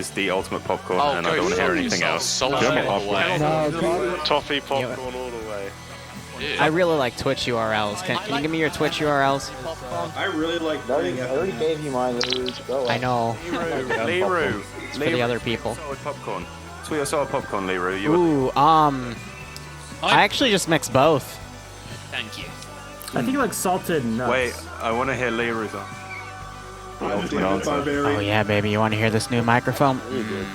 It's the ultimate popcorn, and I don't want to hear anything else. Toffee popcorn all the way. I really like Twitch URLs. Can you give me your Twitch URLs? I really like playing I already gave you mine. I know. Liru. It's for the other people. Popcorn. Sweet or sour popcorn, Liru. Ooh, I actually just mixed both. Thank you. I think like salted nuts. Wait, I want to hear Liru's on. Oh yeah, baby, you want to hear this new microphone?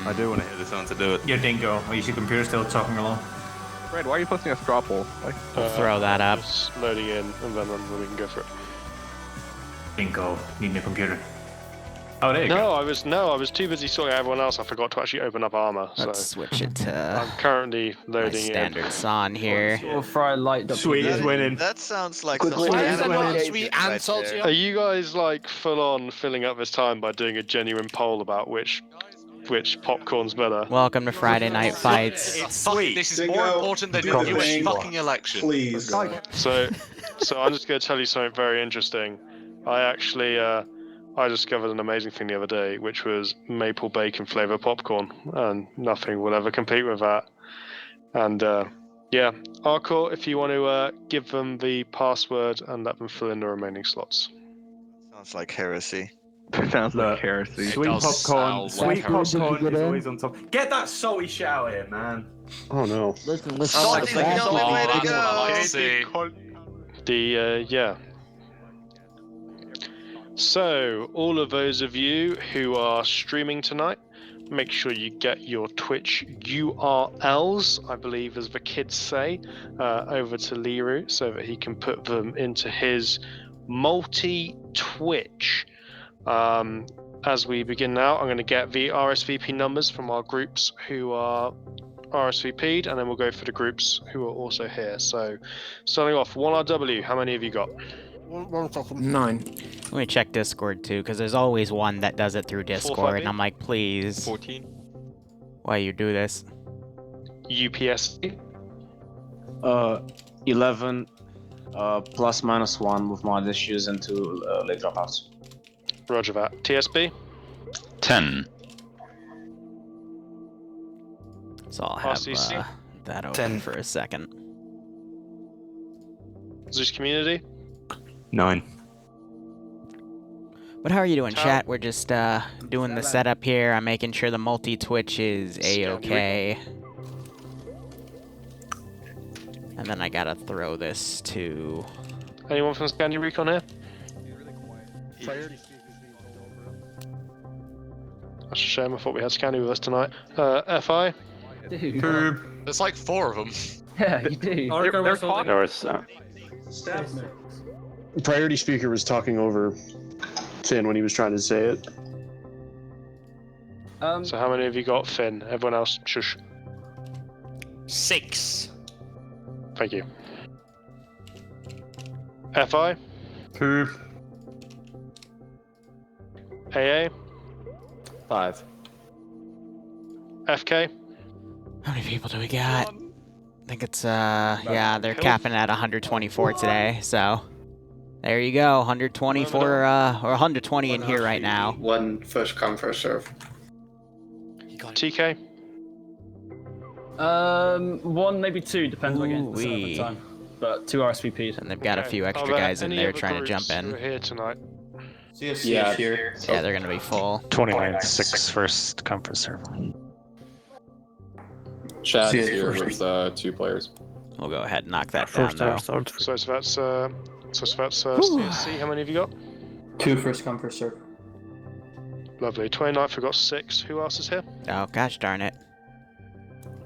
I do want to hear this answer. Do it. Yo, Dingo, is your computer still talking along? Fred, why are you posting a straw poll? We'll throw that up. It's loading in, and then we can go for it. Dingo, need a computer. Oh, there you go. go. I was too busy sorting out everyone else. I forgot to actually open up armor. Let's switch it to. I'm currently loading standard son here. Sweet is winning. That sounds like Quickly, sweet and salty. Are you guys like full on filling up this time by doing a genuine poll about which popcorn's better? Welcome to Friday Night Fights. It's sweet. This is more important than the US fucking election. Please. So I'm just going to tell you something very interesting. I actually I discovered an amazing thing the other day, which was maple bacon flavor popcorn, and nothing will ever compete with that. And yeah, Arcor, if you want to give them the password and let them fill in the remaining slots. Sounds like heresy. Sounds like heresy. Sweet popcorn. Sweet popcorn is always on top. Get that salty shit out here, man. Oh no. Listen. Salty's the only way to go. Yeah. So, all of those of you who are streaming tonight, make sure you get your Twitch URLs, I believe as the kids say, over to Liru so that he can put them into his multi-Twitch. As we begin now, I'm going to get the RSVP numbers from our groups who are RSVP'd, and then we'll go for the groups who are also here. So, starting off, 1RW, how many have you got? 9. Let me check Discord too, because there's always one that does it through Discord, and I'm like, please. 14. Why you do this? UPS. 11 plus minus 1 with mod issues into late dropouts. Roger that. TSB? 10. So I'll have RCC? that open 10. for a second. Zeus Community? 9. But how are you doing, Ciao. chat? We're just doing the setup here. I'm making sure the multi-Twitch is A-okay. And then I gotta throw this to... Anyone from Scandi Recon here? That's a shame, I thought we had Scandi with us tonight. FI? There's like 4 of them. Yeah, you do. They're talking. Priority speaker was talking over Finn when he was trying to say it. So how many have you got, Finn? Everyone else, shush. 6. Thank you. FI? 2. AA? 5. FK? How many people do we got? I think it's, yeah, they're capping at 124 today, so... There you go, 124, or 120 in here right now. 1 first come, first serve. TK? 1, maybe 2, depends on getting to the server time. But 2 RSVPs. And they've got a few extra guys in there trying to jump in. Here tonight. Yeah, here. Yeah, they're gonna be full. 29-6 first come first serve. Chad's here with 2 players. We'll go ahead and knock that down, though. So that's CSC, how many have you got? 2 first come, first serve. Lovely. 29th, we've got 6. Who else is here? Oh, gosh darn it.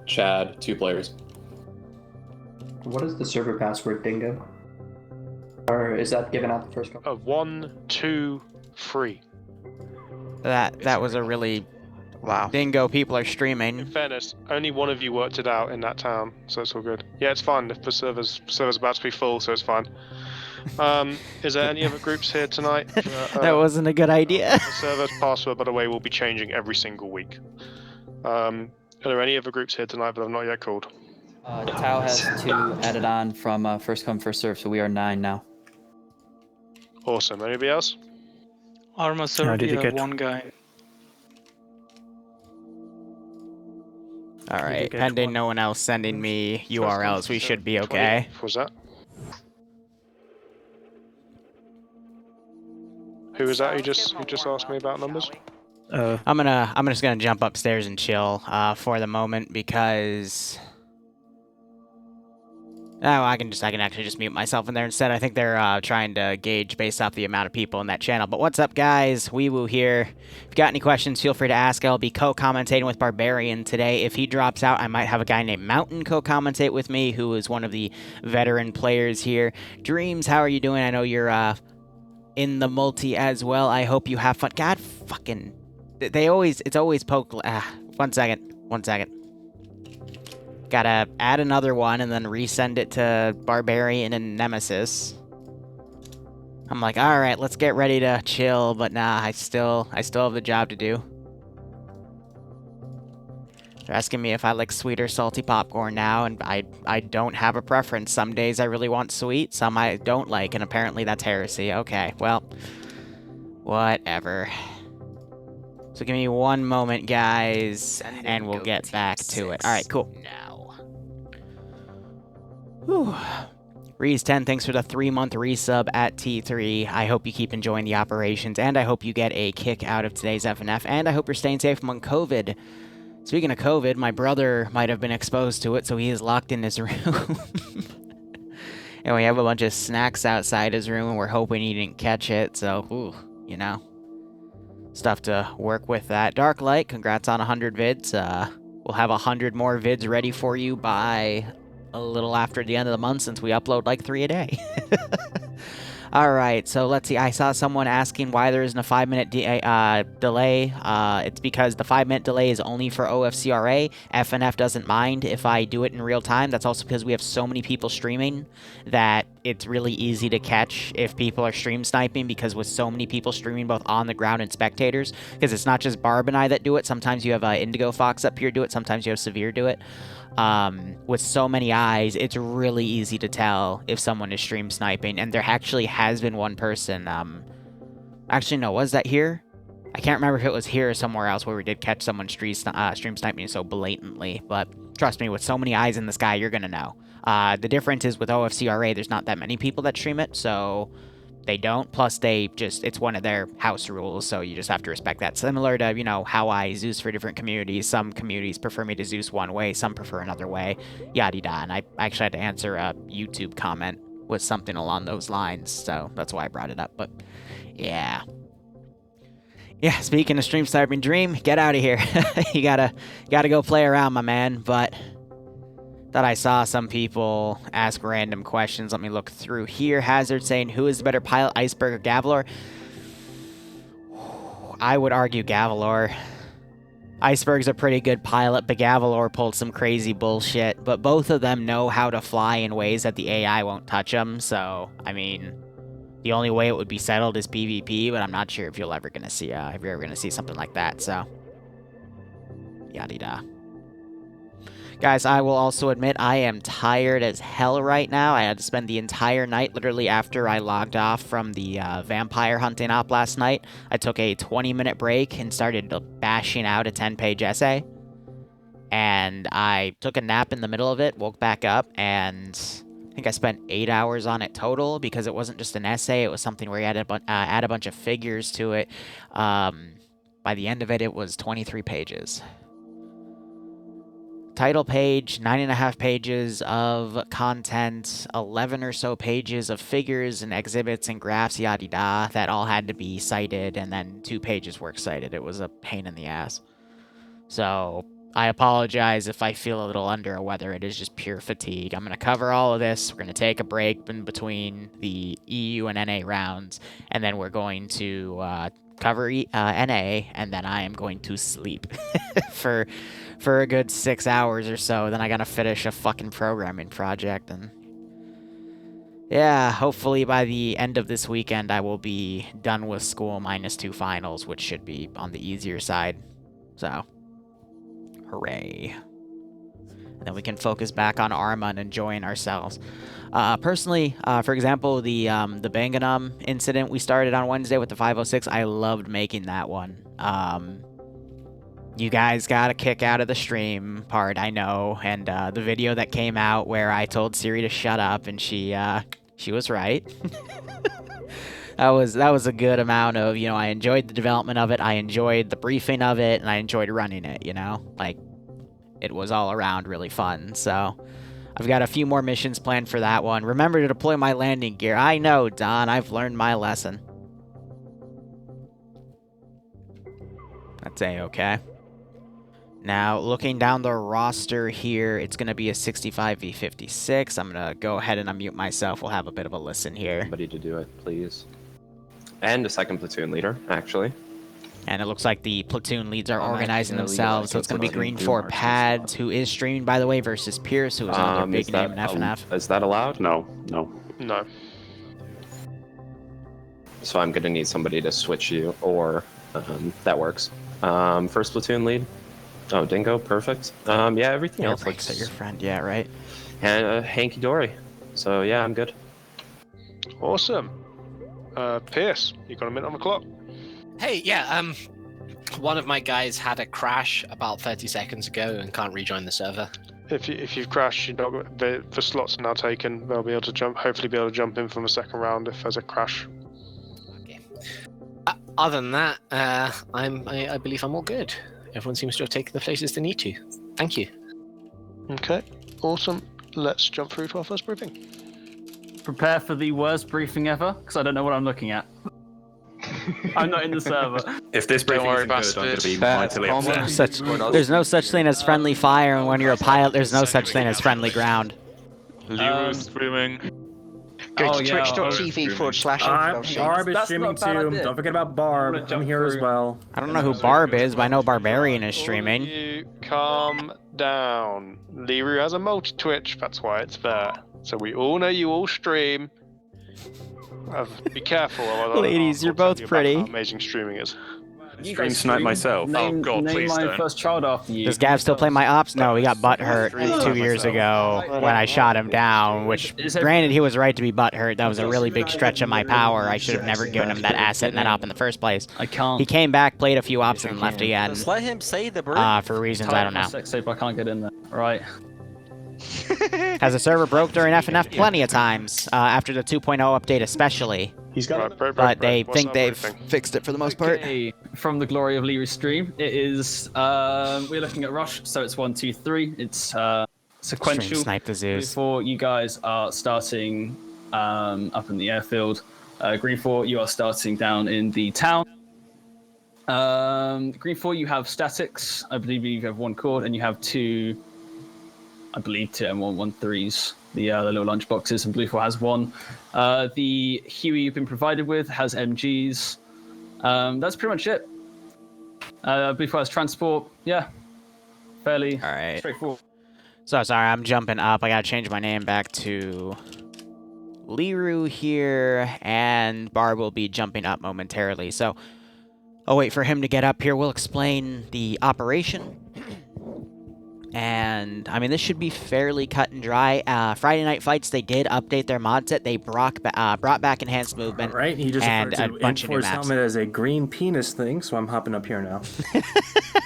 Chad, 2 players. What is the server password, Dingo? Or is that given out the first come? 1, 2, 3. That was a really... Wow. Dingo, people are streaming. In fairness, only one of you worked it out in that town, so it's all good. Yeah, it's fine. If the server's about to be full, so it's fine. Is there any other groups here tonight? That wasn't a good idea. The server's password, by the way, will be changing every single week. Are there any other groups here tonight that I've not yet called? Tau has 2 added on from first come, first serve, so we are 9 now. Awesome. Anybody else? Arma server, 1 guy. All right, pending no one else sending me URLs, we should be okay. Was that? Who was that? Who just asked me about numbers? I'm just gonna jump upstairs and chill for the moment because. Oh, I can actually just mute myself in there instead. I think they're trying to gauge based off the amount of people in that channel. But what's up, guys? Wee Woo here. If you got any questions, feel free to ask. I'll be co-commentating with Barbarian today. If he drops out, I might have a guy named Mountain co-commentate with me, who is one of the veteran players here. Dreams, how are you doing? I know you're in the multi as well. I hope you have fun. God fucking... It's always poke... One second. Gotta add another one and then resend it to Barbarian and Nemesis. I'm like, alright, let's get ready to chill, but nah, I still have the job to do. They're asking me if I like sweet or salty popcorn now, and I don't have a preference. Some days I really want sweet, some I don't like, and apparently that's heresy. Okay, well, whatever. So give me one moment, guys, and we'll get back to it. Alright, cool. Whew. Reese10, thanks for the 3-month resub at T3. I hope you keep enjoying the operations, and I hope you get a kick out of today's FNF, and I hope you're staying safe among COVID. Speaking of COVID, my brother might have been exposed to it, so he is locked in his room. And we have a bunch of snacks outside his room, and we're hoping he didn't catch it, so, ooh, you know. Stuff to work with that. Dark Light, congrats on 100 vids. We'll have 100 more vids ready for you by a little after the end of the month, since we upload like 3 a day. Alright, so let's see. I saw someone asking why there isn't a 5-minute delay. It's because the 5-minute delay is only for OFCRA. FNF doesn't mind if I do it in real time. That's also because we have so many people streaming that it's really easy to catch if people are stream sniping, because with so many people streaming both on the ground and spectators, because it's not just Barb and I that do it. Sometimes you have Indigo Fox up here do it. Sometimes you have Severe do it. With so many eyes, it's really easy to tell if someone is stream sniping, and there actually has been one person, actually no, was that here? I can't remember if it was here or somewhere else where we did catch someone stream sniping so blatantly, but trust me, with so many eyes in the sky, you're gonna know. The difference is with OFCRA, there's not that many people that stream it, so they don't. Plus, it's one of their house rules, so you just have to respect that. Similar to, you know, how I Zeus for different communities. Some communities prefer me to Zeus one way, some prefer another way, yada-da. And I actually had to answer a YouTube comment with something along those lines, so that's why I brought it up. But, yeah. Yeah, speaking of stream sniping, Dream, get out of here. you gotta go play around, my man, but... Thought I saw some people ask random questions. Let me look through here. Hazard saying, who is the better pilot, Iceberg or Gavalor? I would argue Gavalor. Iceberg's a pretty good pilot, but Gavalor pulled some crazy bullshit. But both of them know how to fly in ways that the AI won't touch them. So, I mean, the only way it would be settled is PvP, but I'm not sure if you're ever gonna see something like that. So, yada-da. Guys, I will also admit I am tired as hell right now. I had to spend the entire night, literally after I logged off from the vampire hunting op last night. I took a 20-minute break and started bashing out a 10-page essay. And I took a nap in the middle of it, woke back up, and I think I spent 8 hours on it total, because it wasn't just an essay, it was something where you had to add a bunch of figures to it. By the end of it, it was 23 pages. Title page, 9.5 pages of content, 11 or so pages of figures and exhibits and graphs, yada-da, that all had to be cited, and then 2 pages were cited. It was a pain in the ass. So, I apologize if I feel a little under the weather. It is just pure fatigue. I'm going to cover all of this. We're going to take a break in between the EU and NA rounds, and then we're going to cover NA, and then I am going to sleep for a good 6 hours or so. Then I gotta finish a fucking programming project, and yeah, hopefully by the end of this weekend I will be done with school minus 2 finals, which should be on the easier side. So, hooray. And then we can focus back on Arma and enjoying ourselves. Personally, for example, the Banganum incident we started on Wednesday with the 506, I loved making that one. You guys got a kick out of the stream part, I know, and the video that came out where I told Siri to shut up, and she was right. That was a good amount of, you know, I enjoyed the development of it, I enjoyed the briefing of it, and I enjoyed running it, you know? Like, it was all around really fun, so... I've got a few more missions planned for that one. Remember to deploy my landing gear. I know, Don, I've learned my lesson. That's A-okay. Now, looking down the roster here, it's going to be a 65v56. I'm going to go ahead and unmute myself. We'll have a bit of a listen here. Somebody to do it, please. And a second platoon leader, actually. And it looks like the platoon leads are organizing themselves, so it's going to be Green 4 Pads, who is streaming, by the way, versus Pierce, who is another big name in FNF. Is that allowed? No. No. So I'm going to need somebody to switch you, or that works. First platoon lead. Oh, Dingo, perfect. Yeah, everything else looks... at your friend, yeah, right? And Hanky Dory. So yeah, I'm good. Awesome. Pierce, you got a minute on the clock. Hey, yeah, one of my guys had a crash about 30 seconds ago and can't rejoin the server. If you've crashed, you're not, the slots are now taken. They'll be able to hopefully be able to jump in from the second round if there's a crash. Okay. Other than that, I believe I'm all good. Everyone seems to have taken the places they need to. Thank you. Okay, awesome. Let's jump through to our first briefing. Prepare for the worst briefing ever, because I don't know what I'm looking at. I'm not in the server. If this briefing isn't good, I'm going to be mightily upset. There's no such thing as friendly fire, and when you're a pilot, there's no such thing as friendly ground. Liru streaming. Go to twitch.tv/. Barb is streaming too. Don't forget about Barb. I'm here as well. I don't know who Barb is, but I know Barbarian is streaming. You calm down. Liru has a multi-twitch, that's why it's there. So we all know you all stream. Be careful. Ladies, you're both pretty. How amazing streaming is. Stream snipe myself. Name, oh god, name please my don't. first child after you. Does Gav still play my ops? No, he got butthurt 2 years ago when I shot him down, which, granted, he was right to be butthurt. That was a really big stretch of my power. I should have never given him that asset and that op in the first place. I can't. He came back, played a few ops, and left again. Just let him say the bird. For reasons I don't know. Sex tape, I can't get in there. Right. Has a server broke during FNF plenty of times, after the 2.0 update especially. He's got but they think they've fixed it for the most part. From the glory of Liru's stream, it is, we're looking at Rush, so it's 1, 2, 3. It's sequential. Stream snipe the Zeus. Before you guys are starting up in the airfield. Green 4, you are starting down in the town. Green 4, you have statics. I believe you have 1 cord, and you have 2, I believe, 2 M113s. The little lunch boxes, and Blue 4 has 1. The Huey you've been provided with has MGs. That's pretty much it. Blue 4 has transport. Yeah, fairly straightforward. So sorry, I'm jumping up. I gotta change my name back to Liru here, and Barb will be jumping up momentarily. So I'll wait for him to get up here. We'll explain the operation. And, I mean, this should be fairly cut and dry. Friday Night Fights, they did update their mod set. They brought back enhanced movement. Right, he just and referred to a bunch of new Enforce maps. helmet as a green penis thing, so I'm hopping up here now.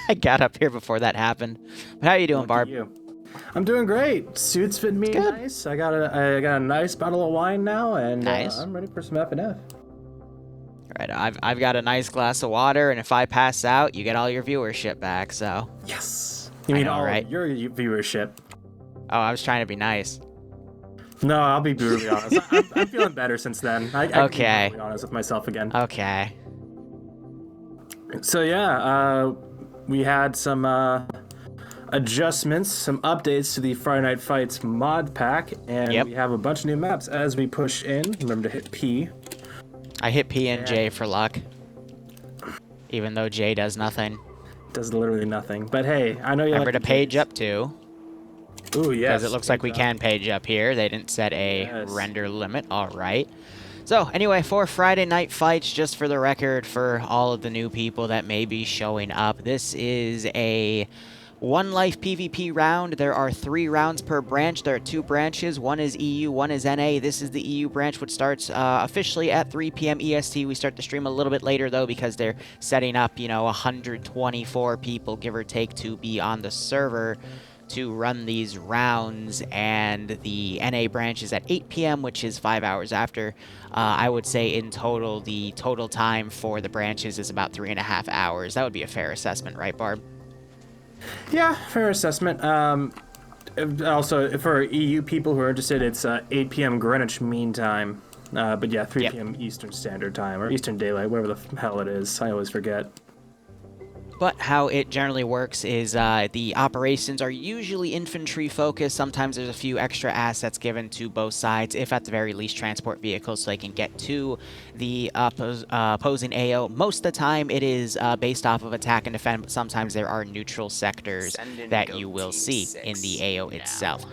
I got up here before that happened. But how you doing, Barb? I'm doing great. Suits fit me nice. I got a nice bottle of wine now, and I'm ready for some FNF. All right, I've got a nice glass of water, and if I pass out, you get all your viewership back, so... Yes! You mean all of your viewership? Oh, I was trying to be nice. No, I'll be brutally honest. I'm feeling better since then. I can be brutally honest with myself again. Okay. So yeah, we had some adjustments, some updates to the Friday Night Fights mod pack, and we have a bunch of new maps as we push in. Remember to hit P. I hit P and J for luck. Even though J does nothing. Does literally nothing. But hey, I know you remember to page up too. Ooh, yes. Because it looks like we can page up here. They didn't set a render limit. All right. So anyway, for Friday Night Fights, just for the record, for all of the new people that may be showing up, this is a 1 life PvP round. There are 3 rounds per branch. There are 2 branches. One is EU, one is NA. This is the EU branch, which starts officially at 3 p.m. EST. We start the stream a little bit later, though, because they're setting up, 124 people, give or take, to be on the server to run these rounds, and the NA branch is at 8 p.m., which is 5 hours after. I would say in total, the total time for the branches is about 3.5 hours. That would be a fair assessment, right, Barb? Yeah, fair assessment. Also, for EU people who are interested, it's 8 p.m. Greenwich Mean Time. But yeah, 3 p.m. Eastern Standard Time, or Eastern Daylight, whatever the hell it is. I always forget. But how it generally works is the operations are usually infantry focused. Sometimes there's a few extra assets given to both sides, if at the very least transport vehicles, so they can get to the opposing AO. Most of the time it is based off of attack and defend, but sometimes there are neutral sectors that you will see in the AO itself.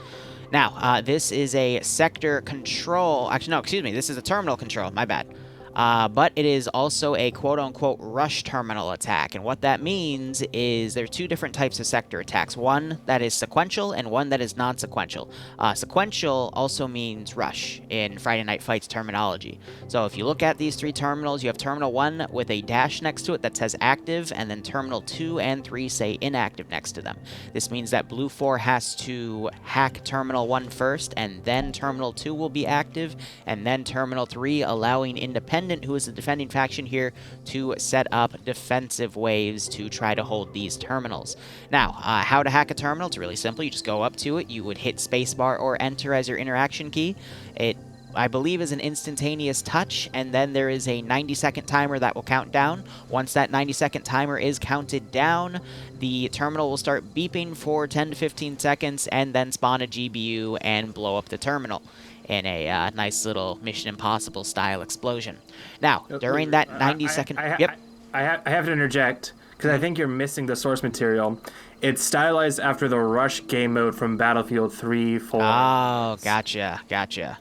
Now, this is a sector control. Actually, no, excuse me. This is a terminal control. My bad. But it is also a quote-unquote rush terminal attack, and what that means is there are 2 different types of sector attacks, one that is sequential and one that is non-sequential. Sequential also means rush in Friday Night Fights terminology. So if you look at these 3 terminals, you have Terminal 1 with a dash next to it that says active, and then Terminal 2 and 3 say inactive next to them. This means that Blue 4 has to hack Terminal 1 first, and then Terminal 2 will be active, and then Terminal 3, allowing Independent, who is the defending faction here, to set up defensive waves to try to hold these terminals. Now, how to hack a terminal? It's really simple. You just go up to it. You would hit spacebar or enter as your interaction key. It, I believe, is an instantaneous touch, and then there is a 90-second timer that will count down. Once that 90-second timer is counted down, the terminal will start beeping for 10 to 15 seconds and then spawn a GBU and blow up the terminal in a nice little Mission Impossible style explosion. Now, during that 90-second... Yep. I have to interject, because I think you're missing the source material. It's stylized after the Rush game mode from Battlefield 3, 4. Oh, gotcha.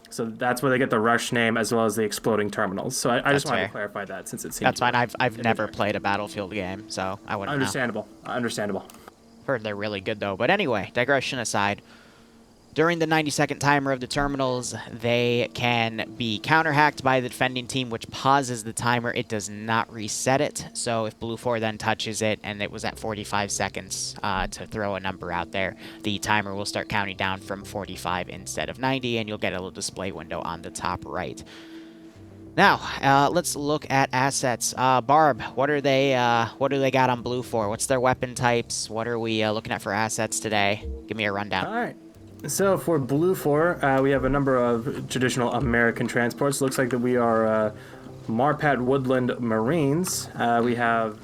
So that's where they get the Rush name, as well as the exploding terminals. So I just wanted to clarify that, since it seems... That's fine. I've never played a Battlefield game, so I wouldn't know. Understandable. Heard they're really good, though. But anyway, digression aside, during the 90-second timer of the terminals, they can be counter-hacked by the defending team, which pauses the timer. It does not reset it. So if Blue 4 then touches it, and it was at 45 seconds to throw a number out there, the timer will start counting down from 45 instead of 90, and you'll get a little display window on the top right. Now, let's look at assets. Barb, what do they got on Blue 4? What's their weapon types? What are we looking at for assets today? Give me a rundown. All right. So for Blue 4, we have a number of traditional American transports. Looks like that we are Marpat Woodland Marines. We have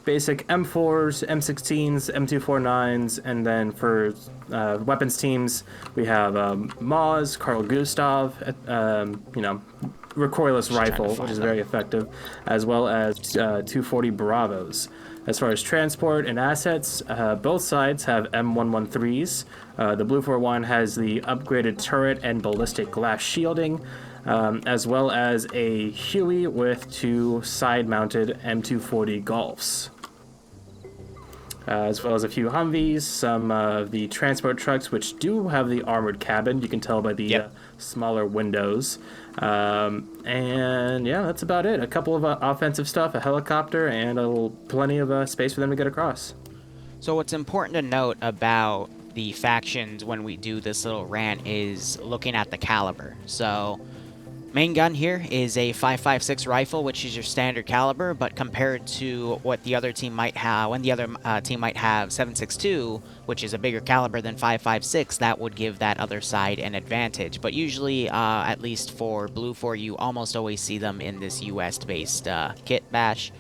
basic M4s, M16s, M249s, and then for weapons teams, we have Maz, Carl Gustav, recoilless rifle, which is very effective, as well as 240 Bravos. As far as transport and assets, both sides have M113s. The Blue 4-1 has the upgraded turret and ballistic glass shielding, as well as a Huey with 2 side-mounted M240 Golfs. As well as a few Humvees, some of the transport trucks, which do have the armored cabin. You can tell by the smaller windows. And yeah, that's about it. A couple of offensive stuff, a helicopter, and plenty of space for them to get across. So what's important to note about the factions when we do this little rant is looking at the caliber. So main gun here is a 5.56 rifle, which is your standard caliber, but compared to what the other team might have, when the other team might have 7.62, which is a bigger caliber than 5.56, that would give that other side an advantage. But usually, at least for Blue 4, you almost always see them in this US-based kit bash,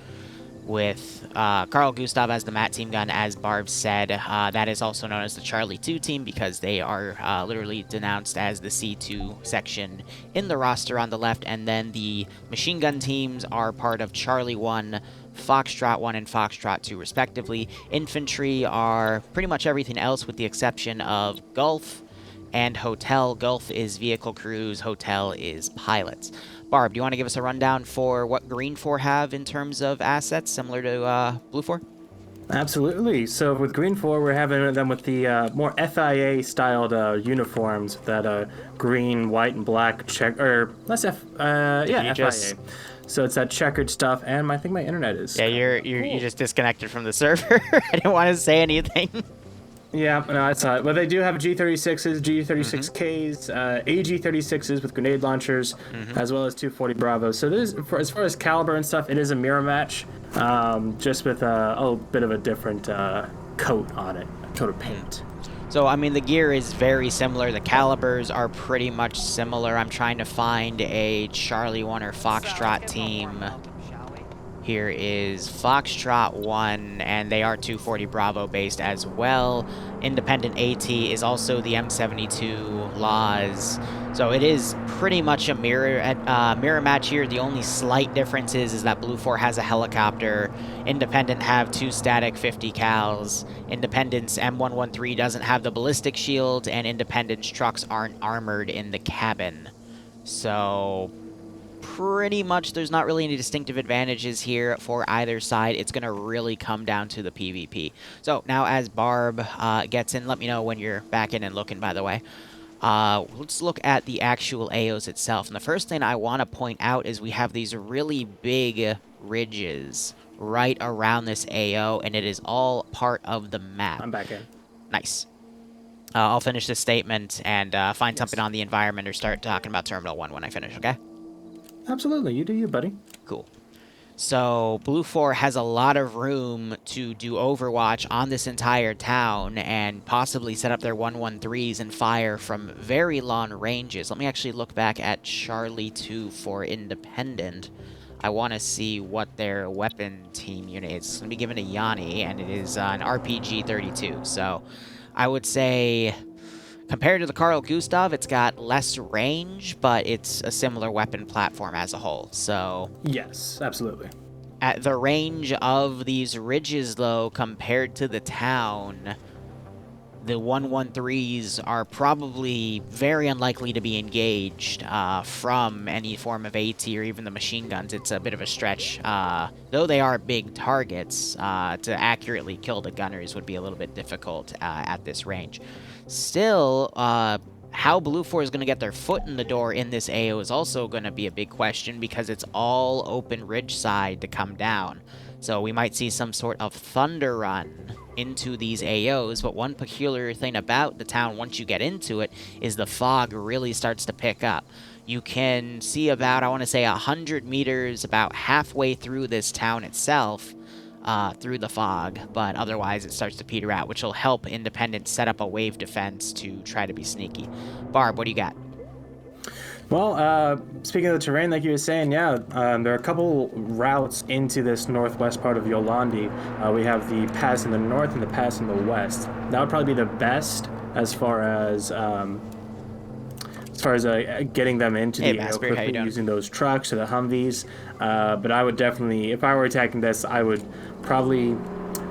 with Carl Gustav as the MAT team gun, as Barb said. That is also known as the Charlie 2 team, because they are literally denounced as the C2 section in the roster on the left, and then the machine gun teams are part of Charlie 1, Foxtrot 1, and Foxtrot 2, respectively. Infantry are pretty much everything else with the exception of Gulf and Hotel. Gulf is vehicle crews, Hotel is pilots. Barb, do you want to give us a rundown for what Green 4 have in terms of assets, similar to Blue 4? Absolutely. So with Green 4, we're having them with the more FIA-styled uniforms, that green, white, and black check, or less FIA. So it's that checkered stuff, and I think my internet is. Yeah, you just disconnected from the server. I didn't want to say anything. Yeah, no, I saw it. But they do have G36s, G36Ks, AG36s with grenade launchers, as well as 240 Bravos. So this, as far as caliber and stuff, it is a mirror match, just with a bit of a different coat on it, coat of paint. So, I mean, the gear is very similar. The calibers are pretty much similar. I'm trying to find a Charlie 1 or Foxtrot team. Here is Foxtrot 1, and they are 240 Bravo based as well. Independent AT is also the M72 Laws. So it is pretty much a mirror match here. The only slight difference is that Blue 4 has a helicopter. Independent have 2 static 50 cals. Independent's M113 doesn't have the ballistic shield, and Independent's trucks aren't armored in the cabin. So pretty much there's not really any distinctive advantages here for either side. It's going to really come down to the PvP. So now as Barb gets in, let me know when you're back in and looking, by the way. Let's look at the actual AOs itself. And the first thing I want to point out is we have these really big ridges right around this AO, and it is all part of the map. I'm back in. Nice. I'll finish this statement and find something on the environment or start talking about Terminal 1 when I finish, okay? Absolutely, you do you, buddy. Cool. So, Blue 4 has a lot of room to do Overwatch on this entire town and possibly set up their 113s and fire from very long ranges. Let me actually look back at Charlie 2 for Independent. I want to see what their weapon team unit is. It's going to be given to Yanni, and it is an RPG-32. So, I would say, compared to the Carl Gustav, it's got less range, but it's a similar weapon platform as a whole, so yes, absolutely. At the range of these ridges, though, compared to the town, the 113s are probably very unlikely to be engaged from any form of AT or even the machine guns. It's a bit of a stretch. Though they are big targets, to accurately kill the gunners would be a little bit difficult at this range. Still, how Blue 4 is going to get their foot in the door in this AO is also going to be a big question because it's all open ridge side to come down. So we might see some sort of thunder run into these AOs, but one peculiar thing about the town once you get into it is the fog really starts to pick up. You can see about, I want to say, 100 meters about halfway through this town itself, through the fog, but otherwise it starts to peter out, which will help Independent set up a wave defense to try to be sneaky. Barb, what do you got? Well, speaking of the terrain, like you were saying, yeah, there are a couple routes into this northwest part of Yolandi. We have the pass in the north and the pass in the west. That would probably be the best as far as getting them into the AO quickly using those trucks or the Humvees. But I would definitely, if I were attacking this, I would probably,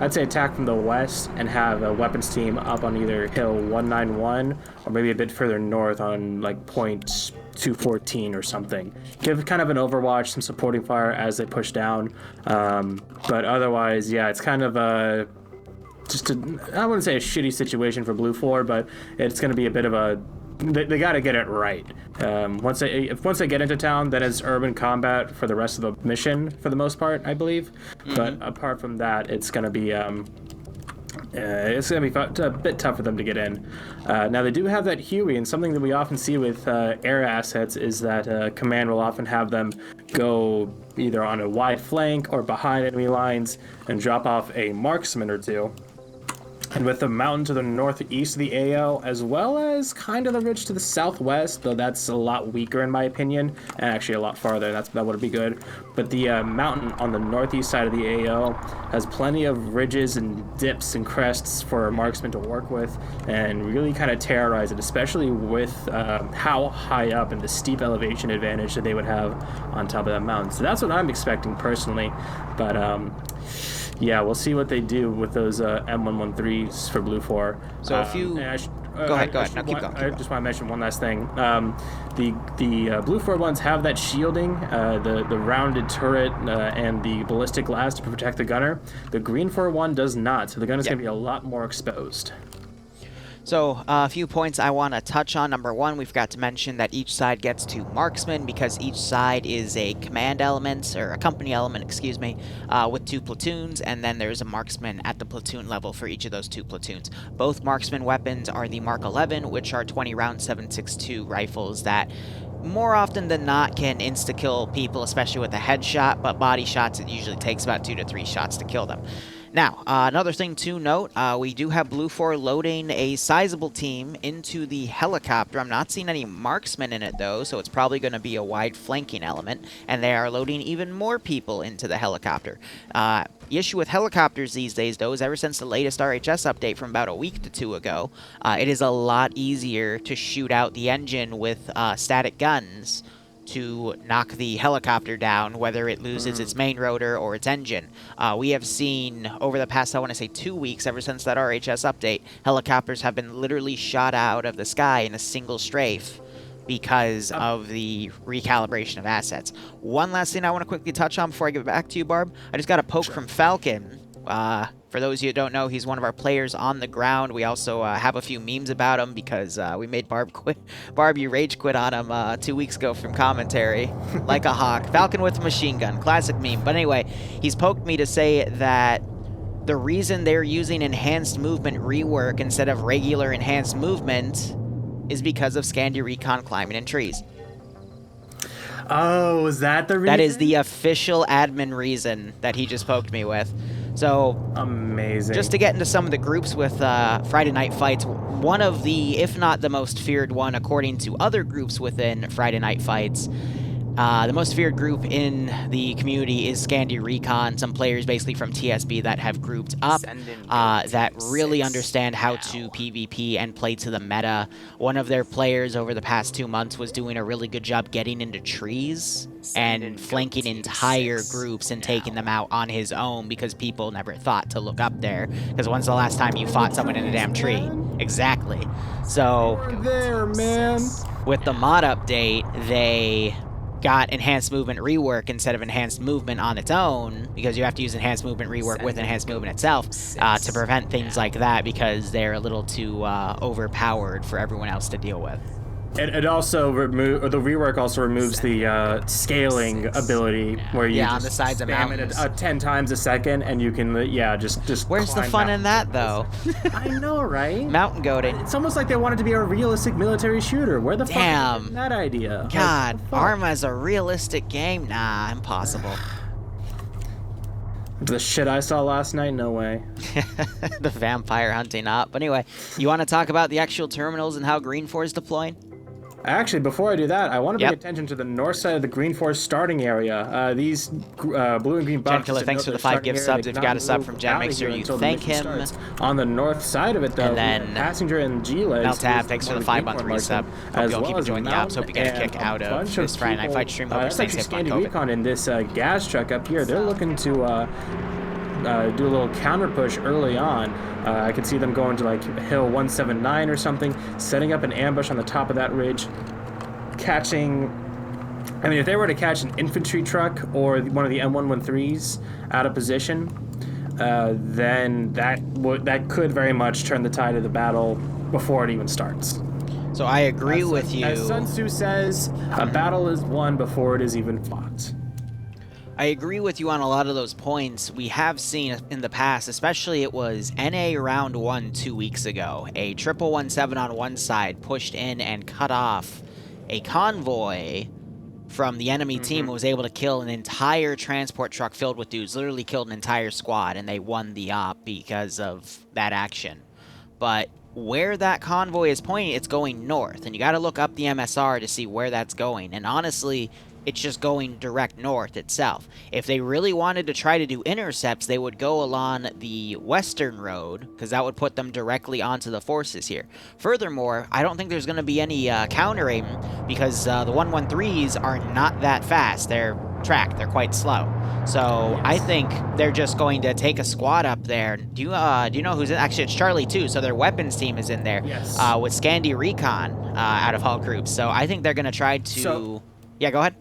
I'd say attack from the west and have a weapons team up on either Hill 191 or maybe a bit further north on like point 214 or something. Give kind of an overwatch, some supporting fire as they push down. But otherwise, yeah, it's kind of a, I wouldn't say a shitty situation for Blue 4, but it's going to be a bit of a, they got to get it right. Once they get into town, then it's urban combat for the rest of the mission for the most part, I believe. But apart from that, it's gonna be a bit tough for them to get in. Now they do have that Huey, and something that we often see with air assets is that command will often have them go either on a wide flank or behind enemy lines and drop off a marksman or two. And with the mountain to the northeast of the AO, as well as kind of the ridge to the southwest, though that's a lot weaker in my opinion, and actually a lot farther, that would be good. But the mountain on the northeast side of the AO has plenty of ridges and dips and crests for marksmen to work with, and really kind of terrorize it, especially with how high up and the steep elevation advantage that they would have on top of that mountain. So that's what I'm expecting personally, but yeah, we'll see what they do with those M113s for Blue 4. So if you... Go ahead. No, keep going. I just want to mention one last thing. The blue 4-1s have that shielding, the rounded turret and the ballistic glass to protect the gunner. The green 4-1 does not, so the gunner's going to be a lot more exposed. So, a few points I want to touch on. Number one, we forgot to mention that each side gets 2 marksmen because each side is a command element, or a company element, excuse me, with 2 platoons, and then there's a marksman at the platoon level for each of those 2 platoons. Both marksman weapons are the Mark 11, which are 20-round 7.62 rifles that more often than not can insta-kill people, especially with a headshot, but body shots, it usually takes about 2 to 3 shots to kill them. Now, another thing to note, we do have Blue 4 loading a sizable team into the helicopter. I'm not seeing any marksmen in it, though, so it's probably going to be a wide flanking element, and they are loading even more people into the helicopter. The issue with helicopters these days, though, is ever since the latest RHS update from about a week to 2 ago, it is a lot easier to shoot out the engine with static guns to knock the helicopter down, whether it loses its main rotor or its engine. We have seen, over the past, I want to say 2 weeks, ever since that RHS update, helicopters have been literally shot out of the sky in a single strafe because of the recalibration of assets. One last thing I want to quickly touch on before I give it back to you, Barb. I just got a poke from Falcon. For those of you who don't know, he's one of our players on the ground. We also have a few memes about him because we made Barb quit. Barb, you rage quit on him 2 weeks ago from commentary, like a hawk. Falcon with a machine gun, classic meme. But anyway, he's poked me to say that the reason they're using enhanced movement rework instead of regular enhanced movement is because of Scandi Recon climbing in trees. Oh, is that the reason? That is the official admin reason that he just poked me with. So, amazing. Just to get into some of the groups with Friday Night Fights, one of the, if not the most feared one, according to other groups within Friday Night Fights, the most feared group in the community is Scandi Recon, some players basically from TSB that have grouped up, that really understand how to PvP and play to the meta. One of their players over the past 2 months was doing a really good job getting into trees and flanking entire groups and taking them out on his own because people never thought to look up there. Because when's the last time you fought someone in a damn tree? Exactly. So, there, man. With the mod update, they got enhanced movement rework instead of enhanced movement on its own, because you have to use enhanced movement rework with enhanced movement itself to prevent things like that, because they're a little too overpowered for everyone else to deal with. It also the rework also removes the scaling ability where you on the sides of mountains it 10 times a second and you can just Where's the fun in that though? I know, right? Mountain goating. It's almost like they wanted to be a realistic military shooter. Where the fuck is that idea? God, Arma is a realistic game? Nah, impossible. The shit I saw last night? No way. The vampire hunting up. But anyway, you want to talk about the actual terminals and how Green 4 is deploying? Actually, before I do that, I want to bring attention to the north side of the Green Force starting area. These blue and green boxes... Jen Killer, thanks for the 5 gift subs. If you got a sub from Jen, make sure you thank him. On the north side of it, though, and then Passenger and G-Legs... Meltab, thanks for the 5 month resub. Hope you all keep enjoying the ops. Hope you get a kick out of this Friday Night Fight stream. Hope you're staying safe on COVID. Recon in this gas truck up here, they're looking to... do a little counter push early on. I could see them going to like Hill 179 or something, setting up an ambush on the top of that ridge, catching... I mean, if they were to catch an infantry truck or one of the M113s out of position, then that could very much turn the tide of the battle before it even starts. So I agree with you. As Sun Tzu says, a battle is won before it is even fought. I agree with you on a lot of those points. We have seen in the past, especially it was NA round 1 2 weeks ago, a 1117 on one side pushed in and cut off a convoy from the enemy team, was able to kill an entire transport truck filled with dudes, literally killed an entire squad, and they won the op because of that action. But where that convoy is pointing, it's going north, and you gotta look up the MSR to see where that's going, and honestly, it's just going direct north itself. If they really wanted to try to do intercepts, they would go along the western road, because that would put them directly onto the forces here. Furthermore, I don't think there's going to be any counter-aim, because the 113s are not that fast. They're track. They're quite slow. So I think they're just going to take a squad up there. Do you know who's in? Actually, it's Charlie too. So their weapons team is in there with Scandi Recon out of all groups. So I think they're going to try to. Yeah, go ahead.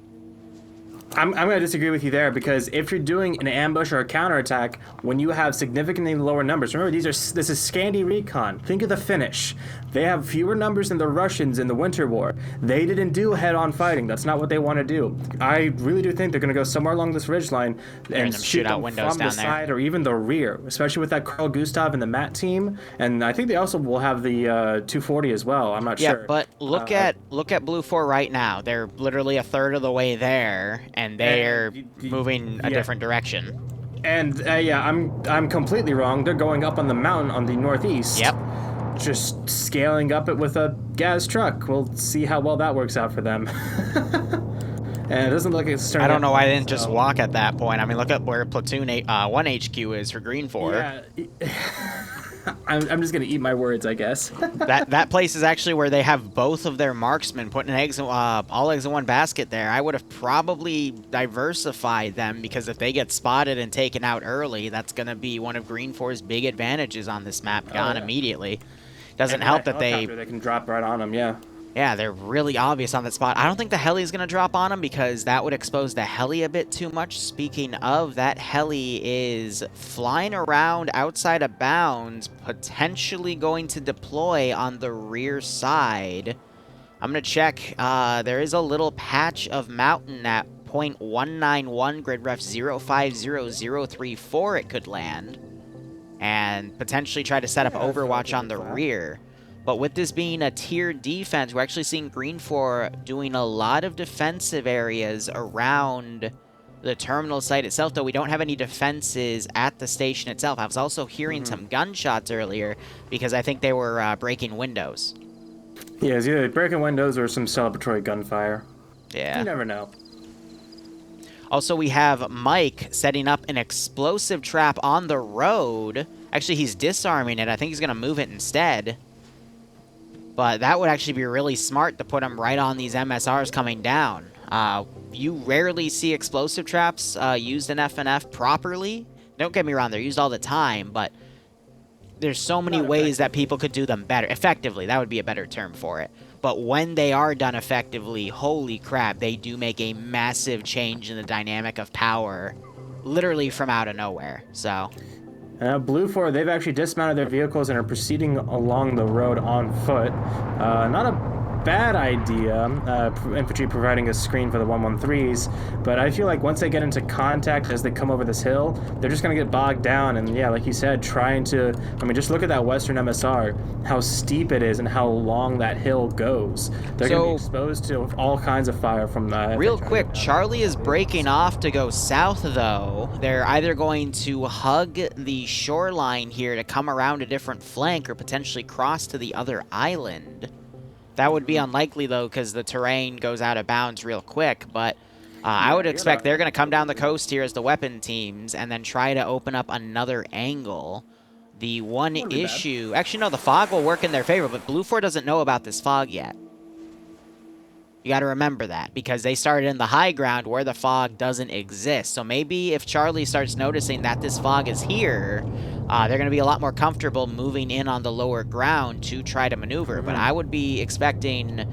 I'm going to disagree with you there, because if you're doing an ambush or a counterattack, when you have significantly lower numbers, remember this is Scandi Recon. Think of the Finnish. They have fewer numbers than the Russians in the Winter War. They didn't do head-on fighting. That's not what they want to do. I really do think they're going to go somewhere along this ridgeline and shoot them from the side or even the rear, especially with that Carl Gustav and the Matt team. And I think they also will have the 240 as well. I'm not sure. Yeah, but look at Blue 4 right now. They're literally a third of the way there, and they're moving a different direction. And I'm completely wrong. They're going up on the mountain on the northeast. Yep. Just scaling up it with a gas truck. We'll see how well that works out for them. And it doesn't look like it's starting. I don't know why they didn't just walk at that point. I mean, look at where Platoon 1 HQ is for Green 4. Yeah. I'm just gonna eat my words, I guess. that place is actually where they have both of their marksmen putting all eggs in one basket there. I would have probably diversified them, because if they get spotted and taken out early, that's gonna be one of Green 4's big advantages on this map gone immediately. Doesn't help that they can drop right on them. Yeah, they're really obvious on that spot. I don't think the heli is going to drop on them, because that would expose the heli a bit too much. Speaking of, that heli is flying around outside of bounds, potentially going to deploy on the rear side. I'm going to check. There is a little patch of mountain at .191, grid ref 050034 it could land, and potentially try to set up Overwatch on the rear. But with this being a tiered defense, we're actually seeing Green 4 doing a lot of defensive areas around the terminal site itself, though we don't have any defenses at the station itself. I was also hearing some gunshots earlier, because I think they were breaking windows. Yeah, it's either breaking windows or some celebratory gunfire. Yeah. You never know. Also, we have Mike setting up an explosive trap on the road. Actually, he's disarming it. I think he's going to move it instead. But that would actually be really smart to put them right on these MSRs coming down. You rarely see explosive traps used in FNF properly. Don't get me wrong, they're used all the time, but there's so many ways that people could do them better. Effectively, that would be a better term for it. But when they are done effectively, holy crap, they do make a massive change in the dynamic of power, literally from out of nowhere. So... Blue 4, they've actually dismounted their vehicles and are proceeding along the road on foot. Not a bad idea, infantry providing a screen for the 113s, but I feel like once they get into contact as they come over this hill, they're just going to get bogged down, and yeah, like you said, trying to, I mean, just look at that western MSR, how steep it is and how long that hill goes. They're going to be exposed to all kinds of fire from that. Real quick, Charlie is breaking off to go south, though. They're either going to hug the shoreline here to come around a different flank, or potentially cross to the other island. That would be unlikely, though, because the terrain goes out of bounds real quick, but I would expect they're going to come down the coast here as the weapon teams and then try to open up another angle. The one issue... Actually, no, the fog will work in their favor, but Blue 4 doesn't know about this fog yet. You got to remember that, because they started in the high ground where the fog doesn't exist. So maybe if Charlie starts noticing that this fog is here... they're going to be a lot more comfortable moving in on the lower ground to try to maneuver. But I would be expecting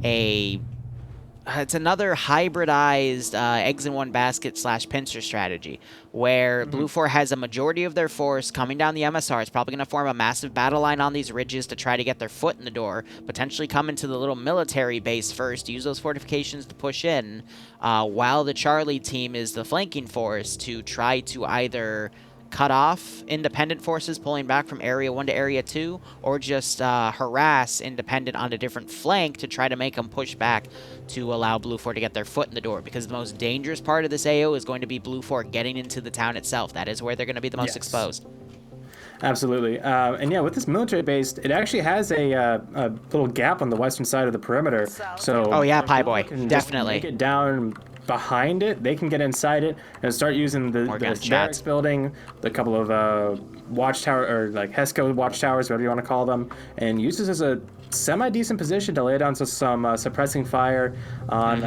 it's another hybridized eggs in one basket / pincer strategy, where Blue 4 has a majority of their force coming down the MSR. It's probably going to form a massive battle line on these ridges to try to get their foot in the door, potentially come into the little military base first, use those fortifications to push in, while the Charlie team is the flanking force to try to either... cut off independent forces pulling back from Area 1 to Area 2, or just harass independent on a different flank to try to make them push back to allow Blue 4 to get their foot in the door, because the most dangerous part of this AO is going to be Blue 4 getting into the town itself. That is where they're going to be the most exposed. Absolutely. And yeah, with this military base, it actually has a little gap on the western side of the perimeter. So oh yeah, Pie Boy, definitely. Make it down behind it, they can get inside it and start using the barracks building, the couple of watchtower or like HESCO watchtowers, whatever you want to call them, and use this as a semi-decent position to lay down some suppressing fire on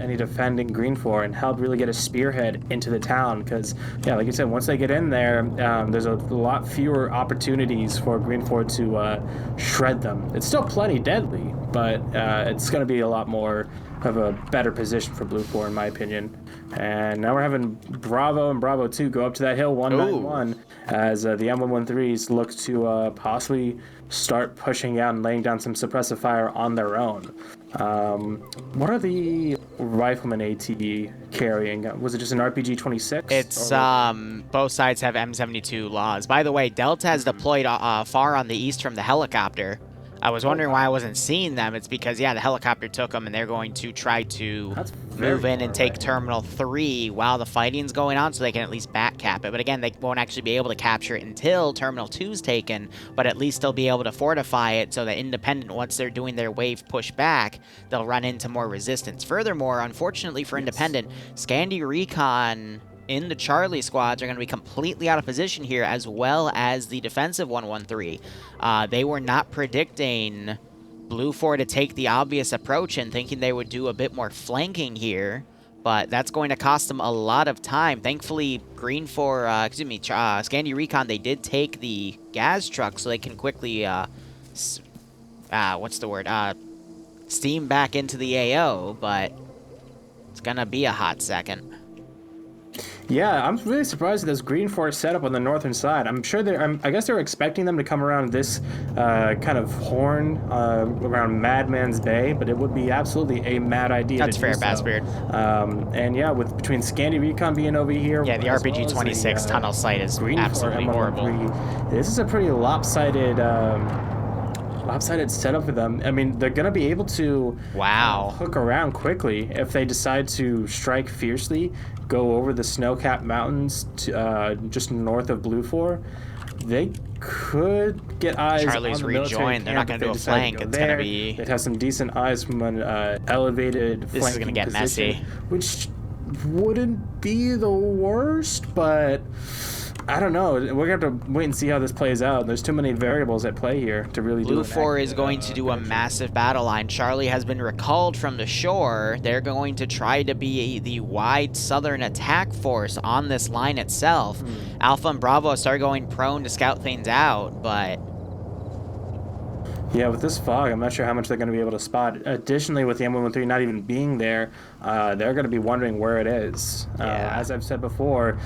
any defending Green 4 and help really get a spearhead into the town. Because, yeah, like you said, once they get in there, there's a lot fewer opportunities for Green 4 to shred them. It's still plenty deadly, but it's going to be a lot more of a better position for Blue 4, in my opinion. And now we're having Bravo and Bravo 2 go up to that hill 191 as the M113s look to possibly start pushing out and laying down some suppressive fire on their own. What are the Rifleman AT carrying? Was it just an RPG 26? It's both sides have M72 laws. By the way, Delta has deployed far on the east from the helicopter. I was wondering why I wasn't seeing them. It's because, yeah, the helicopter took them, and they're going to try to move in and take Terminal 3 while the fighting's going on, so they can at least back cap it. But again, they won't actually be able to capture it until Terminal 2's taken, but at least they'll be able to fortify it so that Independent, once they're doing their wave push back, they'll run into more resistance. Furthermore, unfortunately for Independent, Scandi Recon in the Charlie squads are going to be completely out of position here, as well as the defensive 113. They were not predicting Blue 4 to take the obvious approach and thinking they would do a bit more flanking here, but that's going to cost them a lot of time. Thankfully, Green 4, Scandi Recon, they did take the gas truck so they can quickly, steam back into the AO, but it's going to be a hot second. Yeah, I'm really surprised at this Green 4 setup on the northern side. I'm sure I guess they're expecting them to come around this kind of horn around Madman's Bay, but it would be absolutely a mad idea. That's fair, Bassbeard. And yeah, between Scandi Recon being over here, yeah, the RPG 26 tunnel site is absolutely horrible. This is a pretty lopsided setup for them. I mean, they're going to be able to hook around quickly if they decide to strike fiercely, go over the snow-capped mountains to, just north of Blue 4. They could get eyes Charlie's on the rejoined. They're not going to do a flank. It's going to be... They'd have some decent eyes from an elevated This is going to get messy. Which wouldn't be the worst, but... I don't know. We're going to have to wait and see how this plays out. There's too many variables at play here to really do Blue 4 is going to do a massive battle line. Charlie has been recalled from the shore. They're going to try to be the wide southern attack force on this line itself. Alpha and Bravo start going prone to scout things out, but... Yeah, with this fog, I'm not sure how much they're going to be able to spot. Additionally, with the M113 not even being there, they're going to be wondering where it is. As I've said before,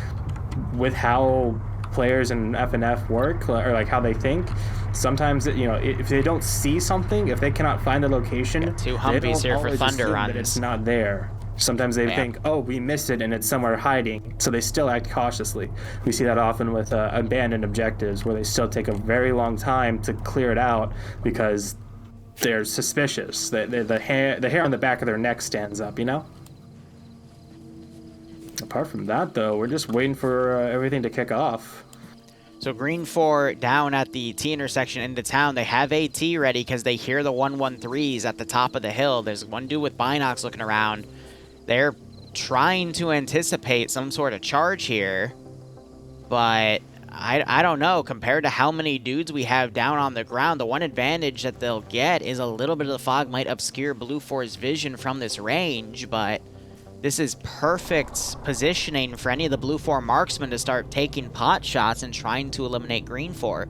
with how players in FNF work, or like how they think, sometimes, if they don't see something, if they cannot find the location, two Humvees here for Thunder runs. That it's not there. Sometimes they think, oh, we missed it and it's somewhere hiding, so they still act cautiously. We see that often with abandoned objectives, where they still take a very long time to clear it out because they're suspicious. The hair on the back of their neck stands up, Apart from that, though, we're just waiting for everything to kick off. So Green 4 down at the T intersection into town. They have AT ready because they hear the 113s at the top of the hill. There's one dude with binocs looking around. They're trying to anticipate some sort of charge here, but I don't know. Compared to how many dudes we have down on the ground, the one advantage that they'll get is a little bit of the fog might obscure Blue 4's vision from this range, but... This is perfect positioning for any of the Blue 4 marksmen to start taking pot shots and trying to eliminate Green 4.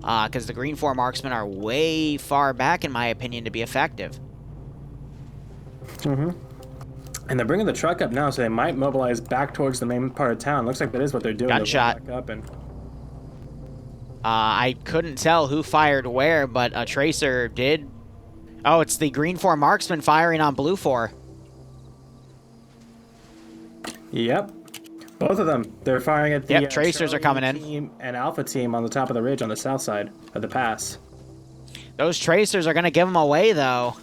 Because the Green 4 marksmen are way far back, in my opinion, to be effective. And they're bringing the truck up now, so they might mobilize back towards the main part of town. Looks like that is what they're doing. Gunshot. Back up and... I couldn't tell who fired where, but a Tracer did... Oh, it's the Green 4 marksman firing on Blue 4. Yep. Both of them. They're firing at the Tracers are coming in. Team and Alpha team on the top of the ridge on the south side of the pass. Those Tracers are going to give them away, though.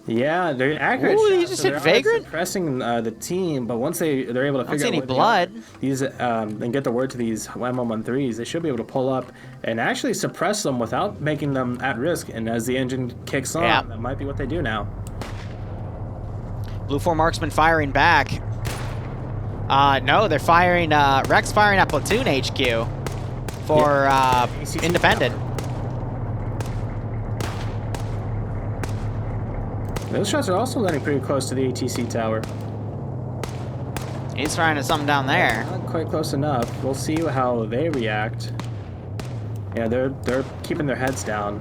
Yeah, they're accurate. Ooh, you just hit Vagrant? Suppressing the team, but once they're able to figure out any blood. These and get the word to these M113s, they should be able to pull up and actually suppress them without making them at risk. And as the engine kicks on, that might be what they do now. Blue 4 marksman firing back. No, they're firing, Rex firing at Platoon HQ for, Independent. Those shots are also landing pretty close to the ATC tower. He's firing at something down there. Not quite close enough. We'll see how they react. Yeah, they're keeping their heads down.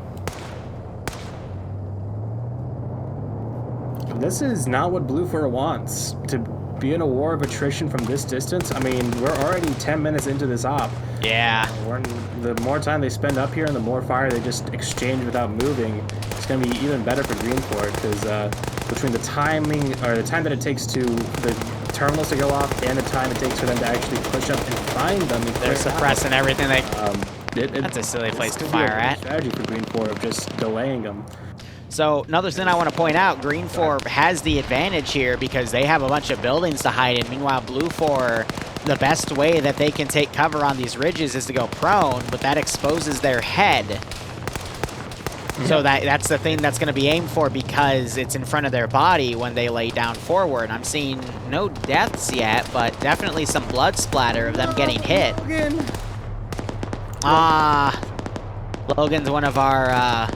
This is not what Blue 4 wants. To be in a war of attrition from this distance, I mean, we're already 10 minutes into this op. Yeah. The more time they spend up here and the more fire they just exchange without moving, it's going to be even better for Green 4, because between the timing, or the time that it takes to the terminals to go off and the time it takes for them to actually push up and find them, they're suppressing everything they... that's a silly place to fire at. Strategy for Green 4 of just delaying them. So another thing I want to point out, Green 4 has the advantage here because they have a bunch of buildings to hide in. Meanwhile, Blue 4, the best way that they can take cover on these ridges is to go prone, but that exposes their head. So that's the thing that's going to be aimed for because it's in front of their body when they lay down forward. I'm seeing no deaths yet, but definitely some blood splatter of them getting hit. Logan's one of our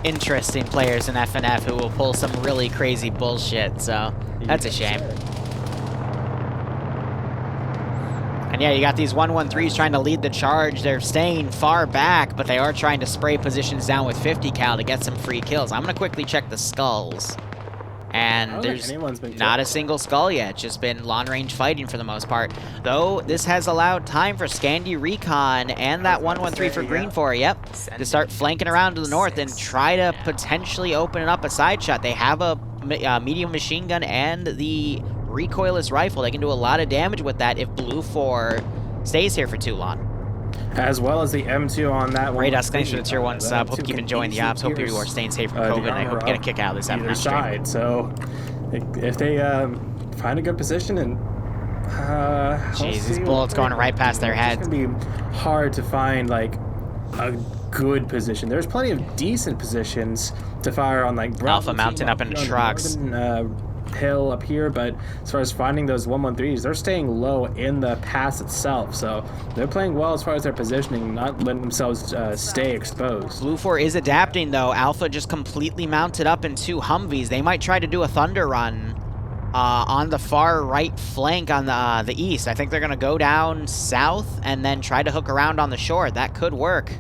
interesting players in FNF who will pull some really crazy bullshit, so that's a shame. And yeah, you got these 113s trying to lead the charge. They're staying far back, but they are trying to spray positions down with 50 cal to get some free kills. I'm going to quickly check the skulls. And there's not a single skull yet. It's just been long-range fighting for the most part. Though, this has allowed time for Scandi Recon and that 113 for Green 4, to start flanking around to the north and try to potentially open up a side shot. They have a medium machine gun and the recoilless rifle. They can do a lot of damage with that if Blue 4 stays here for too long. As well as the M2 on that one. Raydusk, thanks for the tier 1 sub. Hope you keep enjoying the ops. Hope you are staying safe from COVID. And I hope you get a kick out of this either side. So if they find a good position and jeez, these bullets going right past their heads. It's gonna be hard to find like a good position. There's plenty of decent positions to fire on, like Alpha mounting up in trucks. Hill up here, but as far as finding those 113s, they're staying low in the pass itself, so they're playing well as far as their positioning, not letting themselves stay exposed. Blue 4 is adapting though. Alpha just completely mounted up in 2 Humvees. They might try to do a thunder run on the far right flank on the east. I think they're gonna go down south and then try to hook around on the shore. That could work.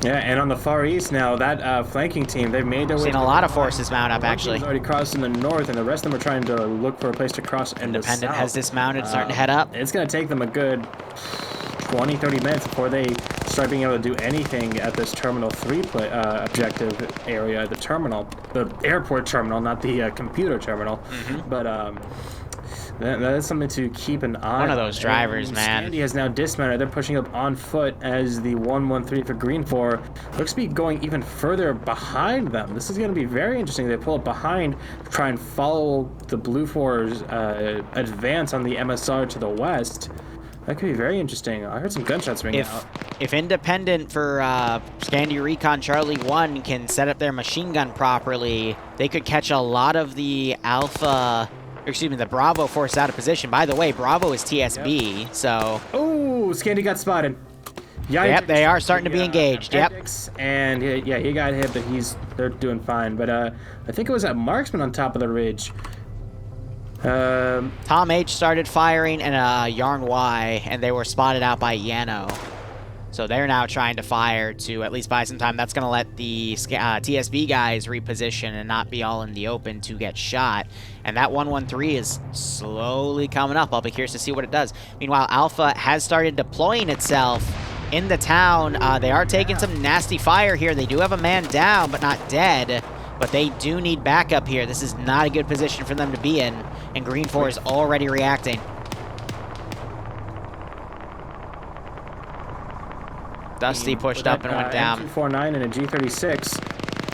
Yeah, and on the far east now, that flanking team, they've made their way. Seen a lot of forces mount up, actually. Already crossed in the north, and the rest of them are trying to look for a place to cross in the south. Independent has dismounted, starting to head up. It's going to take them a good 20, 30 minutes before they start being able to do anything at this Terminal 3 objective area, the terminal. The airport terminal, not the computer terminal. But that is something to keep an eye on. One of those drivers, man. Scandi has now dismounted. They're pushing up on foot as the 113 for Green 4 looks to be going even further behind them. This is going to be very interesting. They pull up behind, try and follow the Blue 4's advance on the MSR to the west. That could be very interesting. I heard some gunshots ring out. If Independent for Scandi Recon Charlie 1 can set up their machine gun properly, they could catch a lot of the Alpha... Excuse me, the Bravo force out of position. By the way, Bravo is TSB, so... Oh, Scandi got spotted. Yep, they are starting to be engaged, And yeah, he got hit, but they're doing fine. But I think it was that marksman on top of the ridge. Tom H started firing and Yarn Y, and they were spotted out by Yano. So they're now trying to fire to at least buy some time. That's going to let the TSB guys reposition and not be all in the open to get shot. And that 113 is slowly coming up. I'll be curious to see what it does. Meanwhile, Alpha has started deploying itself in the town. They are taking some nasty fire here. They do have a man down, but not dead. But they do need backup here. This is not a good position for them to be in. And Green 4 is already reacting. Dusty pushed up and went down. M249 and a G36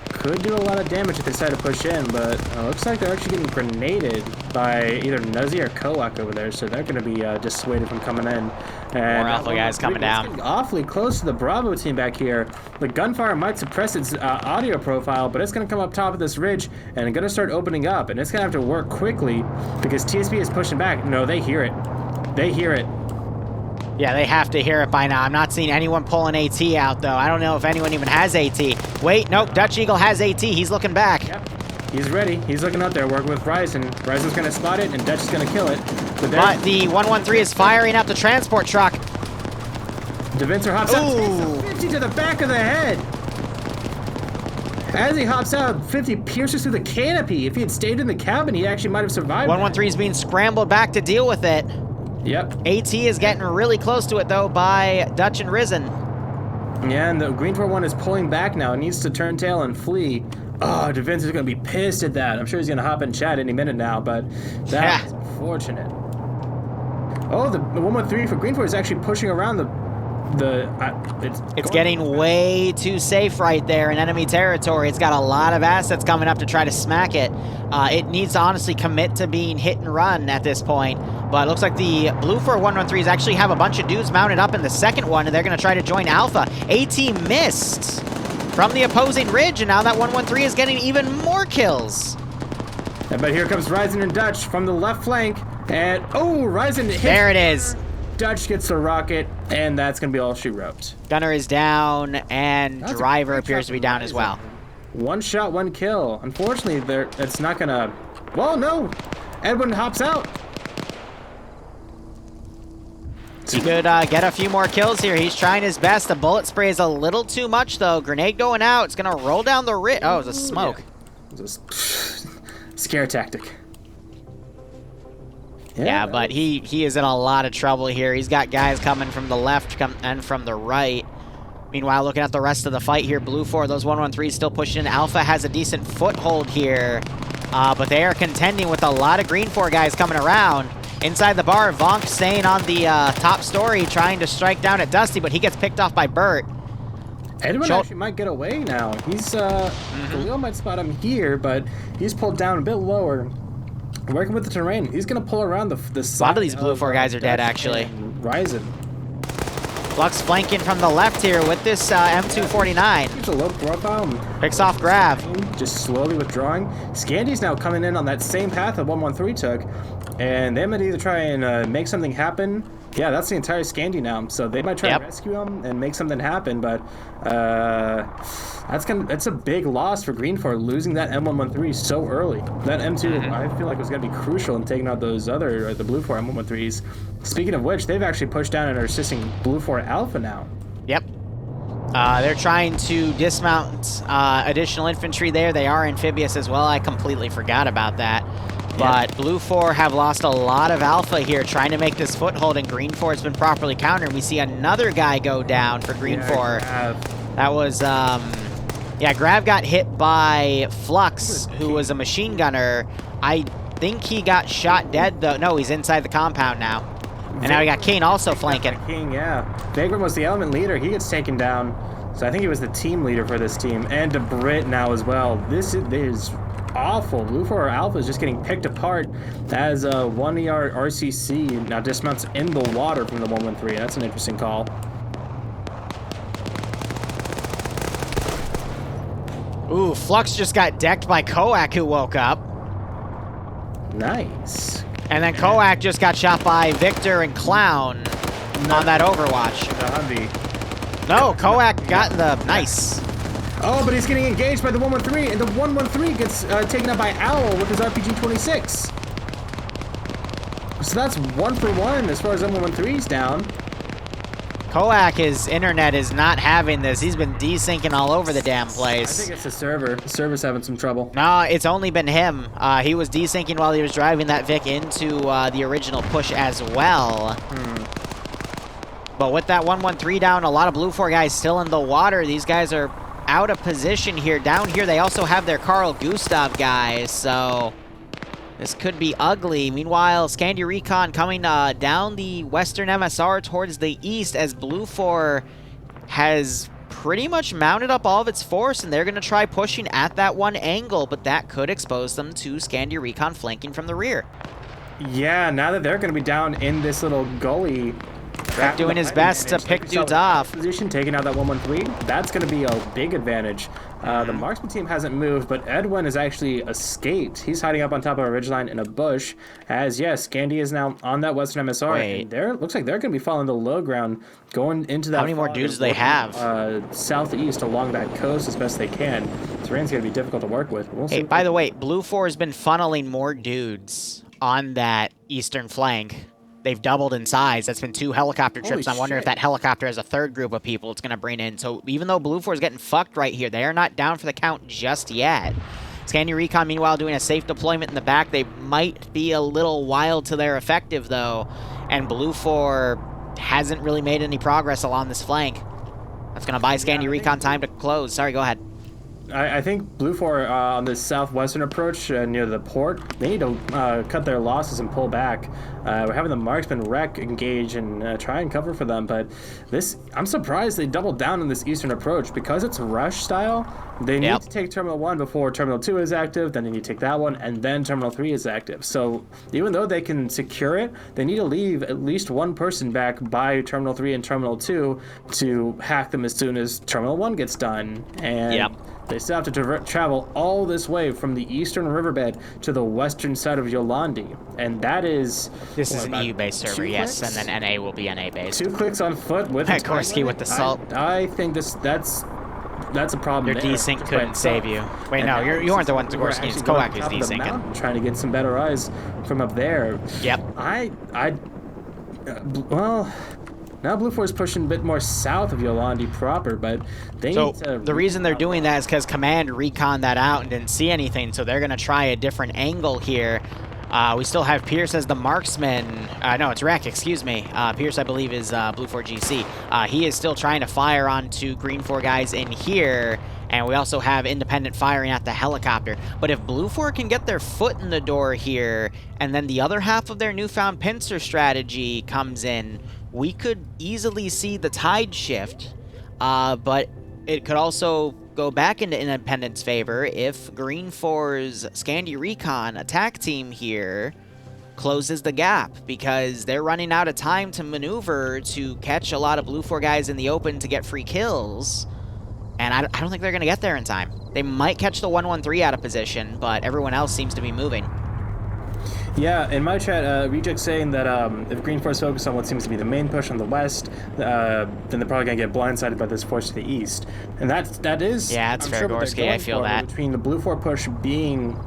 could do a lot of damage if they decide to push in, but looks like they're actually getting grenaded. by either Nuzzy or Koak over there, so they're going to be dissuaded from coming in. And more Alpha guys coming down. Getting awfully close to the Bravo team back here. The gunfire might suppress its audio profile, but it's going to come up top of this ridge and going to start opening up, and it's going to have to work quickly because TSB is pushing back. No, they hear it. They hear it. Yeah, they have to hear it by now. I'm not seeing anyone pulling AT out, though. I don't know if anyone even has AT. Wait, nope, Dutch Eagle has AT. He's looking back. Yep. He's ready. He's looking up there, working with Ryzen. Ryzen's going to spot it, and Dutch is going to kill it. But the 113 is firing up the transport truck. DeVincer hops out, takes a 50 to the back of the head. As he hops out, 50 pierces through the canopy. If he had stayed in the cabin, he actually might have survived. 113 is being scrambled back to deal with it. Yep. AT is getting really close to it, though, by Dutch and Risen. Yeah, and the Green 4-1 is pulling back now. It needs to turn tail and flee. Oh, DeVincer's going to be pissed at that. I'm sure he's going to hop in chat any minute now, but that's unfortunate. Oh, the 113 for Green 4 is actually pushing around it's getting way too safe right there in enemy territory. It's got a lot of assets coming up to try to smack it. It needs to honestly commit to being hit and run at this point. But it looks like the Blue 4-113s actually have a bunch of dudes mounted up in the second one, and they're going to try to join Alpha. AT missed from the opposing ridge, and now that 113 is getting even more kills. Yeah, but here comes Ryzen and Dutch from the left flank, and Ryzen hits. There it is. Dutch gets the rocket, and that's going to be all she wrote. Gunner is down, and Driver appears to be down as well. One shot, one kill. Unfortunately, it's not going to... Well, no. Edwin hops out. He could get a few more kills here. He's trying his best. The bullet spray is a little too much, though. Grenade going out. It's going to roll down the ridge. Oh, it was a smoke. Yeah. It was a scare tactic. Yeah, but he is in a lot of trouble here. He's got guys coming from the left and from the right. Meanwhile, looking at the rest of the fight here, Blue 4, those 113s still pushing in. Alpha has a decent foothold here, but they are contending with a lot of Green 4 guys coming around. Inside the bar, Vonk staying on the top story, trying to strike down at Dusty, but he gets picked off by Burt. Edwin actually might get away now. He's, Khalil might spot him here, but he's pulled down a bit lower. Working with the terrain. He's going to pull around the side. A lot of these Blue 4 guys are dead, actually. Ryzen. Flux flanking from the left here with this M249. Keeps a low profile. Picks off Grav. Just slowly withdrawing. Scandy's now coming in on that same path that 113 took. And they might either try and make something happen. Yeah, that's the entire Scandy now. So they might try to rescue him and make something happen. But that's a big loss for Green 4, losing that M113 so early. That M2, I feel like was going to be crucial in taking out those the Blue 4 M113s. Speaking of which, they've actually pushed down and are assisting Blue 4 Alpha now. Yep. They're trying to dismount additional infantry there. They are amphibious as well. I completely forgot about that. But Blue 4 have lost a lot of Alpha here, trying to make this foothold, and Green 4 has been properly countered. We see another guy go down for Green 4. That was, Grav got hit by Flux, who was a machine gunner. I think he got shot dead, though. No, he's inside the compound now. And now we got Kane also flanking. King, yeah. Vagrant was the element leader. He gets taken down. So I think he was the team leader for this team. And DeBrit now as well. This is awful. Blue 4 Alpha is just getting picked apart as a 1ER RCC now dismounts in the water from the 113. That's an interesting call. Ooh, Flux just got decked by Koak, who woke up. Nice. And then Koak just got shot by Victor and Clown on that Overwatch. No, Koak got the nice. Oh, but he's getting engaged by the 113, and the 113 gets taken out by Owl with his RPG-26. So that's 1 for 1 as far as M113's down. Koak, his internet is not having this. He's been desyncing all over the damn place. I think it's the server. The server's having some trouble. No, it's only been him. He was desyncing while he was driving that Vic into the original push as well. But with that 113 down, a lot of Blue 4 guys still in the water. These guys are out of position here. Down here, they also have their Carl Gustav guys, so this could be ugly. Meanwhile, Scandy Recon coming down the western MSR towards the east as Blue 4 has pretty much mounted up all of its force, and they're going to try pushing at that one angle, but that could expose them to Scandy Recon flanking from the rear. Yeah, now that they're going to be down in this little gully. Rek doing his best to pick dudes off. Position, taking out that 113. That's going to be a big advantage. The marksman team hasn't moved, but Edwin has actually escaped. He's hiding up on top of a ridgeline in a bush. As yes, Scandy is now on that western MSR. Wait. And there looks like they're going to be following the low ground, going into that. How many more dudes do they have? Southeast along that coast as best they can. Terrain's going to be difficult to work with. We'll hey, by the way, Blue 4 has been funneling more dudes on that eastern flank. They've doubled in size. That's been 2 helicopter trips. I wonder if that helicopter has a third group of people it's going to bring in. So even though Blue 4 is getting fucked right here, they are not down for the count just yet. Scandy Recon, meanwhile, doing a safe deployment in the back. They might be a little wild to their effective, though. And Blue 4 hasn't really made any progress along this flank. That's going to buy Scandy Recon time to close. Sorry, go ahead. I think Blue 4 on this southwestern approach near the port, they need to cut their losses and pull back. We're having the marksman Rek engage and try and cover for them, but this, I'm surprised they doubled down on this eastern approach. Because it's rush style, they need to take Terminal 1 before Terminal 2 is active, then they need to take that one, and then Terminal 3 is active. So even though they can secure it, they need to leave at least one person back by Terminal 3 and Terminal 2 to hack them as soon as Terminal 1 gets done. And they still have to travel all this way from the eastern riverbed to the western side of Yolandi. And that is... This is an EU-based server, yes, and then NA will be NA-based. 2 clicks on foot with Korsky with the salt. I think that's a problem. Your desync couldn't save you. Wait, no, you aren't the one to Korsky. It's Koak who's desyncing. Trying to get some better eyes from up there. Yep. Well... Now Blue 4 is pushing a bit more south of Yolandi proper, but they need to... the reason they're doing that is because Command reconned that out and didn't see anything, so they're going to try a different angle here. We still have Pierce as the marksman. No, it's Rek, excuse me. Pierce, I believe, is Blue 4 GC. He is still trying to fire onto Green 4 guys in here, and we also have independent firing at the helicopter. But if Blue 4 can get their foot in the door here, and then the other half of their newfound pincer strategy comes in, we could easily see the tide shift, but it could also go back into Independent's favor if Green 4's Scandy Recon attack team here closes the gap, because they're running out of time to maneuver to catch a lot of Blue 4 guys in the open to get free kills, and I don't think they're going to get there in time. They might catch the 113 out of position, but everyone else seems to be moving. Yeah, in my chat, Reject's saying that if Green Force focus on what seems to be the main push on the west, then they're probably going to get blindsided by this force to the east. And that is... Yeah, it's fair, Gorski, I feel that. Between the Blue 4 push being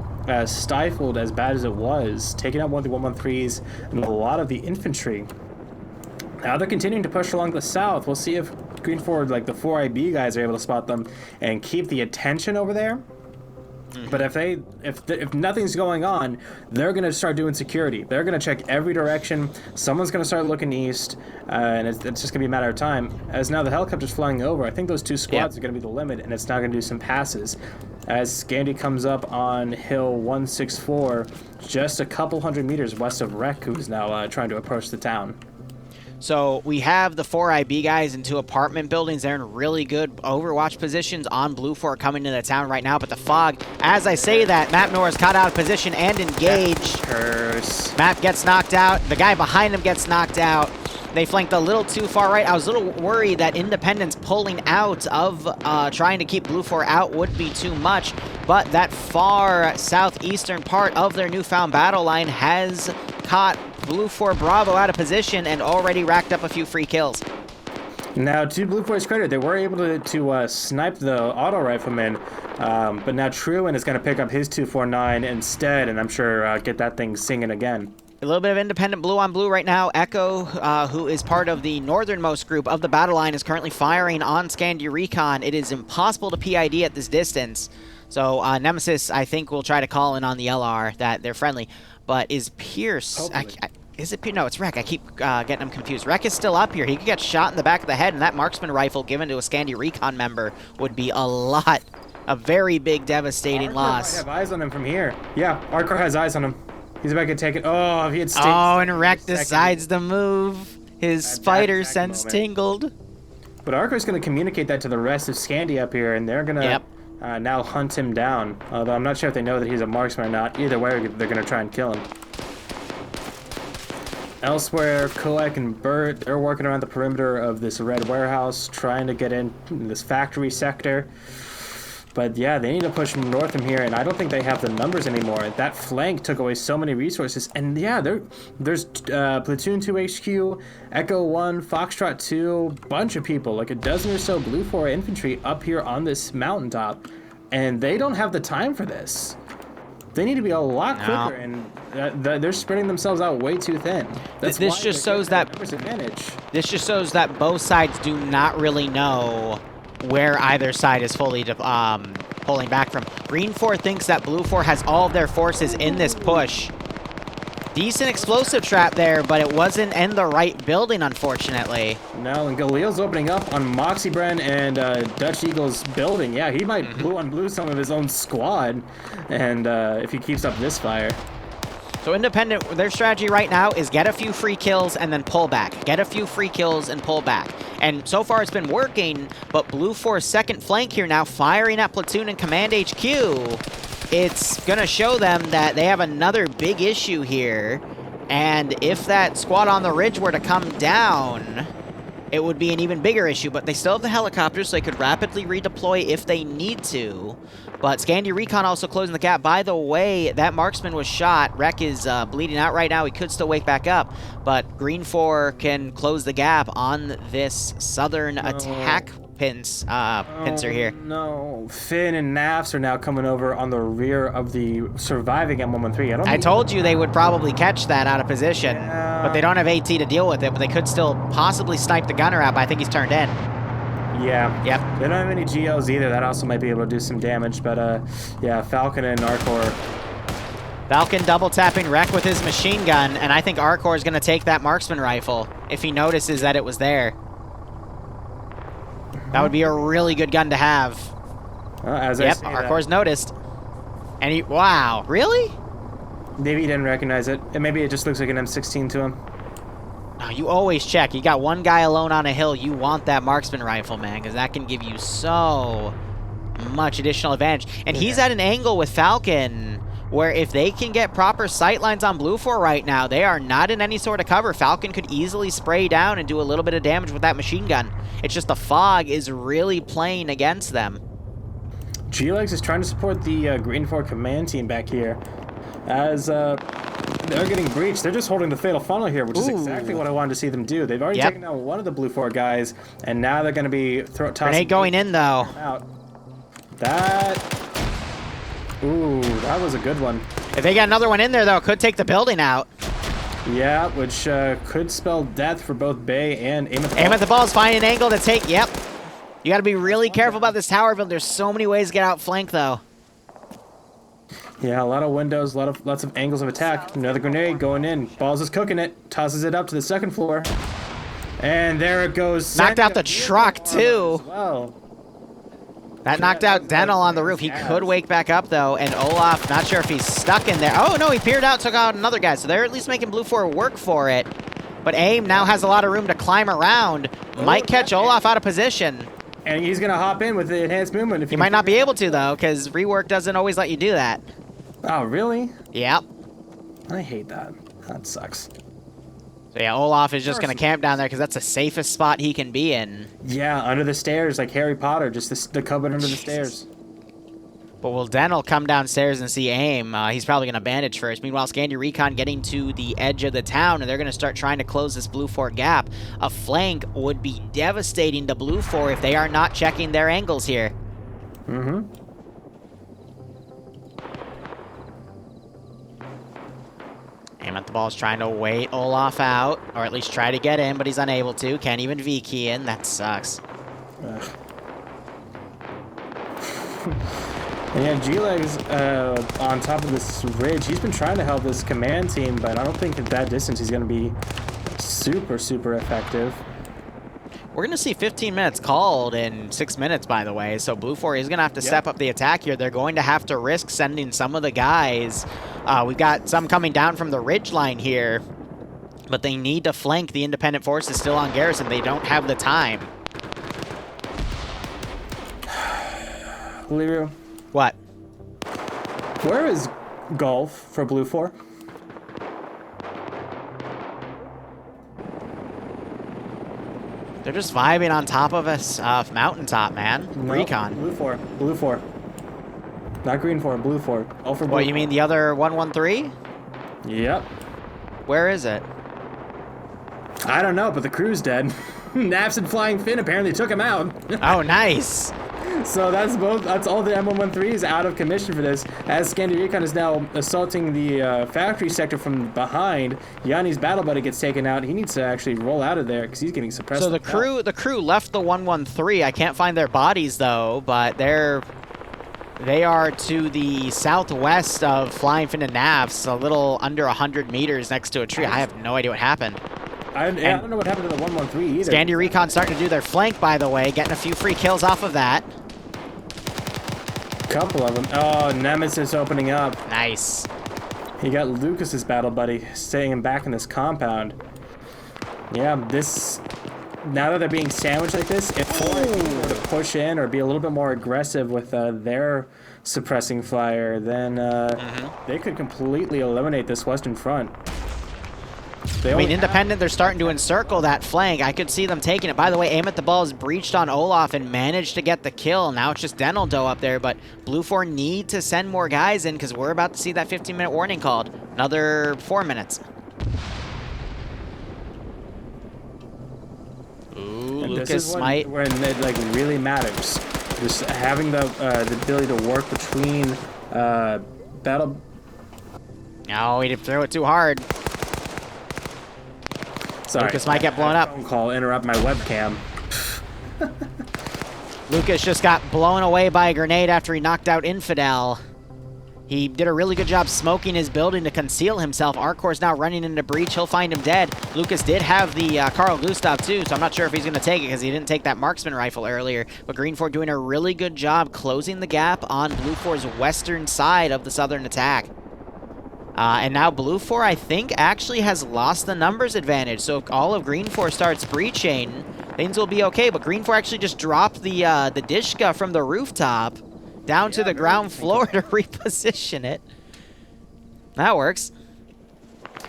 stifled as bad as it was, taking out one of the 113s and a lot of the infantry. Now they're continuing to push along the south. We'll see if Green 4, like the 4IB guys, are able to spot them and keep the attention over there. But if nothing's going on, they're going to start doing security. They're going to check every direction. Someone's going to start looking east, and it's just going to be a matter of time. As now the helicopter's flying over, I think those 2 squads are going to be the limit, and it's now going to do some passes. As Scandy comes up on Hill 164, just a couple hundred meters west of Rek, who's now trying to approach the town. So we have the 4IB guys in 2 apartment buildings. They're in really good overwatch positions on Blue 4 coming into the town right now. But the fog, as I say that, Map Nor is caught out of position and engaged. Map gets knocked out. The guy behind him gets knocked out. They flanked a little too far right. I was a little worried that Independence pulling out of trying to keep Blue 4 out would be too much. But that far southeastern part of their newfound battle line has caught Blue 4 Bravo out of position and already racked up a few free kills. Now, to Blue 4's credit, they were able to snipe the auto rifleman, but now Truin is going to pick up his 249 instead, and I'm sure get that thing singing again. A little bit of independent blue on blue right now. Echo, who is part of the northernmost group of the battle line, is currently firing on Scandy Recon. It is impossible to PID at this distance. So Nemesis, I think, will try to call in on the LR that they're friendly. But is Pierce... Is it Pierce? No, it's Rek. I keep getting them confused. Rek is still up here. He could get shot in the back of the head, and that marksman rifle given to a Scandy Recon member would be a very big, devastating loss. Might have eyes on him from here. Yeah, Arcor has eyes on him. He's about to get taken. Oh, if he had stayed... Oh, and Rek decides to move. His spider sense tingled. But Arcor's going to communicate that to the rest of Scandy up here, and they're going to now hunt him down. Although I'm not sure if they know that he's a marksman or not. Either way, they're going to try and kill him. Elsewhere, Koek and Burt, they're working around the perimeter of this red warehouse, trying to get in this factory sector. But yeah, they need to push north from here, and I don't think they have the numbers anymore. That flank took away so many resources, and yeah, there's Platoon 2 HQ, Echo 1, Foxtrot 2, bunch of people, like a dozen or so Blue 4 infantry up here on this mountaintop, and they don't have the time for this. They need to be a lot quicker, and they're spreading themselves out way too thin. This just shows that This just shows that both sides do not really know where either side is fully pulling back from. Green 4 thinks that Blue 4 has all of their forces in this push. Decent explosive trap there, but it wasn't in the right building, unfortunately. No, and Galil's opening up on Moxybren and Dutch Eagle's building. Yeah, he might blue on blue some of his own squad, and if he keeps up this fire. So Independent, their strategy right now is get a few free kills and then pull back. Get a few free kills and pull back. And so far it's been working, but Blue 4's second flank here now firing at Platoon and Command HQ. It's going to show them that they have another big issue here. And if that squad on the ridge were to come down, it would be an even bigger issue. But they still have the helicopters, so they could rapidly redeploy if they need to. But Scandia Recon also closing the gap. By the way, that marksman was shot. Rek is bleeding out right now. He could still wake back up. But Green 4 can close the gap on this southern attack pincer here. No, Finn and Nafs are now coming over on the rear of the surviving M113. I told you they would probably catch that out of position. But they don't have AT to deal with it. But they could still possibly snipe the gunner out. But I think he's turned in. Yeah. Yep. They don't have any GLs either. That also might be able to do some damage. But yeah, Falcon and Arcor. Falcon double tapping Rek with his machine gun, and I think Arcor is going to take that marksman rifle if he notices that it was there. That would be a really good gun to have. Yep, Arcor's noticed. And he, wow, really? Maybe he didn't recognize it. And maybe it just looks like an M16 to him. No, you always check. You got one guy alone on a hill. You want that marksman rifle, man, because that can give you so much additional advantage. And he's at an angle with Falcon where if they can get proper sight lines on Blue 4 right now, they are not in any sort of cover. Falcon could easily spray down and do a little bit of damage with that machine gun. It's just the fog is really playing against them. G-Legs is trying to support the Green 4 command team back here. As they're getting breached, they're just holding the fatal funnel here, which is exactly what I wanted to see them do. They've already taken down one of the Blue 4 guys, and now they're going to be tossing. Grenade going in, though. Ooh, that was a good one. If they got another one in there, though, it could take the building out. Yeah, which could spell death for both Bay and Aim at the Ball. Aim at the Ball is finding an angle to take, yep. You got to be really careful about this tower build. There's so many ways to get outflanked, though. Yeah, a lot of windows, lots of angles of attack. Another grenade going in. Balls is cooking it. Tosses it up to the second floor. And there it goes. Knocked out the truck, too. Well, that knocked out Dental on the roof. He could wake back up, though. And Olaf, not sure if he's stuck in there. Oh, no, he peered out, took out another guy. So they're at least making Blue 4 work for it. But Aim now has a lot of room to climb around. Might catch Olaf out of position. And he's going to hop in with the enhanced movement. If he might not be able to, though, because rework doesn't always let you do that. Oh, really? Yep. I hate that. That sucks. So yeah, Olaf is just going to camp down there because that's the safest spot he can be in. Yeah, under the stairs, like Harry Potter, just the cupboard under the stairs. But will Dental come downstairs and see Aim? He's probably going to bandage first. Meanwhile, Scandia Recon getting to the edge of the town, and they're going to start trying to close this Blue 4 gap. A flank would be devastating to Blue 4 if they are not checking their angles here. Mm-hmm. Aim at the Ball is trying to wait Olaf out, or at least try to get in, but he's unable to. Can't even V-key in. That sucks. And yeah, G-Legs on top of this ridge, he's been trying to help this command team, but I don't think at that distance he's going to be super effective. We're going to see 15 minutes called in 6 minutes, by the way, so Blue 4 is going to have to step up the attack here. They're going to have to risk sending some of the guys. We've got some coming down from the ridge line here, but they need to flank the independent forces still on garrison. They don't have the time. Liru. What? Where is Golf for Blue 4? They're just vibing on top of us, mountaintop, man. No, Recon. Blue 4. Blue 4. Not green 4, blue 4. All for blue. What, you mean the other 113? Yep. Where is it? I don't know, but the crew's dead. Naps and Flying Finn apparently took him out. Oh, nice. So that's all the M113s out of commission for this. As Scandi Recon is now assaulting the factory sector from behind, Yanni's battle buddy gets taken out. He needs to actually roll out of there because he's getting suppressed. So the crew left the 113. I can't find their bodies though, but they are to the southwest of Flying Finn and Navs, a little under 100 meters next to a tree. I have no idea what happened. I don't know what happened to the 113 either. Scandi Recon starting to do their flank, by the way, getting a few free kills off of that. Couple of them. Oh, Nemesis opening up. Nice. He got Lucas's battle buddy, staying him back in this compound. Yeah, now that they're being sandwiched like this, if 4 were to push in or be a little bit more aggressive with their suppressing flyer, then they could completely eliminate this western front. I mean, Independent, they're starting to encircle that flank. I could see them taking it. By the way, Aim at the Ball is breached on Olaf and managed to get the kill. Now it's just Denaldo up there, but Blue 4 need to send more guys in because we're about to see that 15-minute warning called. Another 4 minutes. Ooh, and Lucas this is might... when it like really matters. Just having the ability to work between battle. No, he didn't throw it too hard. Sorry, Lucas might get blown up. Phone call interrupt my webcam. Lucas just got blown away by a grenade after he knocked out Infidel. He did a really good job smoking his building to conceal himself. Arcor's now running into breach. He'll find him dead. Lucas did have the Carl Gustav too, so I'm not sure if he's going to take it because he didn't take that marksman rifle earlier. But Green 4 doing a really good job closing the gap on Blue 4's western side of the southern attack. And now Blue 4, I think, actually has lost the numbers advantage. So if all of Green 4 starts breaching, things will be okay. But Green 4 actually just dropped the Dishka from the rooftop down to the ground floor to reposition it. That works.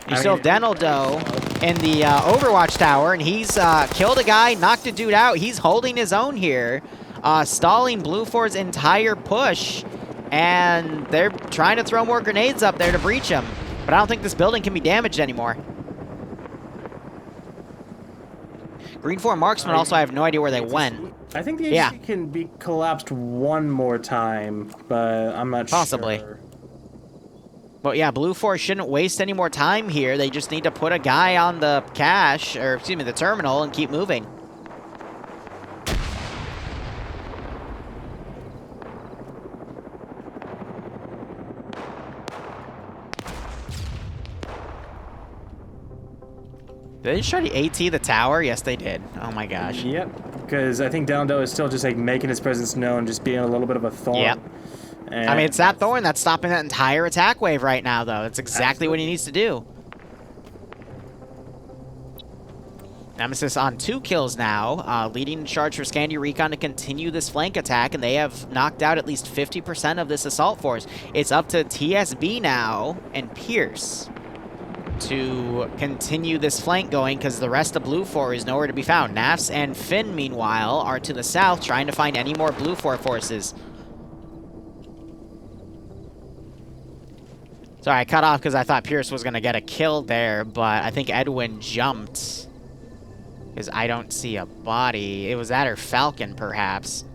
You still have Denaldo in the Overwatch tower, and he's killed a guy, knocked a dude out. He's holding his own here, stalling Blue 4's entire push. And they're trying to throw more grenades up there to breach him. But I don't think this building can be damaged anymore. Green 4 marksmen also, I have no idea where they went. I think the HC can be collapsed one more time, but I'm not Possibly. sure. But yeah, Blue 4 shouldn't waste any more time here. They just need to put a guy on the cache, or excuse me, the terminal, and keep moving. Did they just try to AT the tower? Yes, they did. Oh my gosh. Yep, because I think Denaldo is still just like making his presence known, just being a little bit of a thorn. Yep. And I mean, it's that thorn that's stopping that entire attack wave right now, though. That's exactly what he needs to do. Nemesis on 2 kills now, leading the charge for Scandi Recon to continue this flank attack, and they have knocked out at least 50% of this assault force. It's up to TSB now and Pierce to continue this flank going because the rest of Blue 4 is nowhere to be found. Nafs and Finn, meanwhile, are to the south trying to find any more Blue 4 forces. Sorry, I cut off because I thought Pierce was going to get a kill there, but I think Edwin jumped because I don't see a body. It was that or Falcon, perhaps.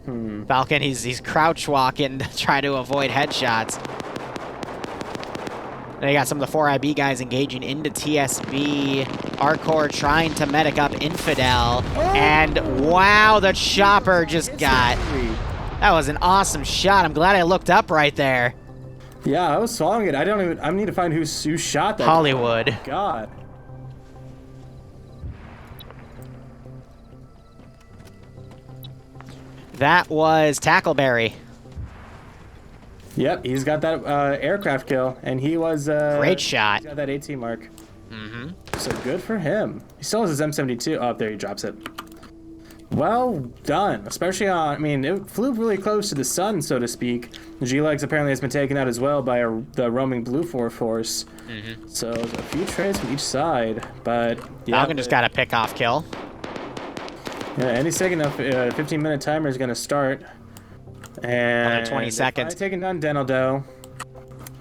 Falcon, he's crouch walking to try to avoid headshots. They got some of the 4IB guys engaging into TSB. Arcor trying to medic up Infidel. And wow, the chopper just got... That was an awesome shot. I'm glad I looked up right there. Yeah, I was sawing it. I need to find who shot that. Hollywood. God. That was Tackleberry. Yep, he's got that aircraft kill, and he was... Great shot. He's got that 18 mark. So good for him. He still has his M72. Oh, there he drops it. Well done. Especially on... I mean, it flew really close to the sun, so to speak. G-Legs apparently has been taken out as well by the roaming Blue 4 force. So a few trades from each side, but... Yeah, Falcon just got a pick-off kill. Yeah, any second, the 15-minute timer is going to start. And another 20 seconds. Taking down Denaldo.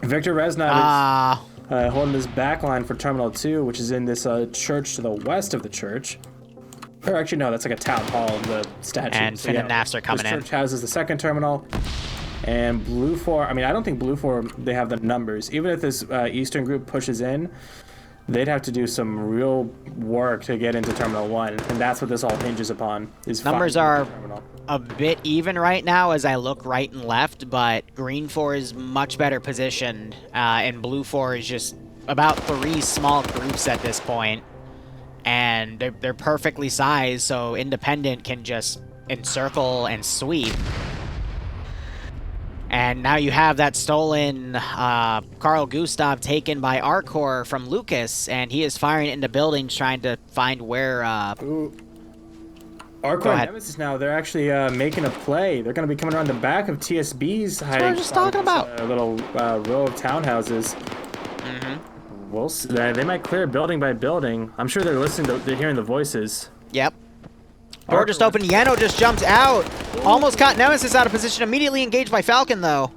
Victor Reznov is holding this back line for Terminal 2, which is in this church to the west of the church. Or actually, no, that's like a town hall, the statue. And Finn and Nafs are coming in. This church houses the second terminal. And Blue 4, I mean, I don't think Blue 4, they have the numbers. Even if this Eastern group pushes in, they'd have to do some real work to get into Terminal 1. And that's what this all hinges upon. Numbers are a bit even right now as I look right and left, but Green 4 is much better positioned, and Blue 4 is just about 3 small groups at this point. And they're perfectly sized, so Independent can just encircle and sweep. And now you have that stolen Carl Gustav taken by Arcor from Lucas, and he is firing into buildings trying to find where... Arcor and Nemesis now, they're actually making a play. They're going to be coming around the back of TSB's hiding. That's what I was just talking about. A little row of townhouses. We'll see. They might clear building by building. I'm sure they're listening. They're hearing the voices. Yep. Door just opened. Yano just jumped out. Almost caught Nemesis out of position. Immediately engaged by Falcon, though.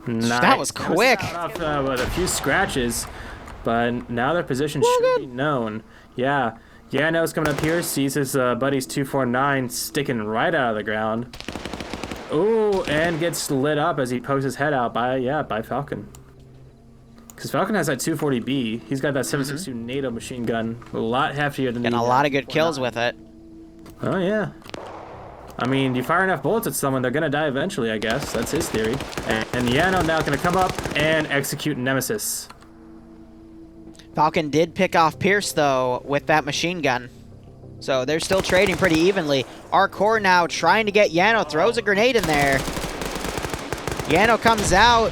Nice. That was quick. Off, with a few scratches, but now their position should be known. Yeah. Yano's coming up here. Sees his buddies 249 sticking right out of the ground. Ooh, and gets lit up as he pokes his head out by Falcon. Because Falcon has that 240B. He's got that 7.62 NATO machine gun. A lot heftier than Getting a lot of good kills with it. Oh, yeah. I mean, you fire enough bullets at someone, they're going to die eventually, I guess. That's his theory. And Yano now going to come up and execute Nemesis. Falcon did pick off Pierce, though, with that machine gun. So they're still trading pretty evenly. Arcor now trying to get Yano. Throws a grenade in there. Yano comes out.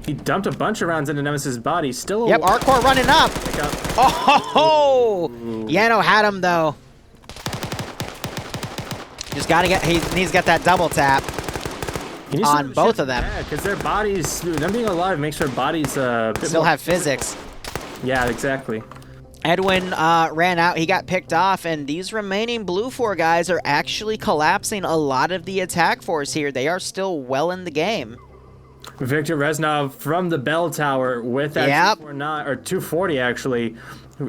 He dumped a bunch of rounds into Nemesis' body. Still Yep, Arcor running up. Oh! Yano had him, though. Just gotta get... He's got that double tap on both of them. Yeah, because their bodies... Them being alive makes their bodies... still have physics. Yeah, exactly. Edwin ran out. He got picked off, and these remaining Blue 4 guys are actually collapsing a lot of the attack force here. They are still well in the game. Victor Reznov from the bell tower with that 249, or 240 actually.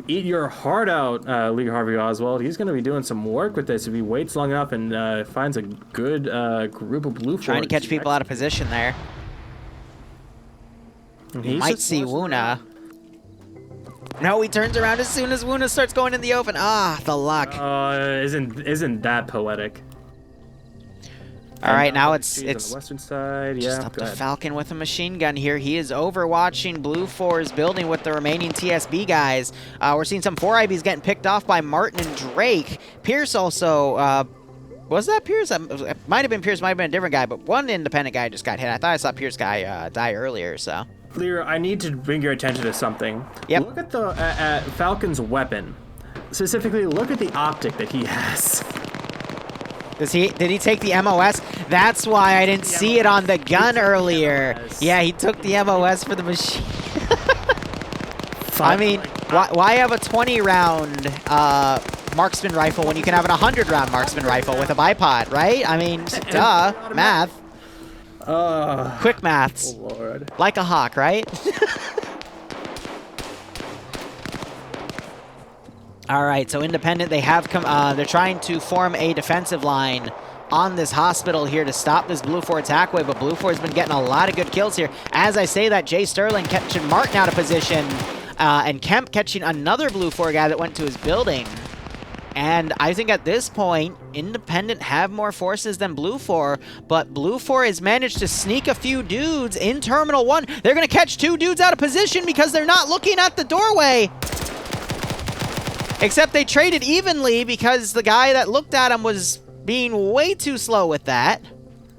Eat your heart out, Lee Harvey Oswald. He's going to be doing some work with this if he waits long enough and finds a good group of Blue 4. Trying to catch people out of position there. He might see Wuna. No, he turns around as soon as Wuna starts going in the open. Ah, the luck. Isn't that poetic? All right, now it's on the western side. Just up to Falcon with a machine gun here. He is overwatching Blue 4's building with the remaining TSB guys. We're seeing some 4IBs getting picked off by Martin and Drake. Pierce also, was that Pierce? It might have been Pierce, might have been a different guy, but one independent guy just got hit. I thought I saw Pierce guy die earlier, so. Liru, I need to bring your attention to something. Yep. Look at the Falcon's weapon. Specifically, look at the optic that he has. Did he take the MOS? That's why I didn't see it on the gun earlier. Yeah, he took the MOS for the machine. I mean, why have a 20-round marksman rifle when you can have an 100-round marksman rifle with a bipod, right? I mean, duh, math. Quick maths. Oh, Lord. Like a hawk, right? All right, so Independent, they have come. They're trying to form a defensive line on this hospital here to stop this Blue 4 attack wave, but Blue 4 has been getting a lot of good kills here. As I say that, Jay Sterling catching Martin out of position, and Kemp catching another Blue 4 guy that went to his building. And I think at this point, Independent have more forces than Blue 4, but Blue 4 has managed to sneak a few dudes in Terminal 1. They're going to catch 2 dudes out of position because they're not looking at the doorway. Except they traded evenly because the guy that looked at him was being way too slow with that.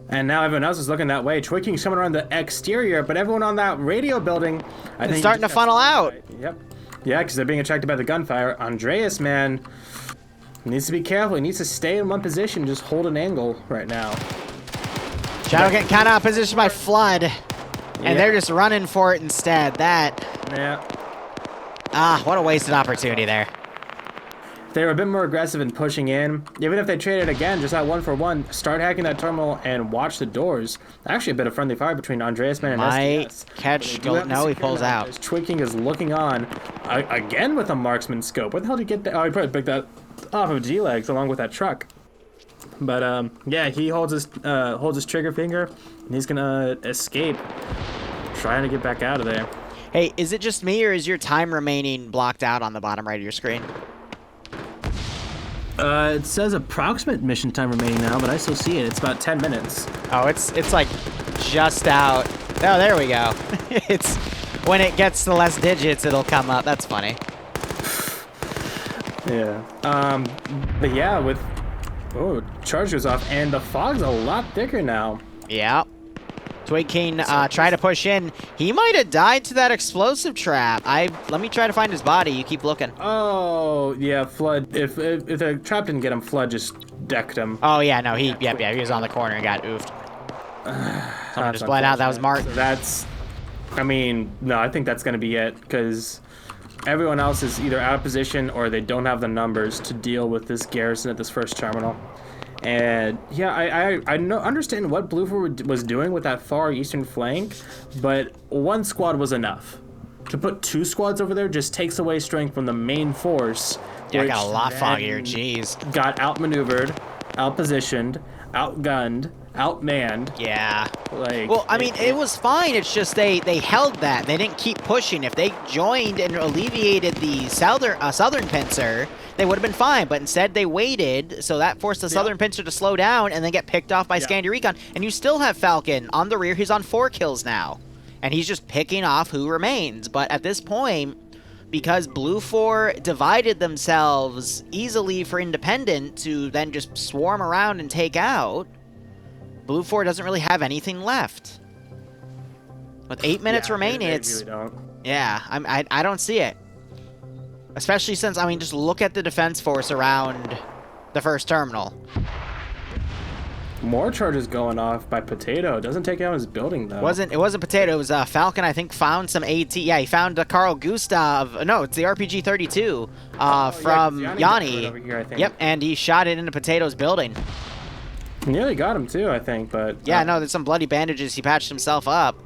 And now everyone else is looking that way, tweaking someone around the exterior, but everyone on that radio building... I think starting to funnel out. Yep. Yeah, because they're being attracted by the gunfire. Andreas, man, needs to be careful. He needs to stay in one position, just hold an angle right now. Shadow getting kind of out of position by Flood. And they're just running for it instead. That... Yeah. Ah, what a wasted opportunity there. if they were a bit more aggressive in pushing in, even if they traded again, just that 1-for-1, start hacking that terminal and watch the doors. Actually, a bit of friendly fire between Andreas Man and SDS. Catch, no, he pulls out. Twinking is looking on again with a marksman scope. Where the hell did he get that? Oh, he probably picked that off of G-Legs along with that truck. But yeah, he holds his trigger finger, and he's gonna escape, trying to get back out of there. Hey, is it just me, or is your time remaining blocked out on the bottom right of your screen? It says approximate mission time remaining now, but I still see it. It's about 10 minutes. Oh, it's like just out. Oh, there we go. It's when it gets to less digits, it'll come up. That's funny. Yeah. But yeah, with charge goes off, and the fog's a lot thicker now. Yeah. Twig King try to push in. He might have died to that explosive trap. Let me try to find his body. You keep looking. Oh yeah, Flood. If the trap didn't get him, Flood just decked him. Oh yeah, no, he was on the corner and got oofed. Someone just bled out. That was Mark. So I mean, no, I think that's gonna be it, because everyone else is either out of position or they don't have the numbers to deal with this garrison at this first terminal. And yeah, I understand what Blue 4 was doing with that far eastern flank, but one squad was enough. To put 2 squads over there just takes away strength from the main force. Yeah, I got a lot foggier, jeez. Got outmaneuvered, outpositioned, outgunned, outmanned. Yeah. Like, well, I mean, it was fine. It's just they held that. They didn't keep pushing. If they joined and alleviated the southern pincer, they would have been fine, but instead they waited, so that forced the southern pincer to slow down and then get picked off by Scandi Recon. And you still have Falcon on the rear. He's on 4 kills now, and he's just picking off who remains. But at this point, because Blue 4 divided themselves easily for Independent to then just swarm around and take out, Blue 4 doesn't really have anything left. With 8 minutes remaining, it's... Really don't. Yeah, I don't see it. Especially since, I mean, just look at the defense force around the first terminal. More charges going off by Potato. Doesn't take out his building, though. It wasn't Potato. It was Falcon, I think, found some AT. Yeah, he found Carl Gustav. No, it's the RPG-32 from Yanni. Over here, I think. Yep, and he shot it into Potato's building. Nearly got him, too, I think, but... Yeah, no, there's some bloody bandages. He patched himself up.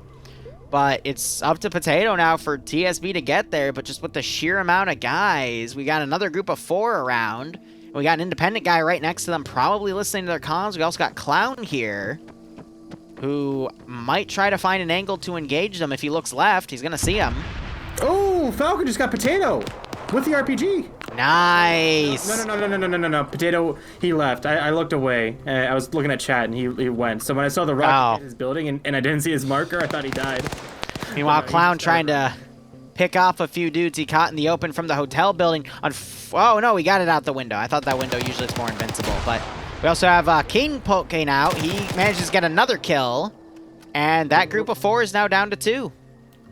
But it's up to Potato now for TSB to get there, but just with the sheer amount of guys, we got another group of 4 around. We got an independent guy right next to them, probably listening to their comms. We also got Clown here, who might try to find an angle to engage them. If he looks left, he's going to see him. Oh, Falcon just got Potato with the RPG. Nice. No. Potato, he left. I looked away. I was looking at chat, and he went. So when I saw the rocket hit his building, and I didn't see his marker, I thought he died. Meanwhile, Clown trying to pick off a few dudes he caught in the open from the hotel building. Oh, no, he got it out the window. I thought that window usually is more invincible. But we also have King poking out. He manages to get another kill. And that group of 4 is now down to 2.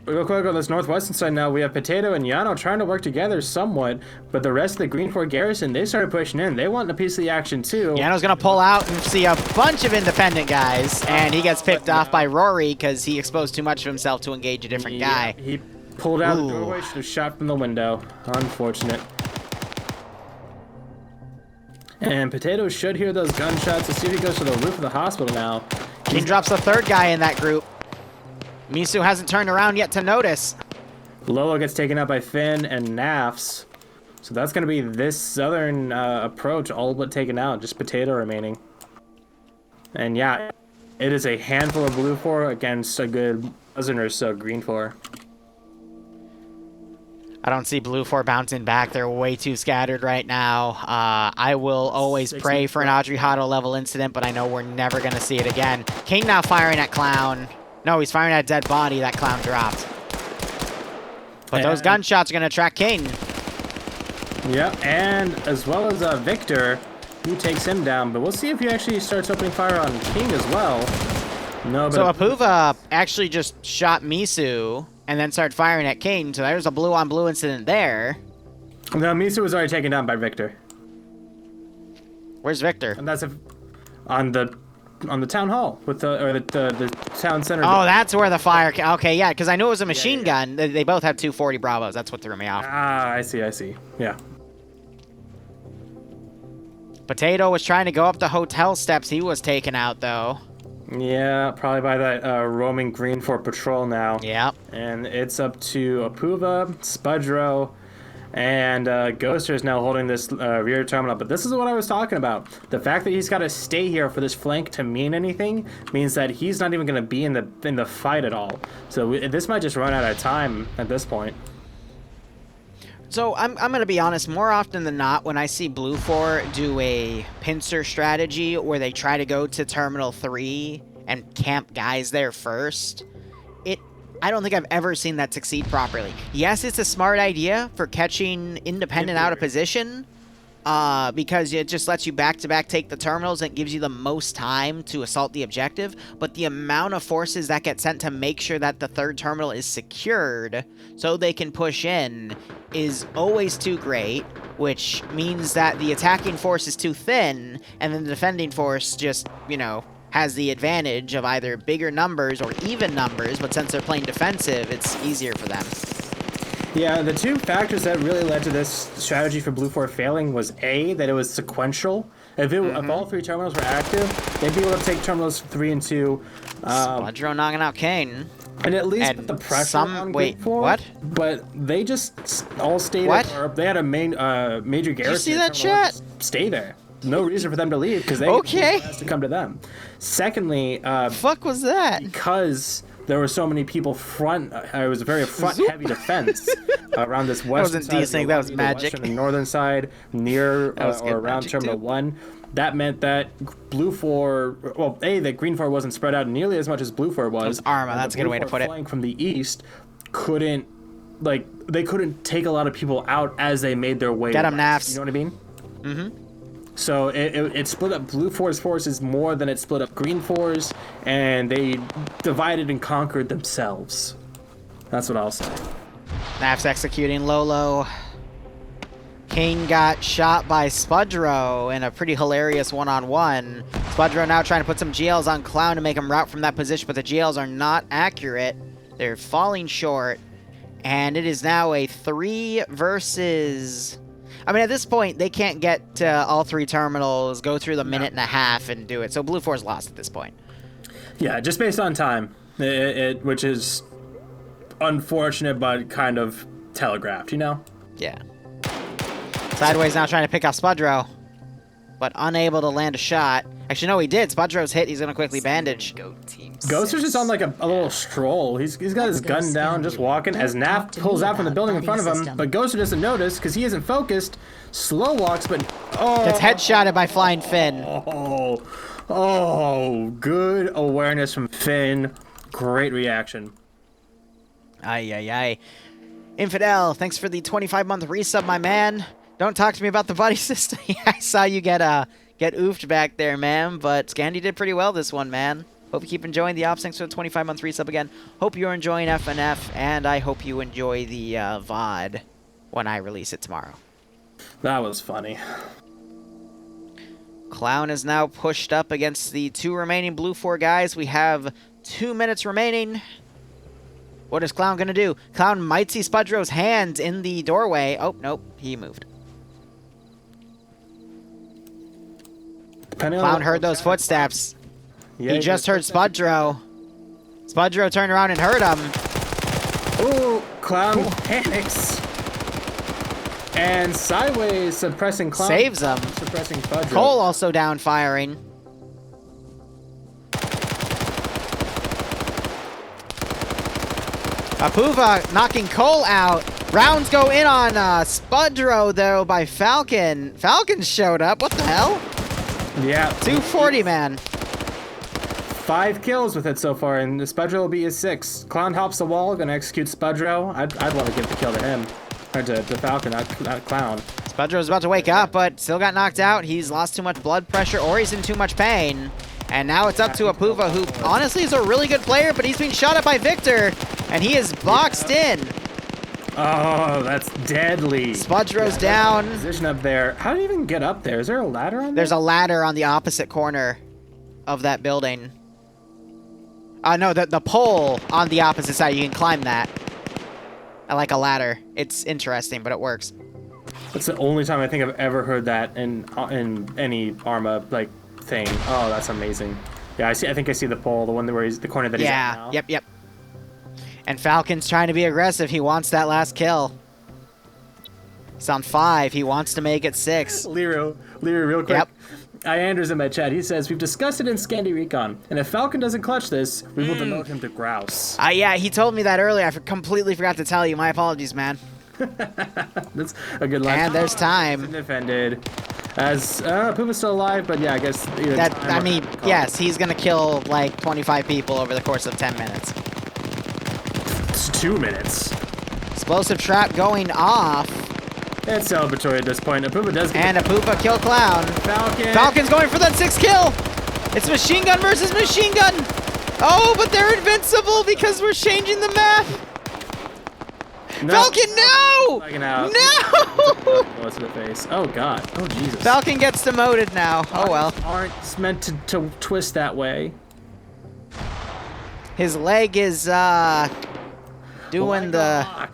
Real quick on this northwestern side now, we have Potato and Yano trying to work together somewhat, but the rest of the Green 4 garrison, they started pushing in. They want a piece of the action too. Yano's going to pull out and see a bunch of independent guys, and he gets picked off by Rory because he exposed too much of himself to engage a different guy. He pulled out the doorway, should have shot from the window. Unfortunate. And Potato should hear those gunshots. Let's see if he goes to the roof of the hospital now. King drops the 3rd guy in that group. Misu hasn't turned around yet to notice. Lolo gets taken out by Finn and Nafs. So that's going to be this southern approach all but taken out. Just Potato remaining. And yeah, it is a handful of Blue 4 against a good dozen or so Green 4. I don't see Blue 4 bouncing back. They're way too scattered right now. I will always pray for an Audrey Hotto level incident, but I know we're never going to see it again. King now firing at Clown. No, he's firing at a dead body that Clown dropped. But those gunshots are going to track King. Yep, and as well as Victor, who takes him down. But we'll see if he actually starts opening fire on King as well. No, but... So Apuva actually just shot Misu and then started firing at King. So there's a blue-on-blue incident there. No, Misu was already taken down by Victor. Where's Victor? And that's on the town hall with the town center. Oh, that's where the fire. Okay, yeah, because I knew it was a machine gun. They both have 240 Bravos. That's what threw me off. Ah, I see. Yeah. Potato was trying to go up the hotel steps. He was taken out, though. Yeah, probably by that roaming green for patrol now. Yep. And it's up to Apuva, Spudro, and Ghoster is now holding this rear terminal. But this is what I was talking about. The fact that he's got to stay here for this flank to mean anything means that he's not even going to be in the fight at all. So this might just run out of time at this point. So I'm going to be honest, more often than not, when I see Blue 4 do a pincer strategy where they try to go to Terminal 3 and camp guys there first, I don't think I've ever seen that succeed properly. Yes, it's a smart idea for catching Independent out of position, because it just lets you back-to-back take the terminals and it gives you the most time to assault the objective, but the amount of forces that get sent to make sure that the third terminal is secured so they can push in is always too great, which means that the attacking force is too thin, and then the defending force just, you know, has the advantage of either bigger numbers or even numbers, but since they're playing defensive, it's easier for them. Yeah, the two factors that really led to this strategy for Blue 4 failing was A, that it was sequential. If all three terminals were active, they'd be able to take terminals 3 and 2. Spudro knocking out Kane. And at least put the pressure on Blue 4. What? But they just all stayed. What? They had a major garrison. Did you see that chat? Stay there. No reason for them to leave because they has to come to them. Secondly, fuck was that? Because there were so many people it was a very front-heavy defense around this western side. That wasn't decent. That was magic. And northern side near or around Terminal 1. That meant that Blue 4, well, that Green 4 wasn't spread out nearly as much as Blue 4 was. It was Arma. That's a good way to put it. Flank from the east couldn't, they couldn't take a lot of people out as they made their way. Get them, Nafs. You know what I mean? Mm-hmm. So it split up Blue 4's forces more than it split up Green 4's, and they divided and conquered themselves. That's what I'll say. Naf's executing Lolo. Kane got shot by Spudro in a pretty hilarious one-on-one. Spudro now trying to put some GLs on Clown to make him route from that position, but the GLs are not accurate. They're falling short, and it is now a 3 versus... I mean, at this point, they can't get to all 3 terminals, go through the minute and a half, and do it. So Blue 4's lost at this point. Yeah, just based on time, which is unfortunate, but kind of telegraphed, you know? Yeah. Sideways now trying to pick off Spudro, but unable to land a shot. Actually, no, he did. Spudro's hit. He's going to quickly bandage. Ghoster's just on like a little stroll. He's got his gun down, just walking, as Naf pulls out from the building in front of him, but Ghoster doesn't notice because he isn't focused. Slow walks, but gets headshotted by Flying Finn. Oh, good awareness from Finn. Great reaction. Ay. Infidel, thanks for the 25-month resub, my man. Don't talk to me about the buddy system. I saw you get oofed back there, man, but Scandy did pretty well this one, man. Hope you keep enjoying the ops. Thanks for the 25-month resub again. Hope you're enjoying FNF, and I hope you enjoy the VOD when I release it tomorrow. That was funny. Clown is now pushed up against the 2 remaining Blue 4 guys. We have 2 minutes remaining. What is Clown going to do? Clown might see Spudro's hands in the doorway. Oh, nope. He moved. Clown heard those footsteps. Yeah, he just heard Spudro. Spudro turned around and heard him. Ooh, Clown panics. And Sideways suppressing Clown. Saves him. Suppressing Spudro. Cole also down firing. Apuva knocking Cole out. Rounds go in on Spudro, though, by Falcon. Falcon showed up. What the hell? Yeah. 240, man. 5 kills with it so far, and Spudro will be his 6th. Clown hops the wall, gonna execute Spudro. I'd want to give the kill to him. Or to Falcon, not Clown. Spudro's about to wake up, but still got knocked out. He's lost too much blood pressure, or he's in too much pain. And now it's up to Apuva, who honestly is a really good player, but he's being shot at by Victor, and he is boxed in. Oh, that's deadly. Spudro's down. Position up there. How do you even get up there? Is there a ladder on there? There's a ladder on the opposite corner of that building. No, the pole on the opposite side. You can climb that. I like a ladder. It's interesting, but it works. That's the only time I think I've ever heard that in any Arma like thing. Oh, that's amazing. Yeah, I think I see the pole, the one where he's the corner that he's at now. Yep. And Falcon's trying to be aggressive. He wants that last kill. He's on 5. He wants to make it 6. Liru, real quick. Yep. Iander's in my chat. He says, we've discussed it in Scandi Recon, and if Falcon doesn't clutch this, we will demote him to Grouse. Yeah, he told me that earlier. I completely forgot to tell you. My apologies, man. That's a good line. And there's time. Defended. As Puma's still alive, but yeah, I guess either I mean, yes, he's gonna kill like 25 people over the course of 10 minutes. It's 2 minutes. Explosive trap going off. It's celebratory at this point. Apoopa does get... And Apoopa kill Clown. Falcon's going for that 6th kill. It's machine gun versus machine gun. Oh, but they're invincible because we're changing the map. No. Falcon, no! No! What's in the face? Oh god. Oh Jesus. Falcon gets demoted now. Oh well. Aren't meant to twist that way. His leg is doing the.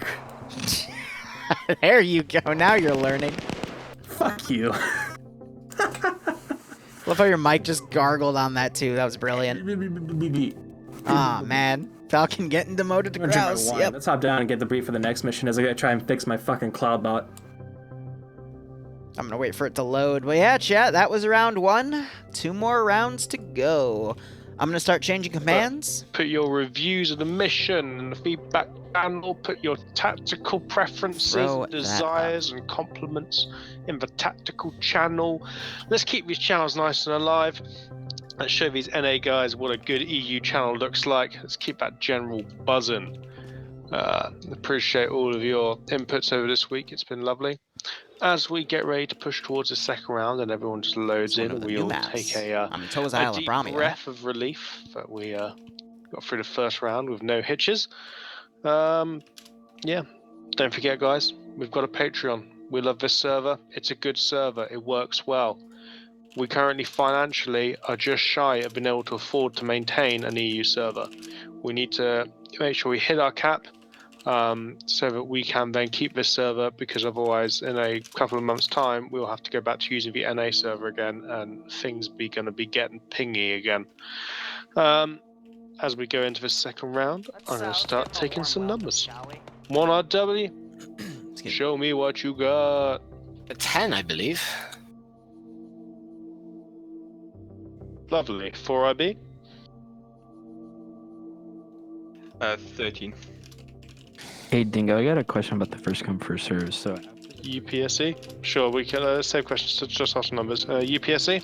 There you go. Now you're learning. Fuck you. Love how your mic just gargled on that too. That was brilliant. Ah, man. Falcon getting demoted to Grouse. Yep. Let's hop down and get the brief for the next mission as I try and fix my fucking cloud bot. I'm gonna wait for it to load. But yeah, chat, that was round 1. 2 more rounds to go. I'm gonna start changing commands. Put your reviews of the mission and the feedback channel. Put your tactical preferences, desires, and compliments in the tactical channel. Let's keep these channels nice and alive. Let's show these NA guys what a good EU channel looks like. Let's keep that general buzzing. Appreciate all of your inputs over this week. It's been lovely. As we get ready to push towards the second round and everyone just loads in, and we all take a deep breath of relief that we got through the first round with no hitches. Yeah, don't forget, guys, we've got a Patreon. We love this server. It's a good server. It works well. We currently financially are just shy of being able to afford to maintain an EU server. We need to make sure we hit our cap so that we can then keep this server, because otherwise in a couple of months' time we'll have to go back to using the NA server again and things going to be getting pingy again. As we go into the second round, I'm going to start taking some numbers. 1 RW, show me what you got. A 10, I believe. Lovely. 4 IB? 13. Hey Dingo, I got a question about the first come first serve. So UPSC? Sure, we can save questions to just ask numbers. UPSC?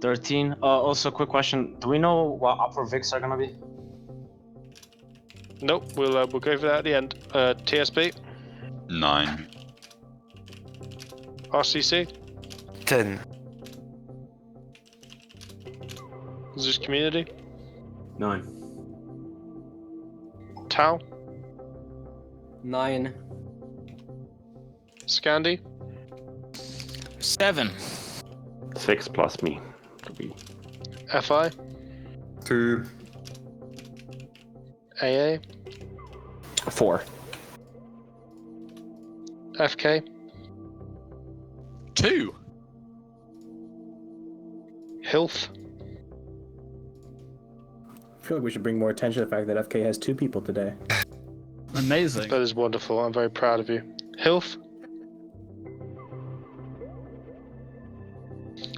13. Also, quick question. Do we know what upper Vics are gonna be? Nope, we'll go for that at the end. TSB? 9. RCC? 10. Zeus Community? 9. Tau? 9. Scandi? 7. 6 plus me. FI? 2. AA? 4. FK? 2. Hilth? I feel like we should bring more attention to the fact that FK has 2 people today. Amazing. That is wonderful. I'm very proud of you. Hilth?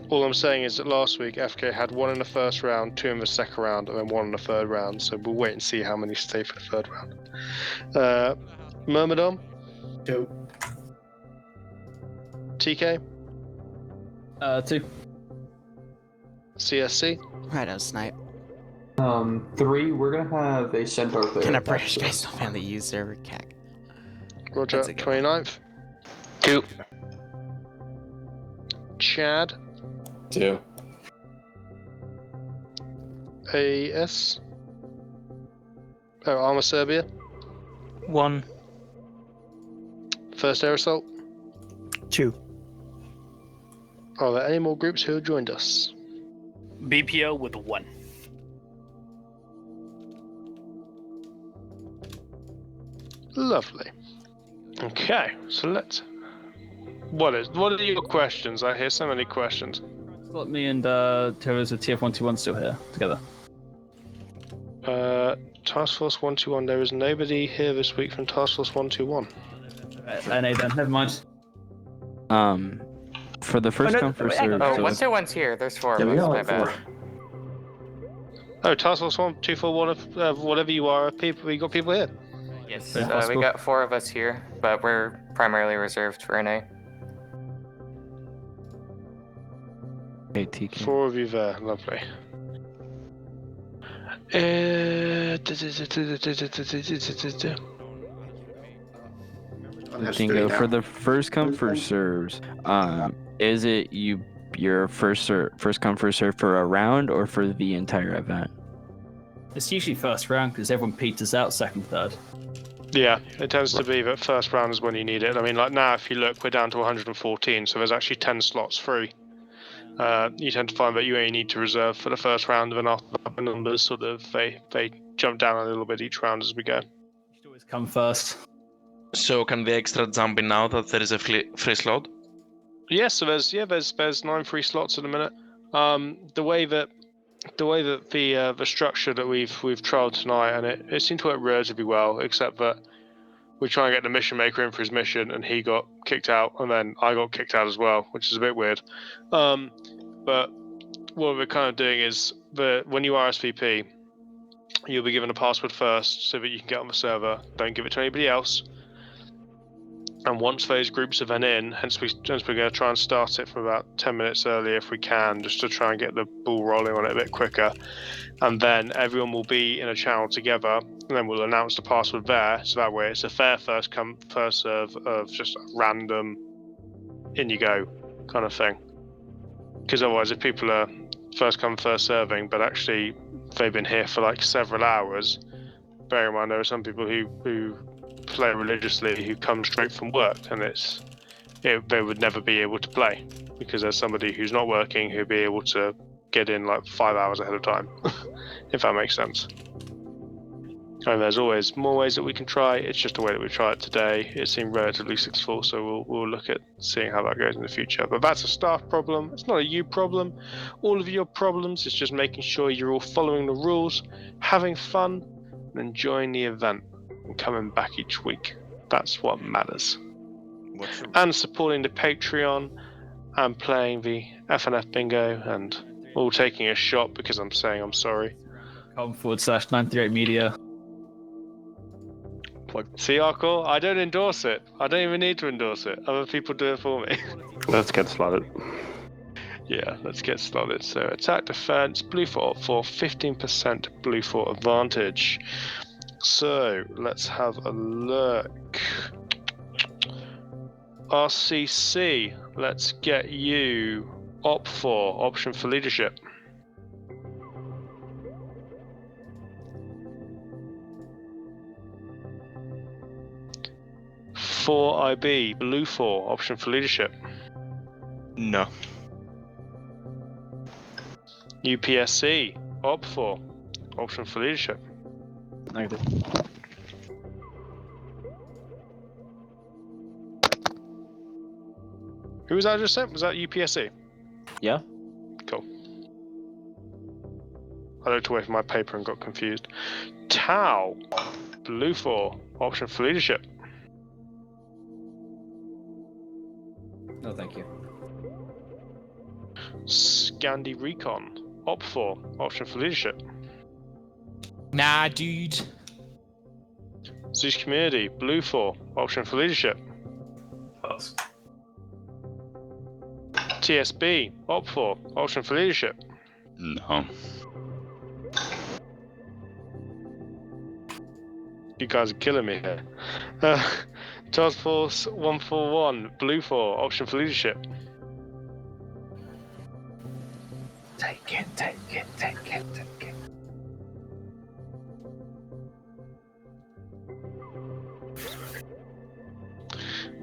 All I'm saying is that last week FK had 1 in the first round, 2 in the second round, and then 1 in the third round. So we'll wait and see how many stay for the third round. Myrmidon? 2. TK? 2. CSC? Right on, Snipe. 3. We're gonna have a Centaur player. Can a British guy still fan the U server? Cack. Roger. 29th. 2. Chad? 2. AS? Oh, Arma Serbia? 1. First Air Assault? 2. Are there any more groups who have joined us? BPO with 1. Lovely. Okay, so let's What are your questions? I hear so many questions. Got me and whoever's a TF121 still here together. Task Force 121. There is nobody here this week from Task Force 121. NA then, never mind. For the first come, first serve. Oh, so 121's here. There's 4 of Yeah, we us. got My like bad. 4. Oh, Task Force 1241, whatever you are, people. We got people here. Yes, Very we possible. got 4 of us here, but we're primarily reserved for NA. Hey, TK. 4 of you there. Lovely. Dingo, for the first come, first serves, is it your first come, first serve for a round or for the entire event? It's usually first round because everyone peters out second, third. Yeah, it tends to be that first round is when you need it. I mean, like now, if you look, we're down to 114, so there's actually 10 slots free. You tend to find that you only need to reserve for the first round, and then after the numbers sort of they jump down a little bit each round as we go. You should always come first. So can the extra jump in now that there is a free slot? Yes, so there's 9 free slots at the minute. The way that the structure that we've trialed tonight, and it seemed to work relatively well, except that we try and get the mission maker in for his mission, and he got kicked out, and then I got kicked out as well, which is a bit weird. But what we're kind of doing is when you RSVP, you'll be given a password first so that you can get on the server. Don't give it to anybody else. And once those groups are then in, hence we're going to try and start it from about 10 minutes early if we can, just to try and get the ball rolling on it a bit quicker. And then everyone will be in a channel together, and then we'll announce the password there, so that way it's a fair first come, first serve of just a random in you go kind of thing. Because otherwise, if people are first come, first serving, but actually they've been here for like several hours, bear in mind there are some people who play religiously who come straight from work, and they would never be able to play because there's somebody who's not working who'd be able to get in like 5 hours ahead of time, if that makes sense. And there's always more ways that we can try. It's just the way that we try it today. It seemed relatively successful, so we'll look at seeing how that goes in the future. But that's a staff problem. It's not a you problem. All of your problems is just making sure you're all following the rules, having fun, and enjoying the event, and coming back each week. That's what matters. And supporting the Patreon, and playing the FNF bingo, and all taking a shot because I'm saying I'm sorry. com/938 media. See, Arkle, I don't endorse it. I don't even need to endorse it. Other people do it for me. Let's get slotted. Yeah, let's get slotted. So attack, defense, blue for 15% blue for advantage. So let's have a look. RCC, let's get you OP4, option for leadership. For IB, blue 4, option for leadership. No. UPSC, OP4, option for leadership. Negative. Who was that just sent? Was that UPSC? Yeah. Cool. I looked away from my paper and got confused. Tau, blue 4, option for leadership. No, thank you. Scandi Recon, OP4, option for leadership. Nah, dude. Zeus Community, blue 4, option for leadership. Pass. TSB, OP4, option for leadership. No. You guys are killing me here. Task Force 141, blue 4, option for leadership. Take it.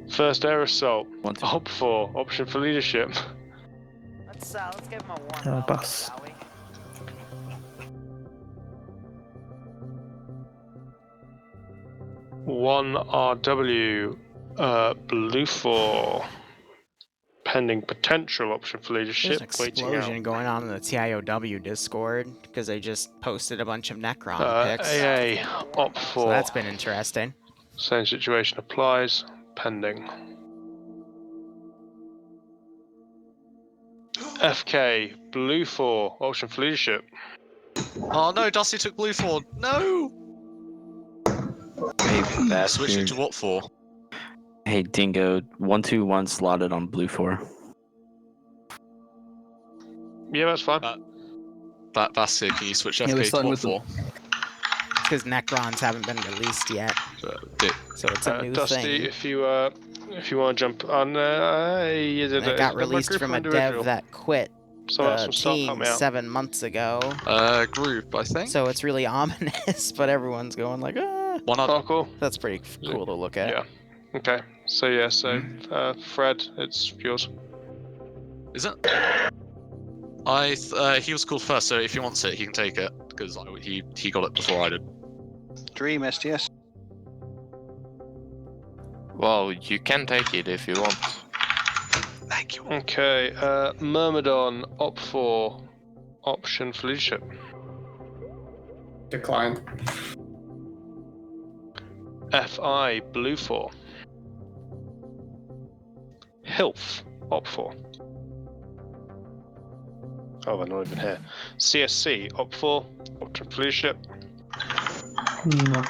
First Air Assault, OP4, option for leadership. Let's give him a warm bus. shall we? One RW, blue 4. pending potential option for leadership. There's an Waiting explosion out. going on in the TIOW Discord because they just posted a bunch of Necron pics. AA op 4. So that's been interesting. Same situation applies. Pending. FK blue 4 option for leadership. Oh no, Dusty took blue 4. No. Hey, Switch it to what for? Hey, Dingo. 121 slotted on blue 4. Yeah, that's fine. That's it. Can you switch we're FK to starting what with for? Because Necrons haven't been released yet. So it's a new Dusty, thing. if you want to jump on, It got released from a dev that quit the team 7 months ago. Group, I think. So it's really ominous, but everyone's going like, ah. Oh, cool. That's pretty cool to look at. Yeah. Okay. So yeah. So Fred, it's yours. Is it? He was called first, so if he wants it, he can take it because he got it before I did. Dream STS. Well, you can take it if you want. Thank you. Okay. Myrmidon op 4 option for leadership. Decline. FI blue 4. Hilf op 4. Oh, they're not even here. CSC op 4 option for leadership. No.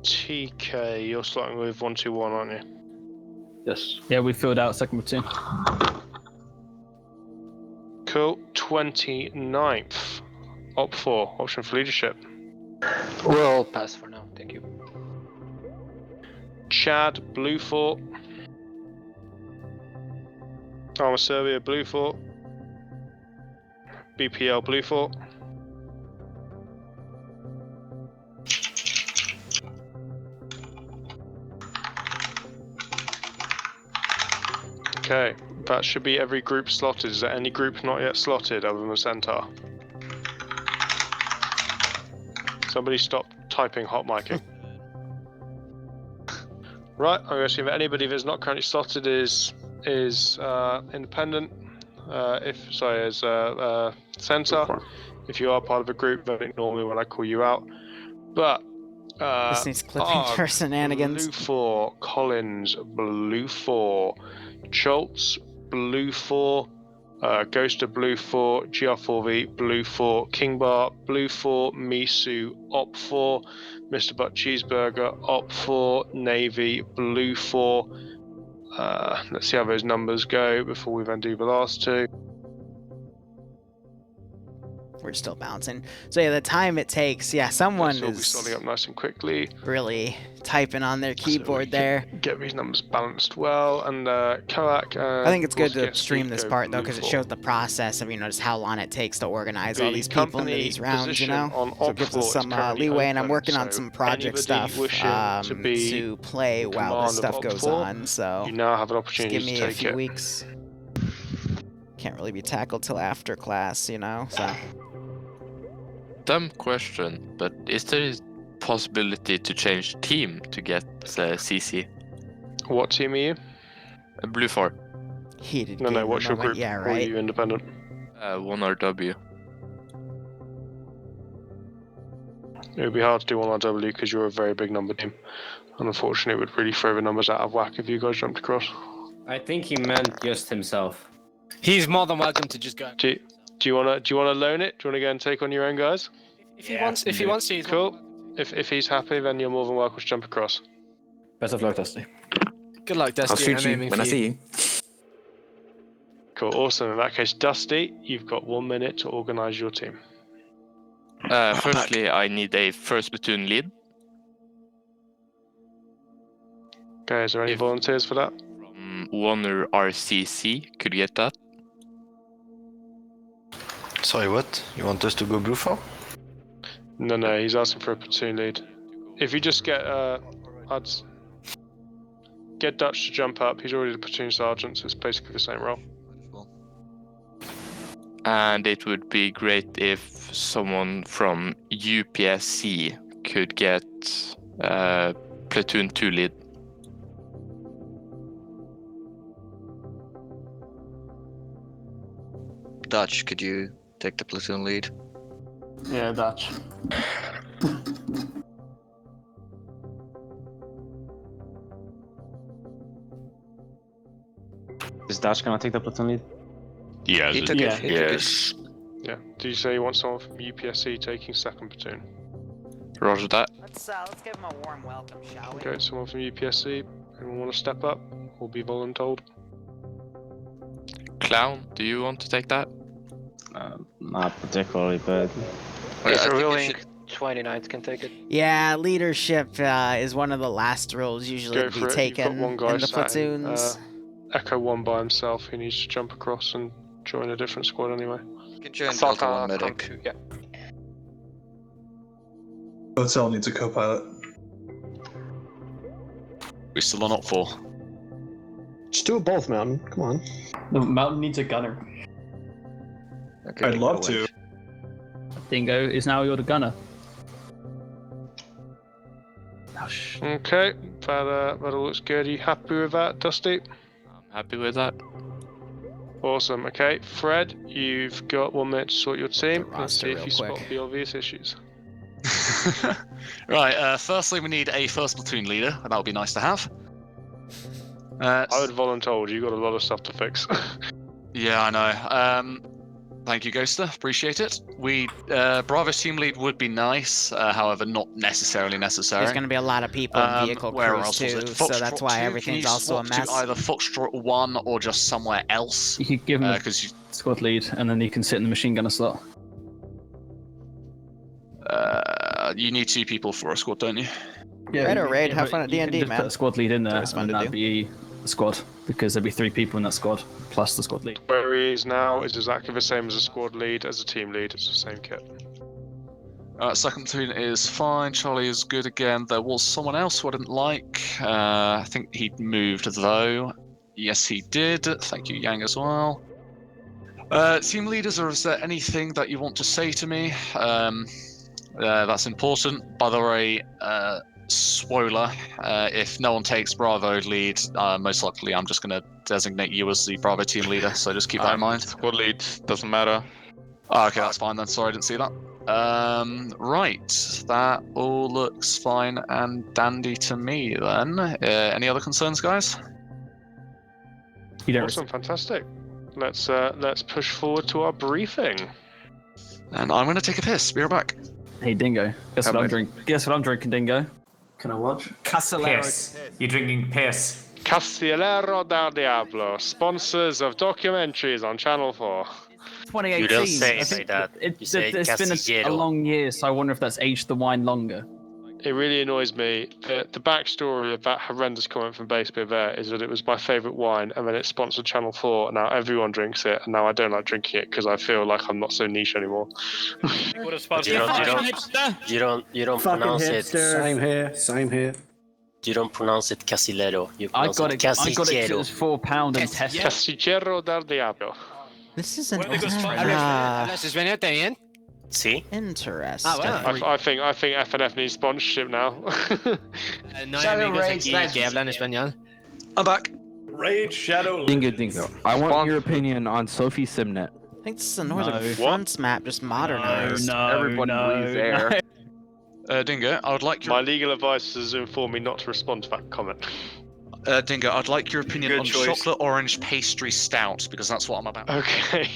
TK, you're starting with 121, aren't you? Yes. Yeah, we filled out second platoon. Cool. 29th. Op 4, option for leadership. We'll pass for now, thank you. Chad, blue 4. Armor Serbia, blue 4. BPL, blue 4. Okay, that should be every group slotted. Is there any group not yet slotted other than the Centaur? Somebody stop typing hot micing. Right, I'm going to assume that anybody that's not currently slotted is independent. Is Centaur. If you are part of a group, then ignore me when I call you out. But This needs clipping for shenanigans. blue 4, Collins, blue 4, Schultz, blue 4, Ghost of blue 4, GR4V, blue 4, Kingbar, blue 4, Misu, op 4, Mr. Butt Cheeseburger, op 4, Navy, blue 4. Let's see how those numbers go before we then do the last two. We're still bouncing. So yeah, the time it takes, someone This will be is starting up nice and quickly. really typing on their keyboard there. Get these numbers balanced well, and Koak. I think it's good to stream this part though, because it shows the process of just how long it takes to organize all these people into these rounds. So it gives us some leeway, and I'm working on some project stuff to play while this stuff goes on. So you now have an opportunity just give me to a take few it. weeks. Can't really be tackled till after class, so. Dumb question, but is there a possibility to change team to get CC? What team are you? Blue 4. Heated No, what's your group? Yeah, Or right. are you independent? 1RW. It would be hard to do 1RW because you're a very big number team. And unfortunately, it would really throw the numbers out of whack if you guys jumped across. I think he meant just himself. He's more than welcome to just go. Do you wanna loan it? Do you wanna go and take on your own guys? If he wants to, he's cool. If he's happy, then you're more than welcome to jump across. Best of luck, Dusty. Good luck, Dusty. I'll shoot you when I see you. Cool, awesome. In that case, Dusty, you've got 1 minute to organise your team. Firstly, I need a first platoon lead. Okay, is there any volunteers for that? From 1 or RCC could get that. Sorry, what? You want us to go blue 4? No, he's asking for a platoon lead. If you just get, I'd get Dutch to jump up. He's already the platoon sergeant, so it's basically the same role. And it would be great if someone from UPSC could get Platoon 2 lead. Dutch, could you take the platoon lead? Yeah, Dutch. Is Dutch gonna take the platoon lead? Yeah, He took it. He took it. Yes. Yeah. Do you say you want someone from UPSC taking second platoon? Roger that. Let's give him a warm welcome, shall we? Okay, someone from UPSC. Anyone want to step up or be voluntold? Clown, do you want to take that? Not particularly, but If you're willing, 29th can take it. Yeah, leadership is one of the last roles usually Go to be for it. You've taken got one guy in the sat in, platoons. Echo 1 by himself. He needs to jump across and join a different squad anyway. You can join Delta 1 medic. Yeah. Hotel needs a co-pilot. We still are not 4. Just do it both, Mountain. Come on. The Mountain needs a gunner. Okay, I'd love to. Dingo is now your gunner. Okay, that all looks good. Are you happy with that, Dusty? I'm happy with that. Awesome. Okay, Fred, you've got 1 minute to sort your team. Let's see if real you quick. spot the obvious issues. Right, firstly we need a first platoon leader, and that would be nice to have. I would voluntold. You got a lot of stuff to fix. Yeah, I know. Thank you, Ghoster. Appreciate it. Bravo team lead would be nice, however, not necessarily necessary. There's going to be a lot of people in vehicle where crews else was too, it? so Foxtrot that's why 2? everything's Can you also a swap mess. to either Foxtrot 1 or just somewhere else? You could give him Because squad lead, and then you can sit in the machine gunner slot. you need 2 people for a squad, don't you? Yeah, raid or raid, have but fun at you can D&D, just man. Put a squad lead in there, It's fun and to that'd do. be the squad, because there'd be 3 people in that squad, plus the squad lead. Where he is now is exactly the same as a squad lead, as a team lead. It's the same kit. Second platoon is fine. Charlie is good again. There was someone else who I didn't like. I think he'd moved though. Yes, he did. Thank you, Yang, as well. Team leaders, or is there anything that you want to say to me? That's important. By the way, spoiler, if no one takes Bravo lead, most likely I'm just going to designate you as the Bravo team leader, so just keep that in mind. Squad lead, doesn't matter. Oh, okay, that's fine then. Sorry, I didn't see that. Right, that all looks fine and dandy to me then. Any other concerns, guys? Awesome, fantastic. Let's push forward to our briefing. And I'm going to take a piss. Be right back. Hey, Dingo. Guess what I'm drinking? Guess what I'm drinking, Dingo? Can I watch? Piss. You're drinking piss. Castellero del Diablo, sponsors of documentaries on Channel 4. 2018. You don't say I think that. You say it's been a Castillero. long year, so I wonder if that's aged the wine longer. It really annoys me. The backstory of that horrendous comment from Base Beer there is that it was my favourite wine, and then it sponsored Channel 4, and now everyone drinks it, and now I don't like drinking it because I feel like I'm not so niche anymore. You don't Fucking pronounce it. hipster. Same here. You don't pronounce it Casillero. You I pronounce got it. I got it 'cause it Casillero. was £4 and test. Casillero del Diablo. This is an See? interesting. I think FNF needs sponsorship now. I'm back. Raid Shadow. Dingo. I want your opinion on Sophie Simnet. I think this is the Northern No. Fronts map, just modernized. Everybody breathe air. Dingo, I would like your My legal advice has informed me not to respond to that comment. Dingo, I'd like your opinion Good on choice. chocolate orange pastry stout because that's what I'm about. Okay,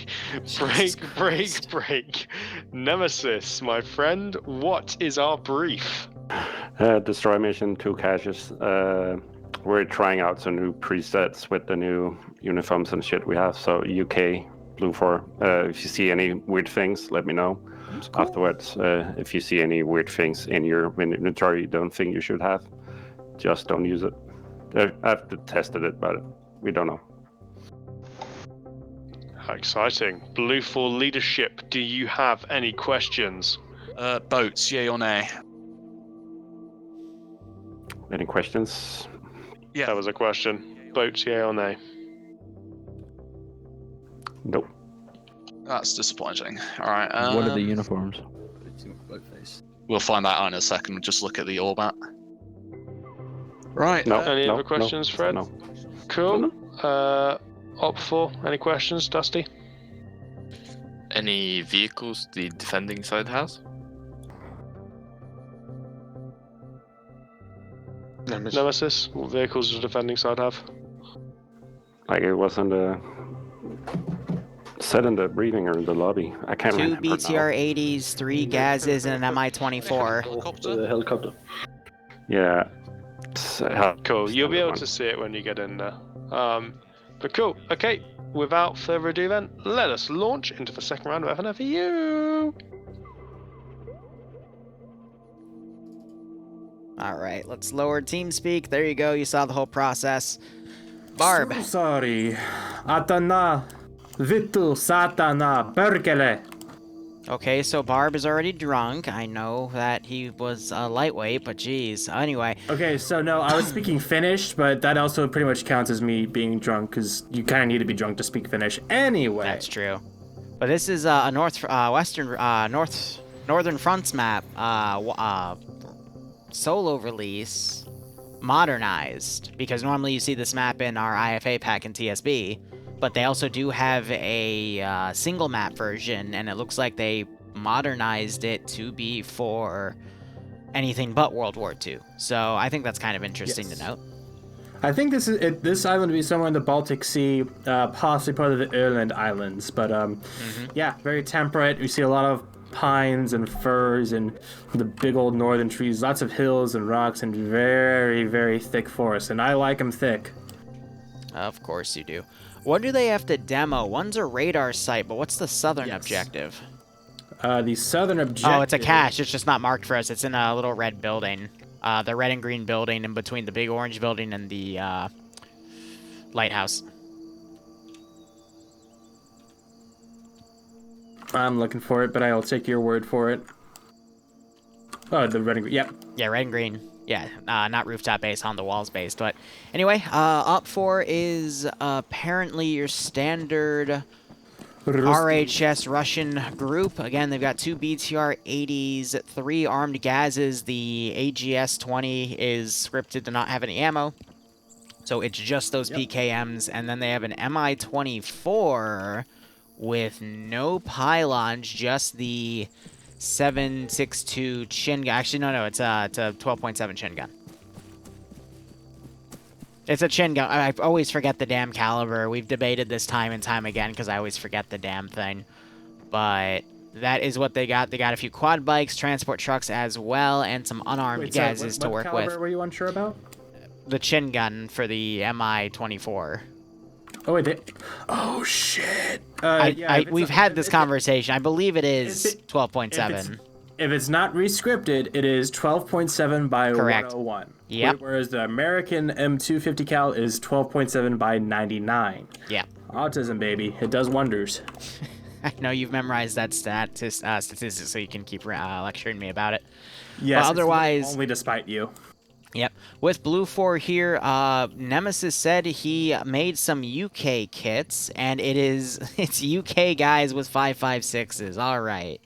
break. Nemesis, my friend, what is our brief? Destroy mission 2 caches. We're trying out some new presets with the new uniforms and shit we have. So UK, Blue 4. If you see any weird things, let me know afterwards. If you see any weird things in your inventory you don't think you should have, just don't use it. I've tested it, but we don't know. How exciting. Blue 4 leadership, do you have any questions? Boats, yay or nay? Any questions? Yeah. That was a question. Boats, yay or nay? Nope. That's disappointing. Alright. What are the uniforms? We'll find that out in a second. Just look at the Orbat. Right. No. Any no, other questions, no, Fred? No. Cool. Op 4, any questions, Dusty? Any vehicles the defending side has? Nemesis, what vehicles does the defending side have? Like it wasn't said in the briefing or in the lobby. I can't 2 remember. BTR-80s, 3 gases, and an MI-24. The helicopter. Yeah. Cool. You'll be able to see it when you get in there. But cool. Okay. Without further ado, then let us launch into the second round of FNFU. All right, let's lower TeamSpeak. There you go. You saw the whole process. Barb. So sorry. Atana. Vittu satana perkele. Okay, so Barb is already drunk. I know that he was lightweight, but geez. Anyway. Okay, so no, I was speaking Finnish, but that also pretty much counts as me being drunk, because you kind of need to be drunk to speak Finnish anyway. That's true. But this is a Northern Fronts map, solo release, modernized, because normally you see this map in our IFA pack in TSB. But they also do have a single map version, and it looks like they modernized it to be for anything but World War II. So I think that's kind of interesting to note. I think this island would be somewhere in the Baltic Sea, possibly part of the Öland Islands. But yeah, very temperate. We see a lot of pines and firs and the big old northern trees, lots of hills and rocks, and very, very thick forests. And I like them thick. Of course you do. What do they have to demo? One's a radar site, but what's the southern objective? The southern objective... Oh, it's a cache. It's just not marked for us. It's in a little red building. The red and green building in between the big orange building and the lighthouse. I'm looking for it, but I'll take your word for it. Oh, the red and green. Yep. Yeah, red and green. Yeah, not rooftop base, on the walls based. But anyway, Op 4 is apparently your standard RHS Russian group. Again, they've got 2 BTR-80s, 3 armed gases. The AGS-20 is scripted to not have any ammo. So it's just those PKMs. And then they have an MI-24 with no pylons, just the 7.62 chin gun. Actually, no, it's a 12.7 chin gun. It's a chin gun. I always forget the damn caliber. We've debated this time and time again because I always forget the damn thing. But that is what they got. They got a few quad bikes, transport trucks as well, and some unarmed gases to work with. What caliber were you unsure about? The chin gun for the MI-24. Oh, wait, oh, shit. We've had this conversation. I believe it is 12.7. If it's not re-scripted, it is 12.7 by 101. Yep. Whereas the American M250 cal is 12.7 by 99. Yeah. Autism, baby. It does wonders. I know you've memorized that statistic, so you can keep lecturing me about it. Yes, but otherwise... only despite you. Yep. With Blue 4 here, Nemesis said he made some UK kits, and it's UK guys with 5.56s. All right.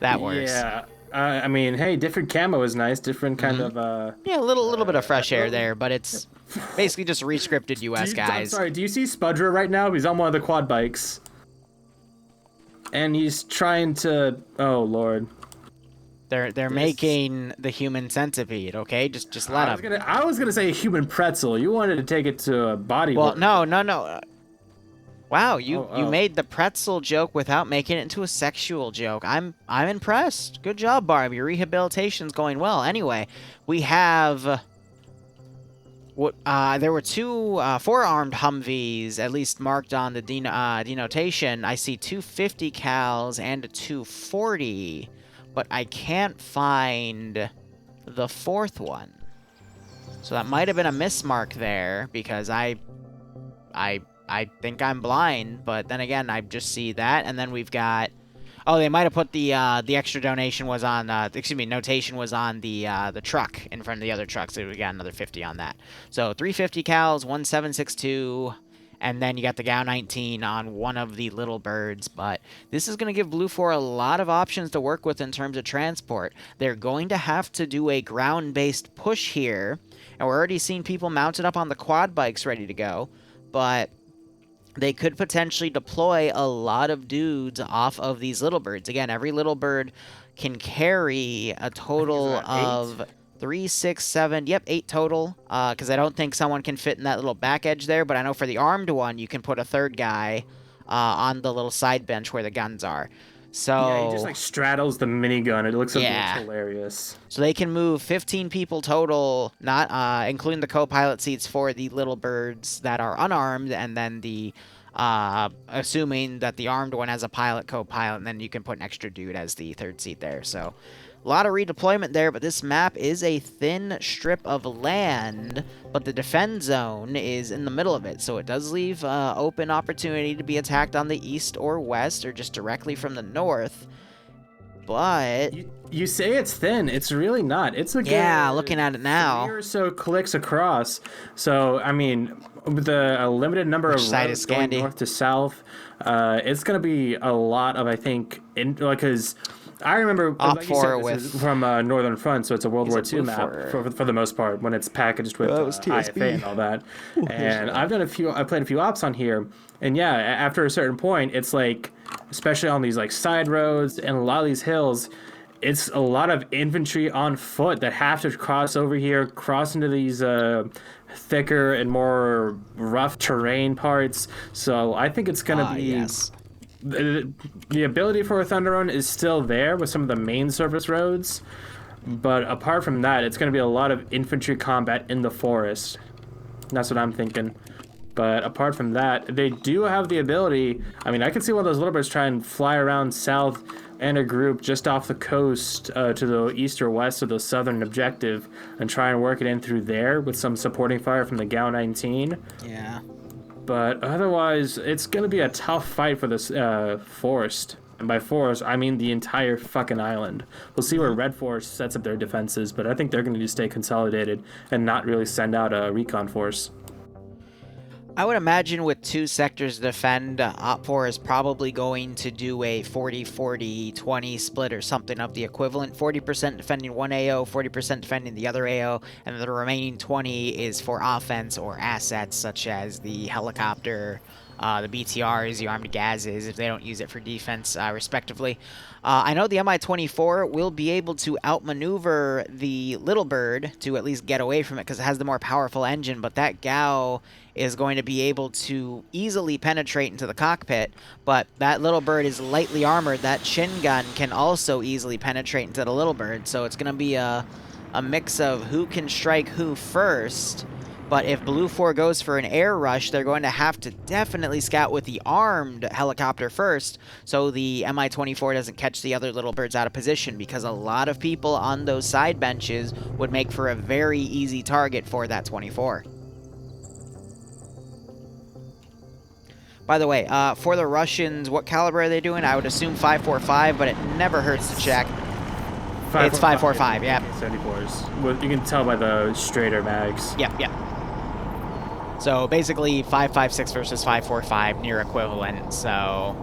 That works. Yeah. I mean, hey, different camo is nice. Different kind of... Yeah, a little bit of fresh air there, but it's basically just re-scripted US guys. I'm sorry, do you see Spudra right now? He's on one of the quad bikes. And he's trying to... Oh, Lord. They're making the human centipede, okay? Just let them. I was gonna say human pretzel. You wanted to take it to a body. Well, no. Wow, you made the pretzel joke without making it into a sexual joke. I'm impressed. Good job, Barb. Your rehabilitation's going well. Anyway, we have there were 2 4-armed Humvees, at least marked on the denotation. I see 2 50 cals and a 240. But I can't find the 4th one. So that might have been a mismark there, because I think I'm blind, but then again, I just see that, and then we've got... Oh, they might have put the extra donation was on, notation was on the truck in front of the other truck, so we got another 50 on that. So 350 cals, 1 7.62, and then you got the Gao 19 on one of the little birds. But this is going to give Blue 4 a lot of options to work with in terms of transport. They're going to have to do a ground-based push here, and we're already seeing people mounted up on the quad bikes ready to go, but they could potentially deploy a lot of dudes off of these little birds. Again, every little bird can carry a total of 3, 6, 7, yep, 8 total, because I don't think someone can fit in that little back edge there, but I know for the armed one, you can put a third guy on the little side bench where the guns are. So yeah, he just like straddles the minigun. It looks hilarious. So they can move 15 people total, not including the co-pilot seats for the little birds that are unarmed, and then the assuming that the armed one has a pilot, co-pilot, and then you can put an extra dude as the third seat there. So a lot of redeployment there, but this map is a thin strip of land, but the defend zone is in the middle of it, so it does leave open opportunity to be attacked on the east or west, or just directly from the north. But you say it's thin, it's really not. It's a good, looking at it now, 3 or so clicks across. So I mean, with a limited number of roads going north to south, it's going to be a lot of, I think, because I remember like you said, this is from Northern Front, so it's a World War II map for the most part when it's packaged with IFA and all that. And I played a few ops on here, and yeah, after a certain point, it's like, especially on these like side roads and a lot of these hills, it's a lot of infantry on foot that have to cross over here, cross into these thicker and more rough terrain parts. So I think it's going to be... The ability for a Thunder Run is still there with some of the main surface roads, but apart from that, it's going to be a lot of infantry combat in the forest. That's what I'm thinking. But apart from that, they do have the ability... I mean, I can see one of those little birds try and fly around south and a group just off the coast to the east or west of the southern objective and try and work it in through there with some supporting fire from the Gao 19. Yeah. But otherwise, it's going to be a tough fight for this forest. And by forest, I mean the entire fucking island. We'll see where Red Force sets up their defenses, but I think they're going to stay consolidated and not really send out a recon force. I would imagine with 2 sectors to defend, Op4 is probably going to do a 40-40-20 split or something of the equivalent. 40% defending one AO, 40% defending the other AO, and the remaining 20 is for offense or assets such as the helicopter, the BTRs, the armed gases, if they don't use it for defense, respectively. I know the Mi-24 will be able to outmaneuver the Little Bird to at least get away from it because it has the more powerful engine, but that Gao is going to be able to easily penetrate into the cockpit, but that Little Bird is lightly armored. That Shin gun can also easily penetrate into the Little Bird, so it's going to be a mix of who can strike who first. But if Blue 4 goes for an air rush, they're going to have to definitely scout with the armed helicopter first, so the Mi-24 doesn't catch the other Little Birds out of position, because a lot of people on those side benches would make for a very easy target for that 24. By the way, for the Russians, what caliber are they doing? I would assume 5.45, but it never hurts to check. It's 5.45, yeah. 74s. Well, you can tell by the straighter mags. Yep, yep. So basically 5.56 versus 5.45, near equivalent, so...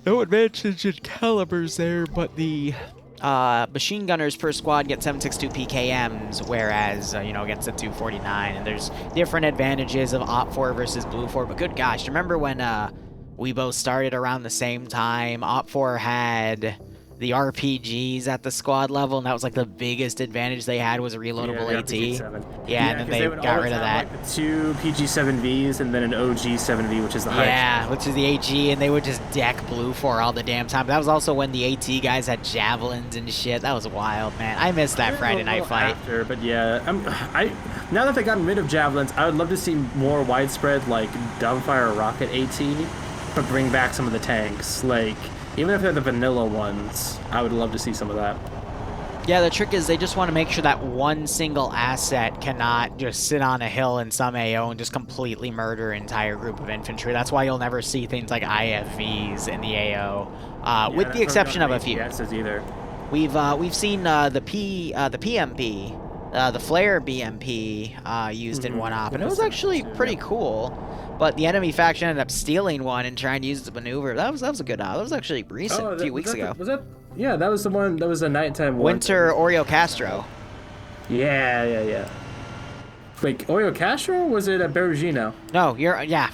No advantage in calibers there, but the machine gunners per squad get 7.62 PKMs, whereas, against the 2.49, and there's different advantages of Op4 versus Blue 4, but good gosh, remember when we both started around the same time? Op4 had the RPGs at the squad level, and that was like the biggest advantage they had was a reloadable AT. Yeah, and then they got rid of that. Like the 2 PG-7Vs and then an OG 7V, which is the highest. Yeah, which is the AG, and they would just deck Blue 4 all the damn time. But that was also when the AT guys had javelins and shit. That was wild, man. I missed that Friday night fight. After, but yeah, now that they've gotten rid of javelins, I would love to see more widespread, like, dumbfire rocket AT, but bring back some of the tanks. Like, even if they're the vanilla ones, I would love to see some of that. Yeah, the trick is they just want to make sure that one single asset cannot just sit on a hill in some AO and just completely murder an entire group of infantry. That's why you'll never see things like IFVs in the AO, with the exception of a few. Either. We've seen the PMP the flare BMP used in one op, and it was actually pretty cool. But the enemy faction ended up stealing one and trying to use the maneuver. That was a good op. That was actually recent, a few weeks ago. Yeah, that was the one. That was a nighttime one. Winter Oreo Castro. Yeah. Wait, Oreo Castro, or was it a Berezino? No,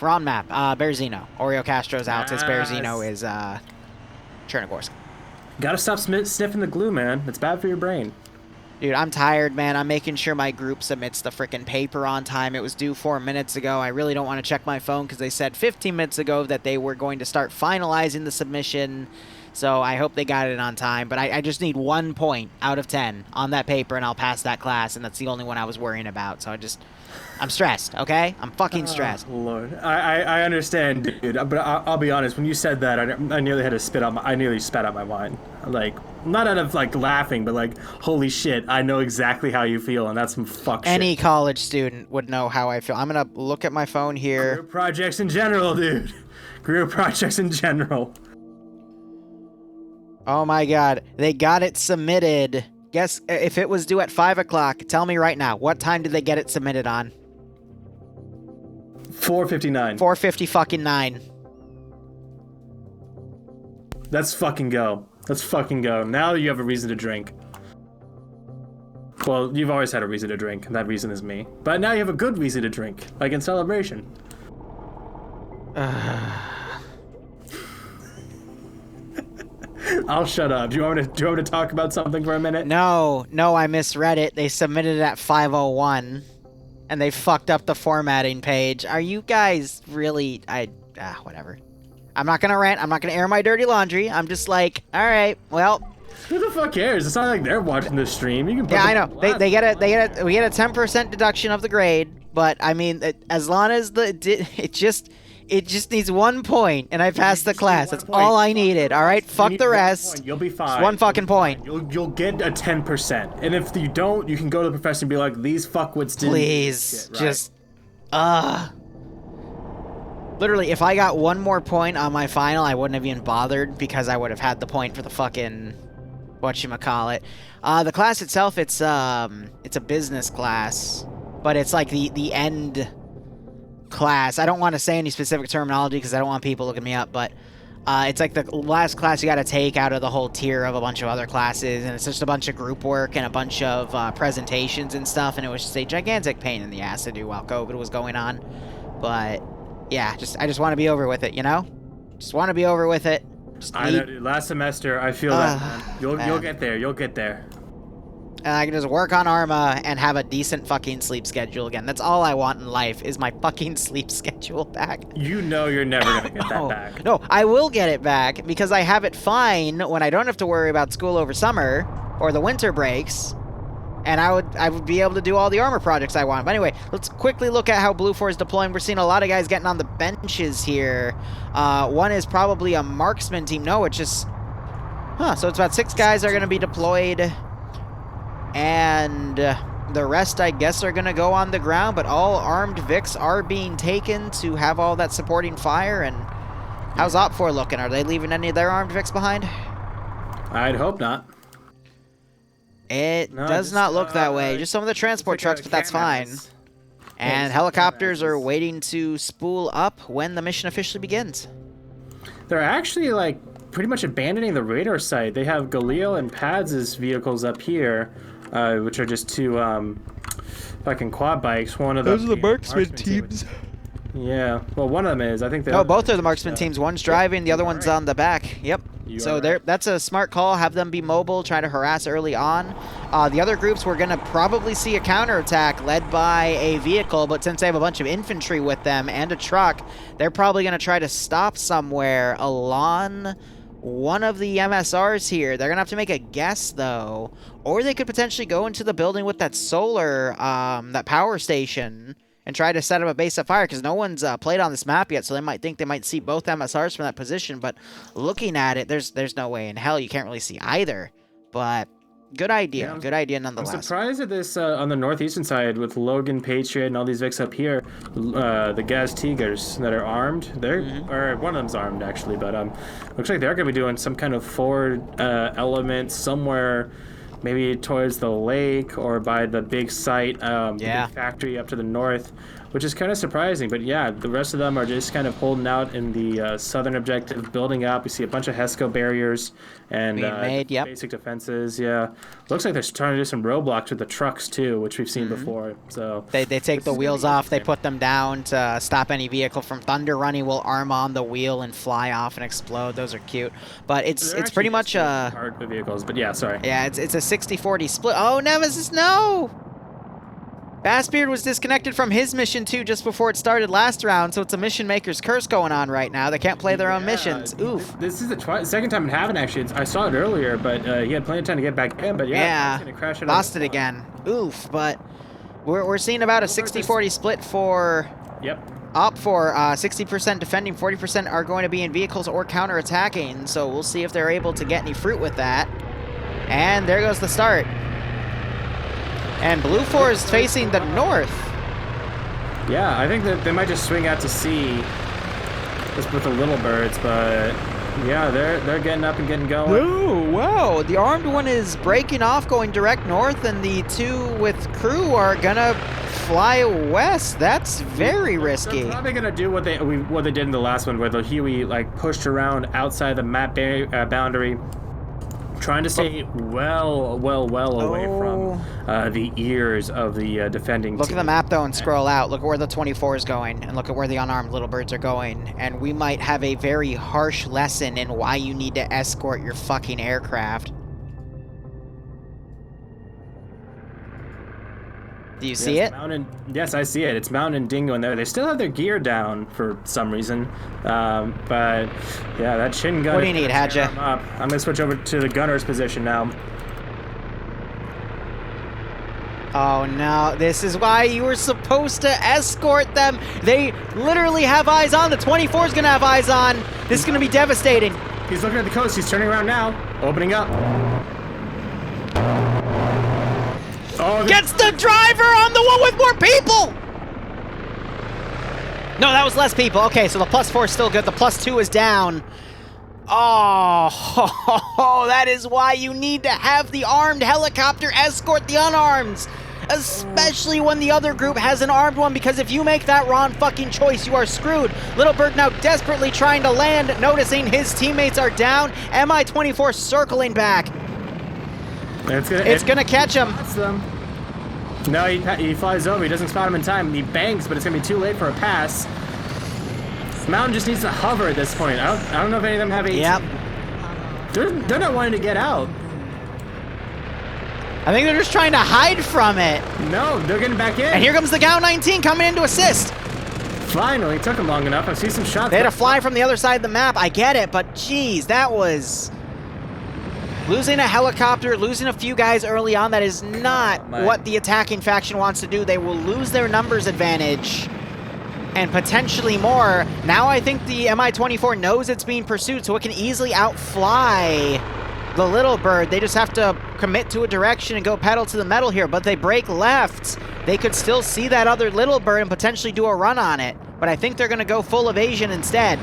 wrong map. Berezino. Oreo Castro's Altus. Berezino is Chernogorsk. Gotta stop sniffing the glue, man. It's bad for your brain. Dude, I'm tired, man. I'm making sure my group submits the frickin' paper on time. It was due 4 minutes ago. I really don't want to check my phone because they said 15 minutes ago that they were going to start finalizing the submission. So I hope they got it on time. But I just need 1 point out of 10 on that paper, and I'll pass that class. And that's the only one I was worrying about. So I'm stressed, okay? I'm fucking stressed. Lord, I understand, dude. But I'll be honest. When you said that, I nearly had to I nearly spat out my wine. Like, not out of like laughing, but like, holy shit, I know exactly how you feel, and that's some fuck shit. Any college student would know how I feel. I'm gonna look at my phone here. Career projects in general, dude. Career projects in general. Oh my god, they got it submitted. Guess if it was due at 5 o'clock, tell me right now, what time did they get it submitted on? 4:59. 4:50 fucking 9. Let's fucking go. Let's fucking go. Now you have a reason to drink. Well, you've always had a reason to drink, and that reason is me. But now you have a good reason to drink, like in celebration. I'll shut up. Do you want me to talk about something for a minute? No, I misread it. They submitted it at 5:01, and they fucked up the formatting page. Are you guys really? Whatever. I'm not gonna rant. I'm not gonna air my dirty laundry. I'm just like, all right, well. Who the fuck cares? It's not like they're watching the stream. You can. Yeah, I know. We get a 10% deduction of the grade, but I mean, as long as it just needs 1 point, and I passed the class. That's all I needed. All right, fuck the rest. You'll be fine. Just 1 fucking point. You'll get a 10%, and if you don't, you can go to the professor and be like, these fuckwits didn't. Please, just, literally, if I got 1 more point on my final, I wouldn't have even bothered because I would have had the point for the fucking whatchamacallit. The class itself, it's a business class, but it's like the end class. I don't want to say any specific terminology because I don't want people looking me up, but it's like the last class you got to take out of the whole tier of a bunch of other classes, and it's just a bunch of group work and a bunch of presentations and stuff, and it was just a gigantic pain in the ass to do while COVID was going on. But yeah, I just want to be over with it, you know? Just want to be over with it. I know, dude. Last semester, I feel that, man. You'll get there. You'll get there. And I can just work on Arma and have a decent fucking sleep schedule again. That's all I want in life, is my fucking sleep schedule back. You know you're never gonna get that back. No, I will get it back because I have it fine when I don't have to worry about school over summer or the winter breaks. And I would be able to do all the armor projects I want. But anyway, let's quickly look at how Blue 4 is deploying. We're seeing a lot of guys getting on the benches here. One is probably a marksman team. No, it's just... so it's about 6 guys are going to be deployed. And the rest, I guess, are going to go on the ground. But all armed Vics are being taken to have all that supporting fire. And how's OP4 looking? Are they leaving any of their armed Vics behind? I'd hope not. It does not look that way. Just some of the transport trucks, but that's fine. And helicopters are waiting to spool up when the mission officially begins. They're actually, like, pretty much abandoning the radar site. They have Galil and Pads' vehicles up here, which are just 2 fucking quad bikes. One of those are the marksman teams. Yeah, well, one of them is. I think. No, both are the marksman teams. One's driving, the other one's on the back. Yep. So that's a smart call. Have them be mobile, try to harass early on. The other groups, we're going to probably see a counterattack led by a vehicle, but since they have a bunch of infantry with them and a truck, they're probably going to try to stop somewhere along one of the MSRs here. They're going to have to make a guess, though. Or they could potentially go into the building with that solar, that power station, and try to set up a base of fire, because no one's played on this map yet, so they might think they might see both MSRs from that position, but looking at it, there's no way in hell you can't really see either. But good idea. Yeah, good idea nonetheless. I'm surprised at this on the northeastern side with Logan, Patriot, and all these Vics up here. The Gaz Tigers that are armed. They're or one of them's armed actually, but looks like they're gonna be doing some kind of forward element somewhere maybe towards the lake or by the big site, the Yeah. big factory up to the north, which is kind of surprising. But yeah, the rest of them are just kind of holding out in the southern objective, building up. We see a bunch of HESCO barriers and Being made, yep. basic defenses. Yeah, looks like they're trying to do some roadblocks with the trucks too, which we've seen before. So They take the wheels off, they put them down to stop any vehicle from thunder running. Will arm on the wheel and fly off and explode. Those are cute. But it's pretty much hard vehicles. But yeah, sorry. Yeah, it's a 60-40 split. Oh, Nemesis, no! Bassbeard was disconnected from his mission too just before it started last round, so it's a mission maker's curse going on right now. They can't play their own missions. Oof. This is the second time it happened, actually. I saw it earlier, but he had plenty of time to get back in. But yeah, it's gonna crash it lost it again. Oof, but we're seeing about a 60-40 split for... Yep. Up for 60% defending, 40% are going to be in vehicles or counter-attacking, so we'll see if they're able to get any fruit with that. And there goes the start. And Blue 4 is facing the north. Yeah, I think that they might just swing out to sea just with the little birds, but yeah, they're getting up and getting going. Ooh, whoa, the armed one is breaking off, going direct north, and the two with crew are gonna fly west. That's very risky. They're probably gonna do what they did in the last one, where the Huey like pushed around outside the map boundary, trying to stay well away from the ears of the defending Look team. at the map, though, and scroll out. Look at where the 24 is going, and look at where the unarmed little birds are going. And we might have a very harsh lesson in why you need to escort your fucking aircraft. Do you see it? Yes, I see it. It's Mountain and Dingo in there. They still have their gear down for some reason. But yeah, that shin gun. What do you need, Hadja? I'm gonna switch over to the gunner's position now. Oh no, this is why you were supposed to escort them. They literally have eyes on. The 24 is gonna have eyes on. This is gonna be devastating. He's looking at the coast. He's turning around now. Opening up. Oh, gets the driver on the one with more people! No, that was less people. Okay, so the +4 is still good. The +2 is down. Oh, that is why you need to have the armed helicopter escort the unarmed. Especially when the other group has an armed one, because if you make that wrong fucking choice, you are screwed. Little Bird now desperately trying to land, noticing his teammates are down. MI-24 circling back. It's gonna catch him. No, he flies over. He doesn't spot him in time. He bangs, but it's gonna be too late for a pass. Mountain just needs to hover at this point. I don't know if any of them have 18. Yep. They're not wanting to get out. I think they're just trying to hide from it. No, they're getting back in. And here comes the Gao 19 coming in to assist. Finally, took him long enough. I see some shots. They had to fly from the other side of the map. I get it, but geez, that was... Losing a helicopter, losing a few guys early on, that is not what the attacking faction wants to do. They will lose their numbers advantage and potentially more. Now I think the MI-24 knows it's being pursued, so it can easily outfly the Little Bird. They just have to commit to a direction and go pedal to the metal here, but they break left. They could still see that other Little Bird and potentially do a run on it, but I think they're going to go full evasion instead.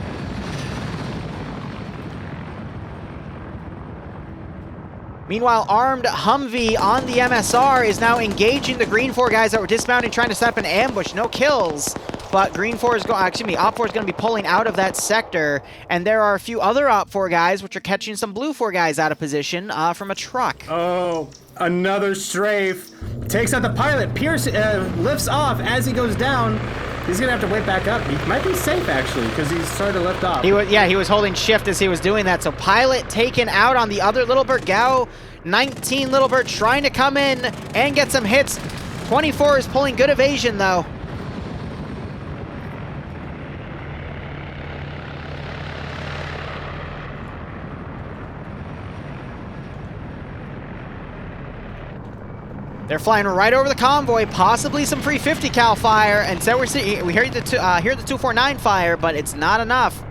Meanwhile, armed Humvee on the MSR is now engaging the Green 4 guys that were dismounting, trying to set up an ambush. No kills, but Green 4 is going, excuse me, Op 4 is going to be pulling out of that sector, and there are a few other Op 4 guys which are catching some Blue 4 guys out of position from a truck. Oh, another strafe. Takes out the pilot. Pierce lifts off as he goes down. He's going to have to wait back up. He might be safe, actually, because he's starting to lift off. He was holding shift as he was doing that. So pilot taken out on the other Little Bird. Gao 19 Little Bird trying to come in and get some hits. 24 is pulling good evasion, though. They're flying right over the convoy, possibly some free 50 cal fire, and so we hear the 249 fire, but it's not enough.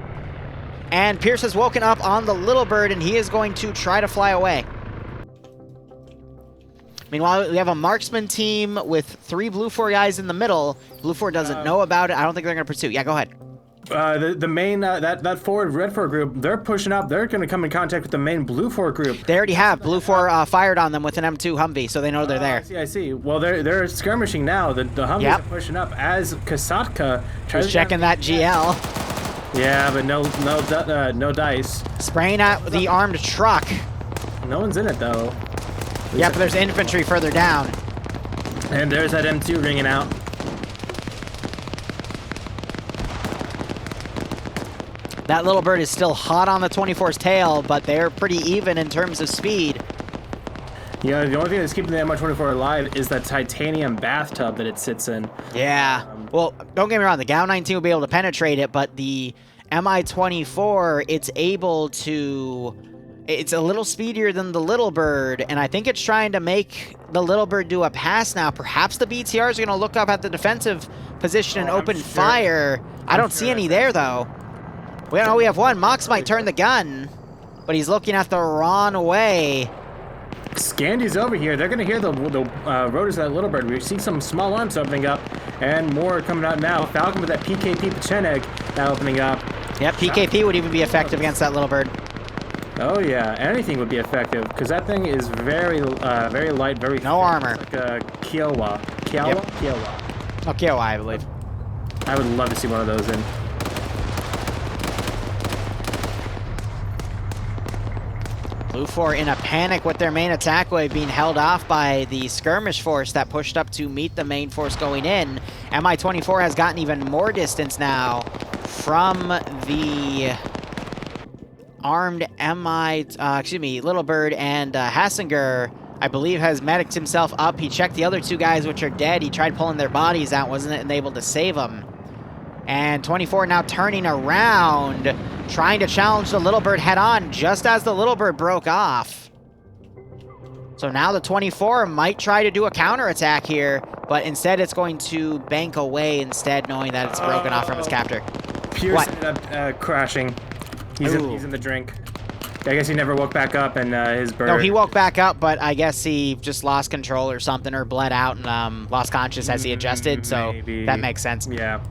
And Pierce has woken up on the Little Bird, and he is going to try to fly away. Meanwhile, we have a marksman team with 3 Blue 4 guys in the middle. Blue 4 doesn't know about it. I don't think they're going to pursue. Yeah, go ahead. The main that forward red 4 group, they're pushing up. They're going to come in contact with the main blue 4 group. They already have. Blue 4 fired on them with an M2 Humvee, so they know they're there. I see. Well, they're skirmishing now. The Humvees are pushing up as Kasatka tries Just checking that GL. Yeah, but no dice. Spraying at the armed truck. No one's in it though. Yeah, but there's infantry further down. And there's that M2 ringing out. That little bird is still hot on the 24's tail, but they're pretty even in terms of speed. Yeah, the only thing that's keeping the MI-24 alive is that titanium bathtub that it sits in. Yeah. Well, don't get me wrong, the GAU-19 will be able to penetrate it, but the MI-24, it's able to... It's a little speedier than the little bird, and I think it's trying to make the little bird do a pass now. Perhaps the BTRs are going to look up at the defensive position and open fire. I don't see any there, though. We know we have one. Mox might turn the gun, but he's looking at the wrong way. Scandy's over here. They're going to hear the rotors of that little bird. We see some small arms opening up, and more coming out now. Falcon with that PKP Pecheneg now opening up. Yep, PKP would even be effective against that little bird. Oh yeah, anything would be effective, because that thing is very light, very no armor. It's like a Kiowa. Yep. Kiowa. Oh, Kiowa, I believe. I would love to see one of those in. Blue 4 in a panic with their main attack wave being held off by the skirmish force that pushed up to meet the main force going in. MI-24 has gotten even more distance now from the armed Little Bird, and Hassinger, I believe, has medicked himself up. He checked the other two guys, which are dead. He tried pulling their bodies out, wasn't able to save them. And 24 now turning around, trying to challenge the Little Bird head-on, just as the Little Bird broke off. So now the 24 might try to do a counterattack here, but instead it's going to bank away instead, knowing that it's broken off from its captor. Pierce ended up crashing. He's in the drink. I guess he never woke back up, and his bird... No, he woke back up, but I guess he just lost control or something, or bled out and lost conscious as he adjusted, so that makes sense. Yeah.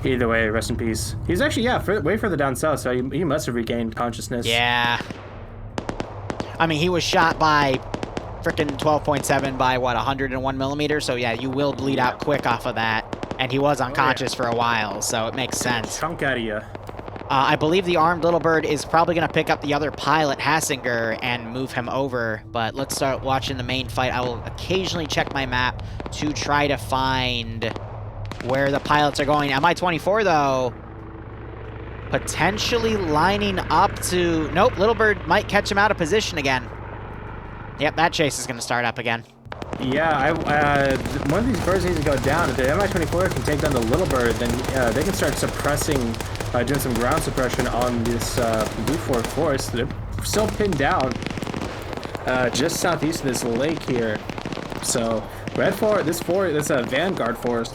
Either way, rest in peace. He's actually, way further down south, so he must have regained consciousness. Yeah. I mean, he was shot by frickin' 12.7 by, what, 101 millimeters? So, yeah, you will bleed out quick off of that. And he was unconscious for a while, so it makes sense. Chunk out of you. I believe the armed Little Bird is probably going to pick up the other pilot, Hassinger, and move him over. But let's start watching the main fight. I will occasionally check my map to try to find where the pilots are going. MI-24, though, potentially lining up to... Nope, Little Bird might catch him out of position again. Yep, that chase is going to start up again. Yeah, one of these birds needs to go down. If the MI-24 can take down the Little Bird, then they can start suppressing, doing some ground suppression on this Blue 4 force. They're still pinned down just southeast of this lake here. So, Red 4, this Vanguard force,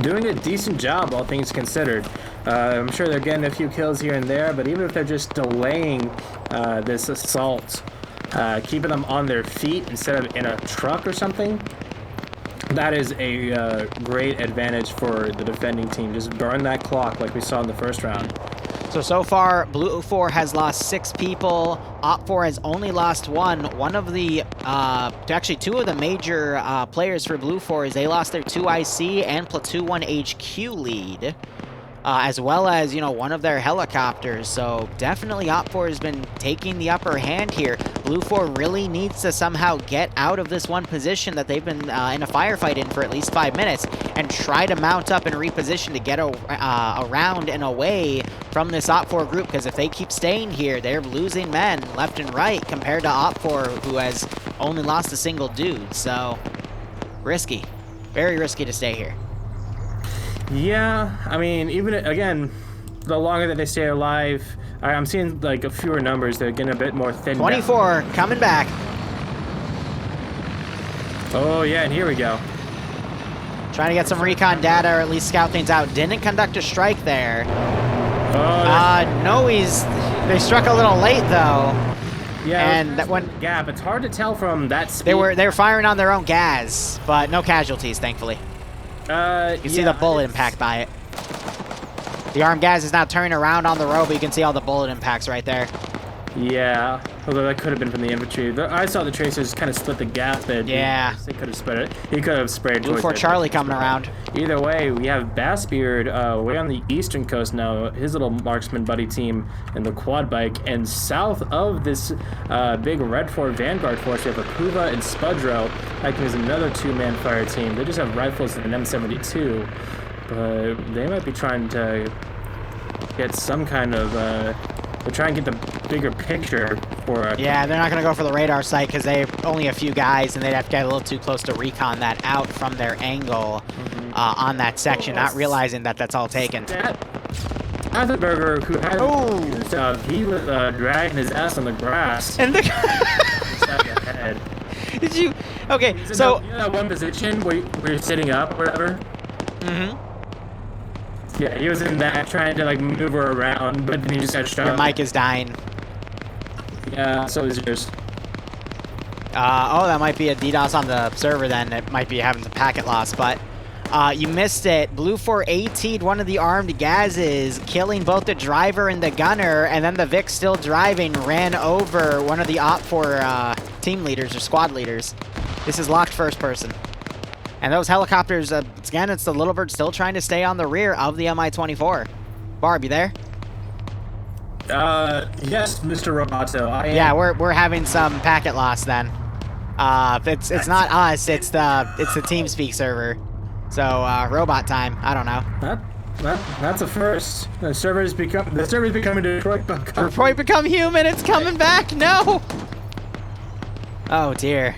doing a decent job, all things considered. I'm sure they're getting a few kills here and there, but even if they're just delaying this assault, keeping them on their feet instead of in a truck or something, that is a great advantage for the defending team. Just burn that clock like we saw in the first round. So far, Blue 4 has lost 6 people. Op 4 has only lost 1. One of the, actually 2 of the major players for Blue 4 is they lost their 2 IC and Platoon 1 HQ lead, as well as, one of their helicopters. So definitely Op 4 has been taking the upper hand here. Blue 4 really needs to somehow get out of this one position that they've been in a firefight in for at least 5 minutes and try to mount up and reposition to get around and away from this Op 4 group, because if they keep staying here, they're losing men left and right compared to Op 4, who has only lost a single dude. So risky. Very risky to stay here. Yeah, I mean, even, again, the longer that they stay alive, I'm seeing, like, a fewer numbers. They're getting a bit more thin 24, down. coming back. Oh, yeah, and here we go. Trying to get some recon data, or at least scout things out. Didn't conduct a strike there. No, they struck a little late, though. Yeah, and that one gap. It's hard to tell from that speed. They were firing on their own gas, but no casualties, thankfully. You can see the bullet impact by it. The armed gas is now turning around on the road, but you can see all the bullet impacts right there. Yeah, although that could have been from the infantry. I saw the tracers kind of split the gas bit. Yeah. They could have spread it. He could have sprayed Blue towards 4 it. Charlie coming around. Either way, we have Bassbeard way on the eastern coast now, his little marksman buddy team in the quad bike. And south of this big Red 4 Vanguard force, we have Akuva and Spudro acting as another two-man fire team. They just have rifles and an M72, but they might be trying to get some kind of... They're trying to get the bigger picture for it. Yeah, they're not going to go for the radar site because they're only a few guys, and they'd have to get a little too close to recon that out from their angle on that section, not realizing that that's all taken. Atherberger, who had stuff, he was dragging his ass on the grass. And the ahead. Did you? Okay, He's so in that one position where you're sitting up, or whatever. Yeah, he was in that trying to like maneuver around, but then he just got shot. Your mic is dying. Yeah, so is yours. Oh, that might be a DDoS on the server then. It might be having some packet loss, but you missed it. Blue 4 AT'd one of the armed gazes, killing both the driver and the gunner, and then the Vic still driving ran over one of the OPFOR team leaders or squad leaders. This is locked first person. And those helicopters, again, it's the Little Bird still trying to stay on the rear of the Mi-24. Barb, you there? Yes, Mr. Roboto. Yeah, we're having some packet loss then. It's not us, it's the TeamSpeak server. So robot time. I don't know. That's a first. The server's becoming Detroit become human. It's coming back. No. Oh dear.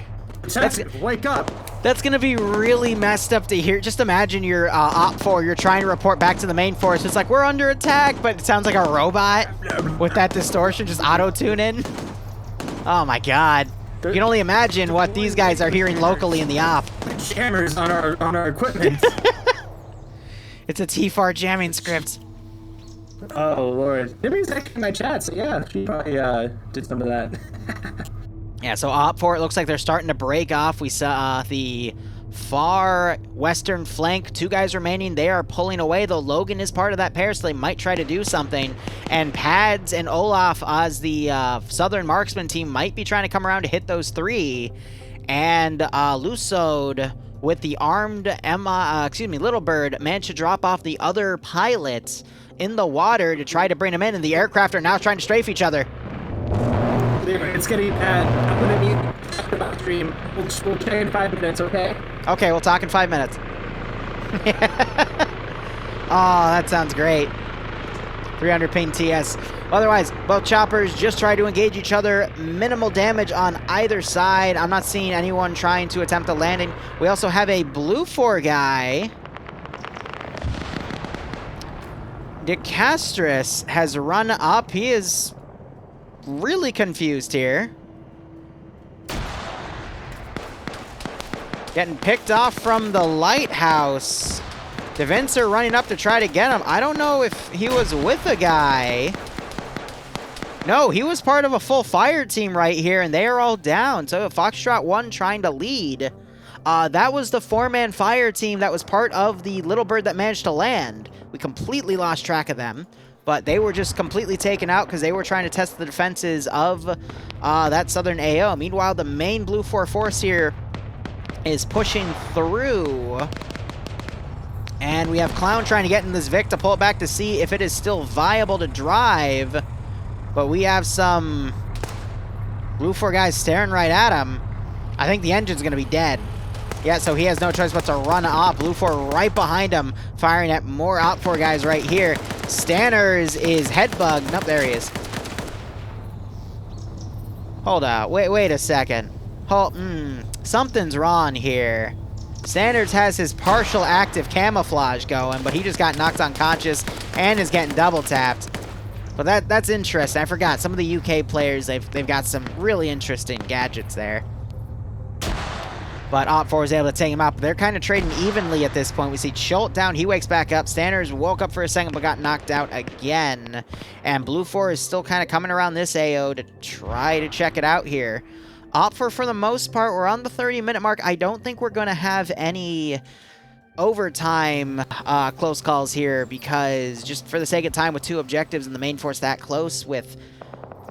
Wake up. That's going to be really messed up to hear. Just imagine you're OPFOR, you're trying to report back to the main force. It's like, we're under attack, but it sounds like a robot with that distortion, just auto-tune in. Oh my god. You can only imagine what these guys are hearing locally in the op. Jammers on our equipment. It's a TFAR jamming script. Oh lord. Jimmy's actually in my chat, so yeah, she probably did some of that. Yeah, so OPFOR, it looks like they're starting to break off. We saw the far western flank. 2 guys remaining. They are pulling away, though Logan is part of that pair, so they might try to do something. And Pads and Olaf as the southern marksman team might be trying to come around to hit those 3. And Lusod with the armed Little Bird managed to drop off the other pilots in the water to try to bring them in, and the aircraft are now trying to strafe each other. It's getting bad. I'm gonna mute the stream. We'll check in 5 minutes, okay? Okay, we'll talk in 5 minutes. Oh, that sounds great. 300 ping TS. Otherwise, both choppers just try to engage each other. Minimal damage on either side. I'm not seeing anyone trying to attempt a landing. We also have a Blue 4 guy. DeCastris has run up. He is really confused here. Getting picked off from the lighthouse. Devincer running up to try to get him. I don't know if he was with a guy. No, he was part of a full fire team right here, and they are all down. So Foxtrot 1 trying to lead. That was the 4-man fire team that was part of the Little Bird that managed to land. We completely lost track of them. But they were just completely taken out because they were trying to test the defenses of that southern AO. Meanwhile, the main Blue 4 force here is pushing through. And we have Clown trying to get in this Vic to pull it back to see if it is still viable to drive. But we have some Blue 4 guys staring right at him. I think the engine's going to be dead. Yeah, so he has no choice but to run off. Blue 4 right behind him, firing at more OPFOR guys right here. Stanners is head bugged. Nope, there he is. Hold on. Wait a second. Something's wrong here. Stanners has his partial active camouflage going, but he just got knocked unconscious and is getting double tapped. But that's interesting. I forgot. Some of the UK players, they've got some really interesting gadgets there. But OPFOR is able to take him out. But they're kind of trading evenly at this point. We see Schult down. He wakes back up. Stanners woke up for a second but got knocked out again. And Blue 4 is still kind of coming around this AO to try to check it out here. OPFOR, for the most part, we're on the 30-minute mark. I don't think we're going to have any overtime close calls here, because just for the sake of time with 2 objectives and the main force that close with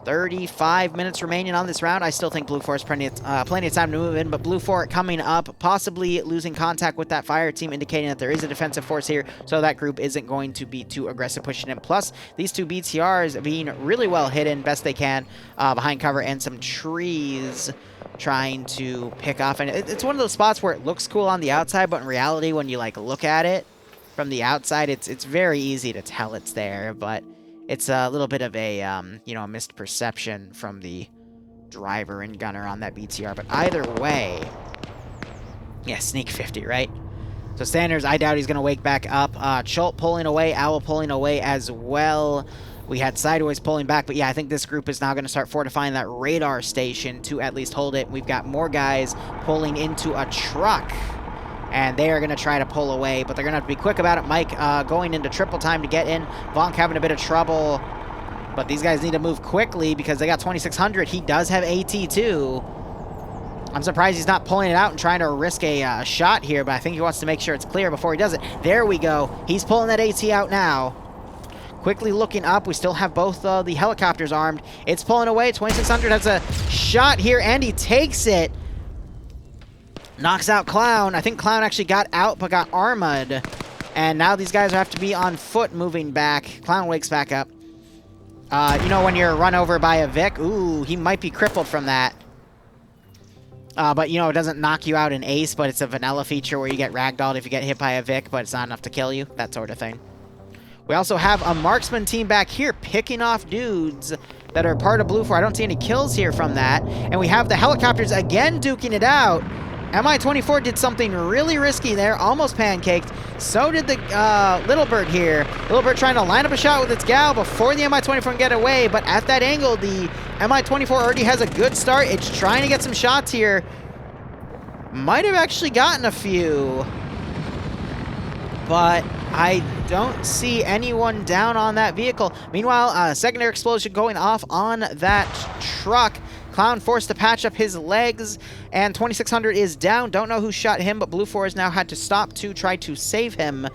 35 minutes remaining on this round, I still think Blue 4 has plenty of time to move in, but Blue 4 coming up, possibly losing contact with that fire team, indicating that there is a defensive force here, so that group isn't going to be too aggressive pushing in. Plus, these 2 BTRs being really well hidden, best they can, behind cover, and some trees trying to pick off. And it's one of those spots where it looks cool on the outside, but in reality, when you, like, look at it from the outside, it's very easy to tell it's there, but it's a little bit of a, you know, a missed perception from the driver and gunner on that BTR. But either way, yeah, sneak 50, right? So Sanders, I doubt he's going to wake back up. Chult pulling away, Owl pulling away as well. We had Sideways pulling back, but yeah, I think this group is now going to start fortifying that radar station to at least hold it. We've got more guys pulling into a truck, and they are going to try to pull away, but they're going to have to be quick about it. Mike going into triple time to get in. Vonk having a bit of trouble, but these guys need to move quickly because they got 2600. He does have AT too. I'm surprised he's not pulling it out and trying to risk a shot here, but I think he wants to make sure it's clear before he does it. There we go. He's pulling that AT out now. Quickly looking up, we still have both the helicopters armed. It's pulling away. 2600 has a shot here, and he takes it. Knocks out Clown. I think Clown actually got out, but got armored. And now these guys have to be on foot moving back. Clown wakes back up. You know when you're run over by a Vic? Ooh, he might be crippled from that. But, you know, it doesn't knock you out in Ace, but it's a vanilla feature where you get ragdolled if you get hit by a Vic, but it's not enough to kill you. That sort of thing. We also have a marksman team back here picking off dudes that are part of Blue 4. I don't see any kills here from that. And we have the helicopters again duking it out. MI-24 did something really risky there, almost pancaked. So did the Little Bird here. Little Bird trying to line up a shot with its gal before the MI-24 can get away, but at that angle, the MI-24 already has a good start. It's trying to get some shots here. Might have actually gotten a few, but I don't see anyone down on that vehicle. Meanwhile, secondary explosion going off on that truck. Clown forced to patch up his legs, and 2600 is down. Don't know who shot him, but Blue 4 has now had to stop to try to save him.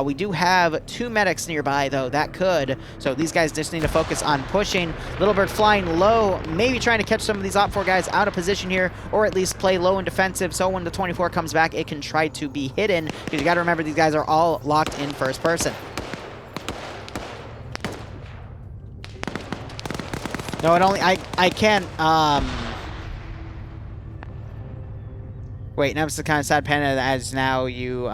We do have 2 medics nearby, though. That could. So these guys just need to focus on pushing. Little Bird flying low, maybe trying to catch some of these Op 4 guys out of position here, or at least play low and defensive, so when the 24 comes back, it can try to be hidden, because you got to remember these guys are all locked in first person. No, it only, I can't, wait, Nemesis kind of sad Panda as now you,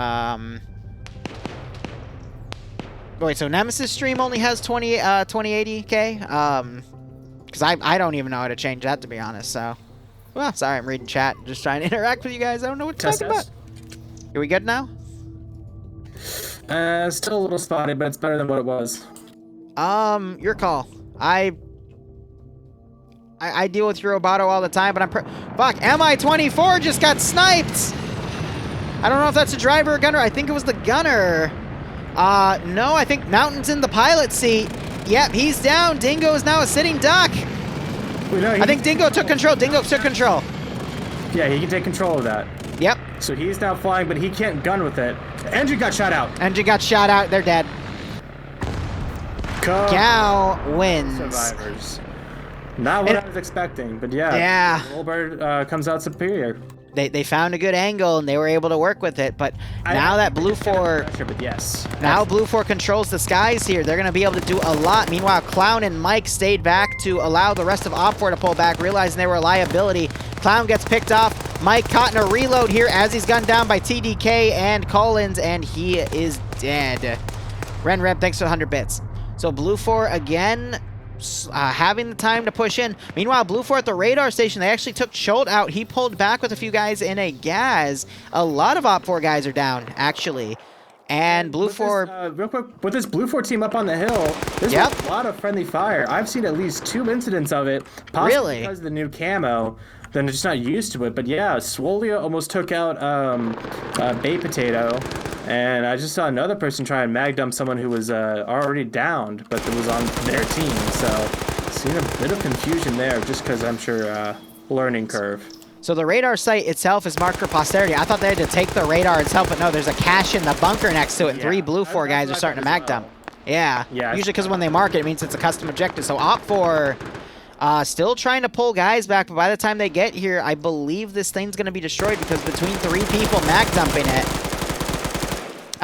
wait, so Nemesis stream only has 2080K? Because I don't even know how to change that, to be honest, so. Well, sorry, I'm reading chat, just trying to interact with you guys. I don't know what to talk about. Are we good now? Still a little spotty, but it's better than what it was. Your call. I deal with your Roboto all the time, but fuck, MI-24 just got sniped! I don't know if that's a driver or gunner. I think it was the gunner. No, I think Mountain's in the pilot seat. Yep, he's down. Dingo is now a sitting duck. Well, no, I think Dingo took control. Dingo took control. Yeah, he can take control of that. Yep. So he's now flying, but he can't gun with it. Engine got shot out. Engine got shot out. They're dead. Gal wins. Survivors. Not what I was expecting, but yeah. Yeah. Little Bird comes out superior. They found a good angle and they were able to work with it, but now that Blue 4, but yes, now Blue 4 controls the skies here. They're going to be able to do a lot. Meanwhile, Clown and Mike stayed back to allow the rest of Op 4 to pull back, realizing they were a liability. Clown gets picked off. Mike caught in a reload here as he's gunned down by TDK and Collins, and he is dead. Ren Rep, thanks for the 100 bits. So Blue 4 again, having the time to push in. Meanwhile, Blue 4 at the radar station, they actually took Chult out. He pulled back with a few guys in a gas. A lot of Op 4 guys are down, actually. And Blue 4... real quick, with this Blue 4 team up on the hill, there's a lot of friendly fire. I've seen at least 2 incidents of it. Possibly because of the new camo. Then they're just not used to it. But yeah, Swolia almost took out Bay Potato. And I just saw another person try and mag dump someone who was already downed, but that was on their team. So, seen a bit of confusion there, just because I'm sure learning curve. So the radar site itself is marked for posterity. I thought they had to take the radar itself, but no, there's a cache in the bunker next to it, and 3 Blue 4 guys are starting to mag dump. Yeah, usually because when they mark it, it means it's a custom objective. So OPFOR still trying to pull guys back, but by the time they get here, I believe this thing's going to be destroyed because between 3 people mag dumping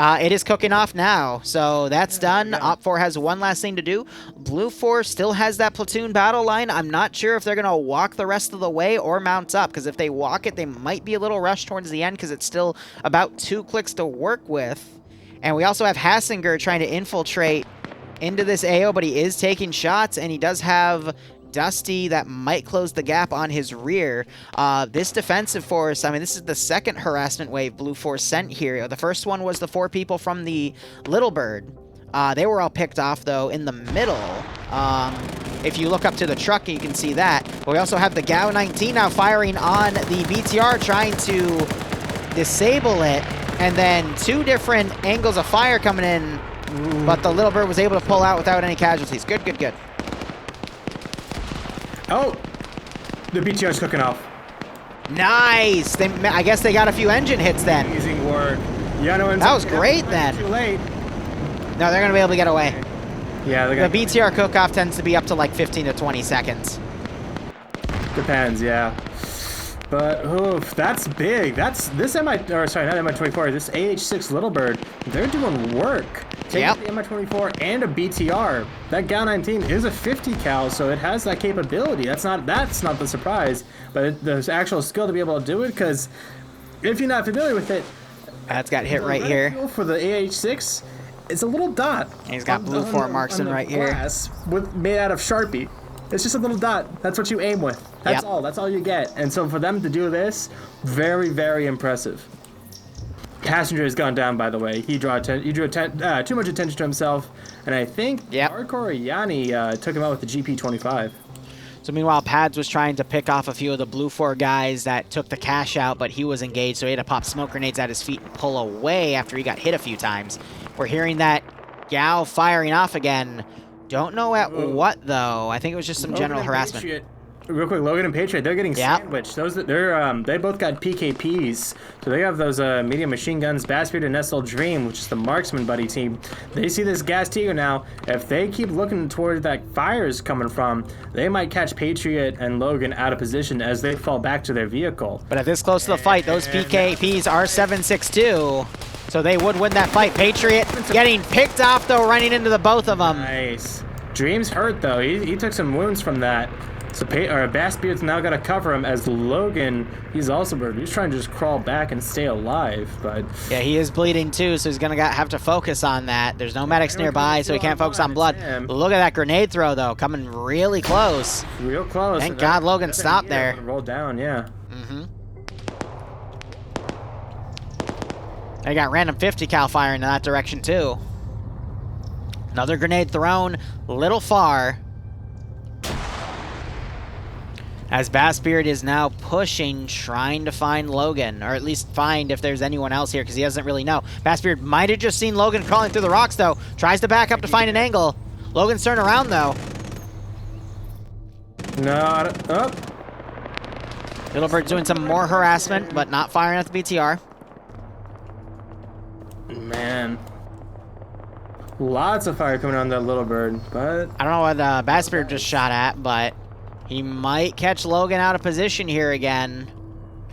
it is cooking off now. So that's done. OPFOR has one last thing to do. Blue 4 still has that platoon battle line. I'm not sure if they're going to walk the rest of the way or mount up, because if they walk it, they might be a little rushed towards the end because it's still about 2 clicks to work with. And we also have Hassinger trying to infiltrate into this AO, but he is taking shots, and he does have Dusty that might close the gap on his rear. This defensive force, I mean, this is the second harassment wave Blue 4 sent here. The first one was the 4 people from the Little Bird. They were all picked off, though, in the middle. If you look up to the truck, you can see that. But we also have the GAU 19 now firing on the BTR, trying to disable it. And then 2 different angles of fire coming in, but the Little Bird was able to pull out without any casualties. Good, good, good. Oh, the BTR's cooking off. Nice. I guess they got a few engine hits then. Amazing work. Yeah, no, that was great then. Too late. No, they're gonna be able to get away. Yeah, the BTR cook-off tends to be up to like 15 to 20 seconds. Depends, yeah. But oof, that's big. This MI24. This AH6 Little Bird, they're doing work. Taking the MI24 and a BTR. That GAU 19 is a 50 cal, so it has that capability. That's not the surprise, but the actual skill to be able to do it. Because if you're not familiar with it, that's got hit right here. For the AH6, it's a little dot. And he's got Blue 4 marksman right here. Made out of Sharpie. It's just a little dot. That's what you aim with. That's all. That's all you get. And so for them to do this, very, very impressive. Passenger has gone down, by the way. He drew too much attention to himself, and I think Hardcore Yanni took him out with the GP25. So meanwhile, Pads was trying to pick off a few of the Blue 4 guys that took the cash out, but he was engaged, so he had to pop smoke grenades at his feet and pull away after he got hit a few times. We're hearing that GAU firing off again. Don't know at what, though. I think it was just some general harassment. Patriot. Real quick, Logan and Patriot, they're getting sandwiched. They both got PKPs, so they have those medium machine guns. Bassbeard and Nestle Dream, which is the marksman buddy team. They see this gas Tiger now. If they keep looking toward that fire's coming from, they might catch Patriot and Logan out of position as they fall back to their vehicle. But at this close to the fight, those PKPs are 7.62. So they would win that fight. Patriot getting picked off, though, running into the both of them. Nice. Dream's hurt, though. He took some wounds from that. So Bassbeard's now got to cover him as Logan, he's also hurt. He's trying to just crawl back and stay alive, but... Yeah, he is bleeding, too, so he's going to have to focus on that. There's no medics nearby, so he can't focus on blood. Look at that grenade throw, though, coming really close. Real close. Thank God Logan stopped there. Roll down, yeah. They got random 50 cal firing in that direction, too. Another grenade thrown, little far. As Bassbeard is now pushing, trying to find Logan, or at least find if there's anyone else here, because he doesn't really know. Bassbeard might have just seen Logan crawling through the rocks, though. Tries to back up to find an angle. Logan's turned around, though. Not up. Little Bird doing some more harassment, but not firing at the BTR. Man. Lots of fire coming on that Little Bird, but... I don't know what Bassbeard just shot at, but he might catch Logan out of position here again.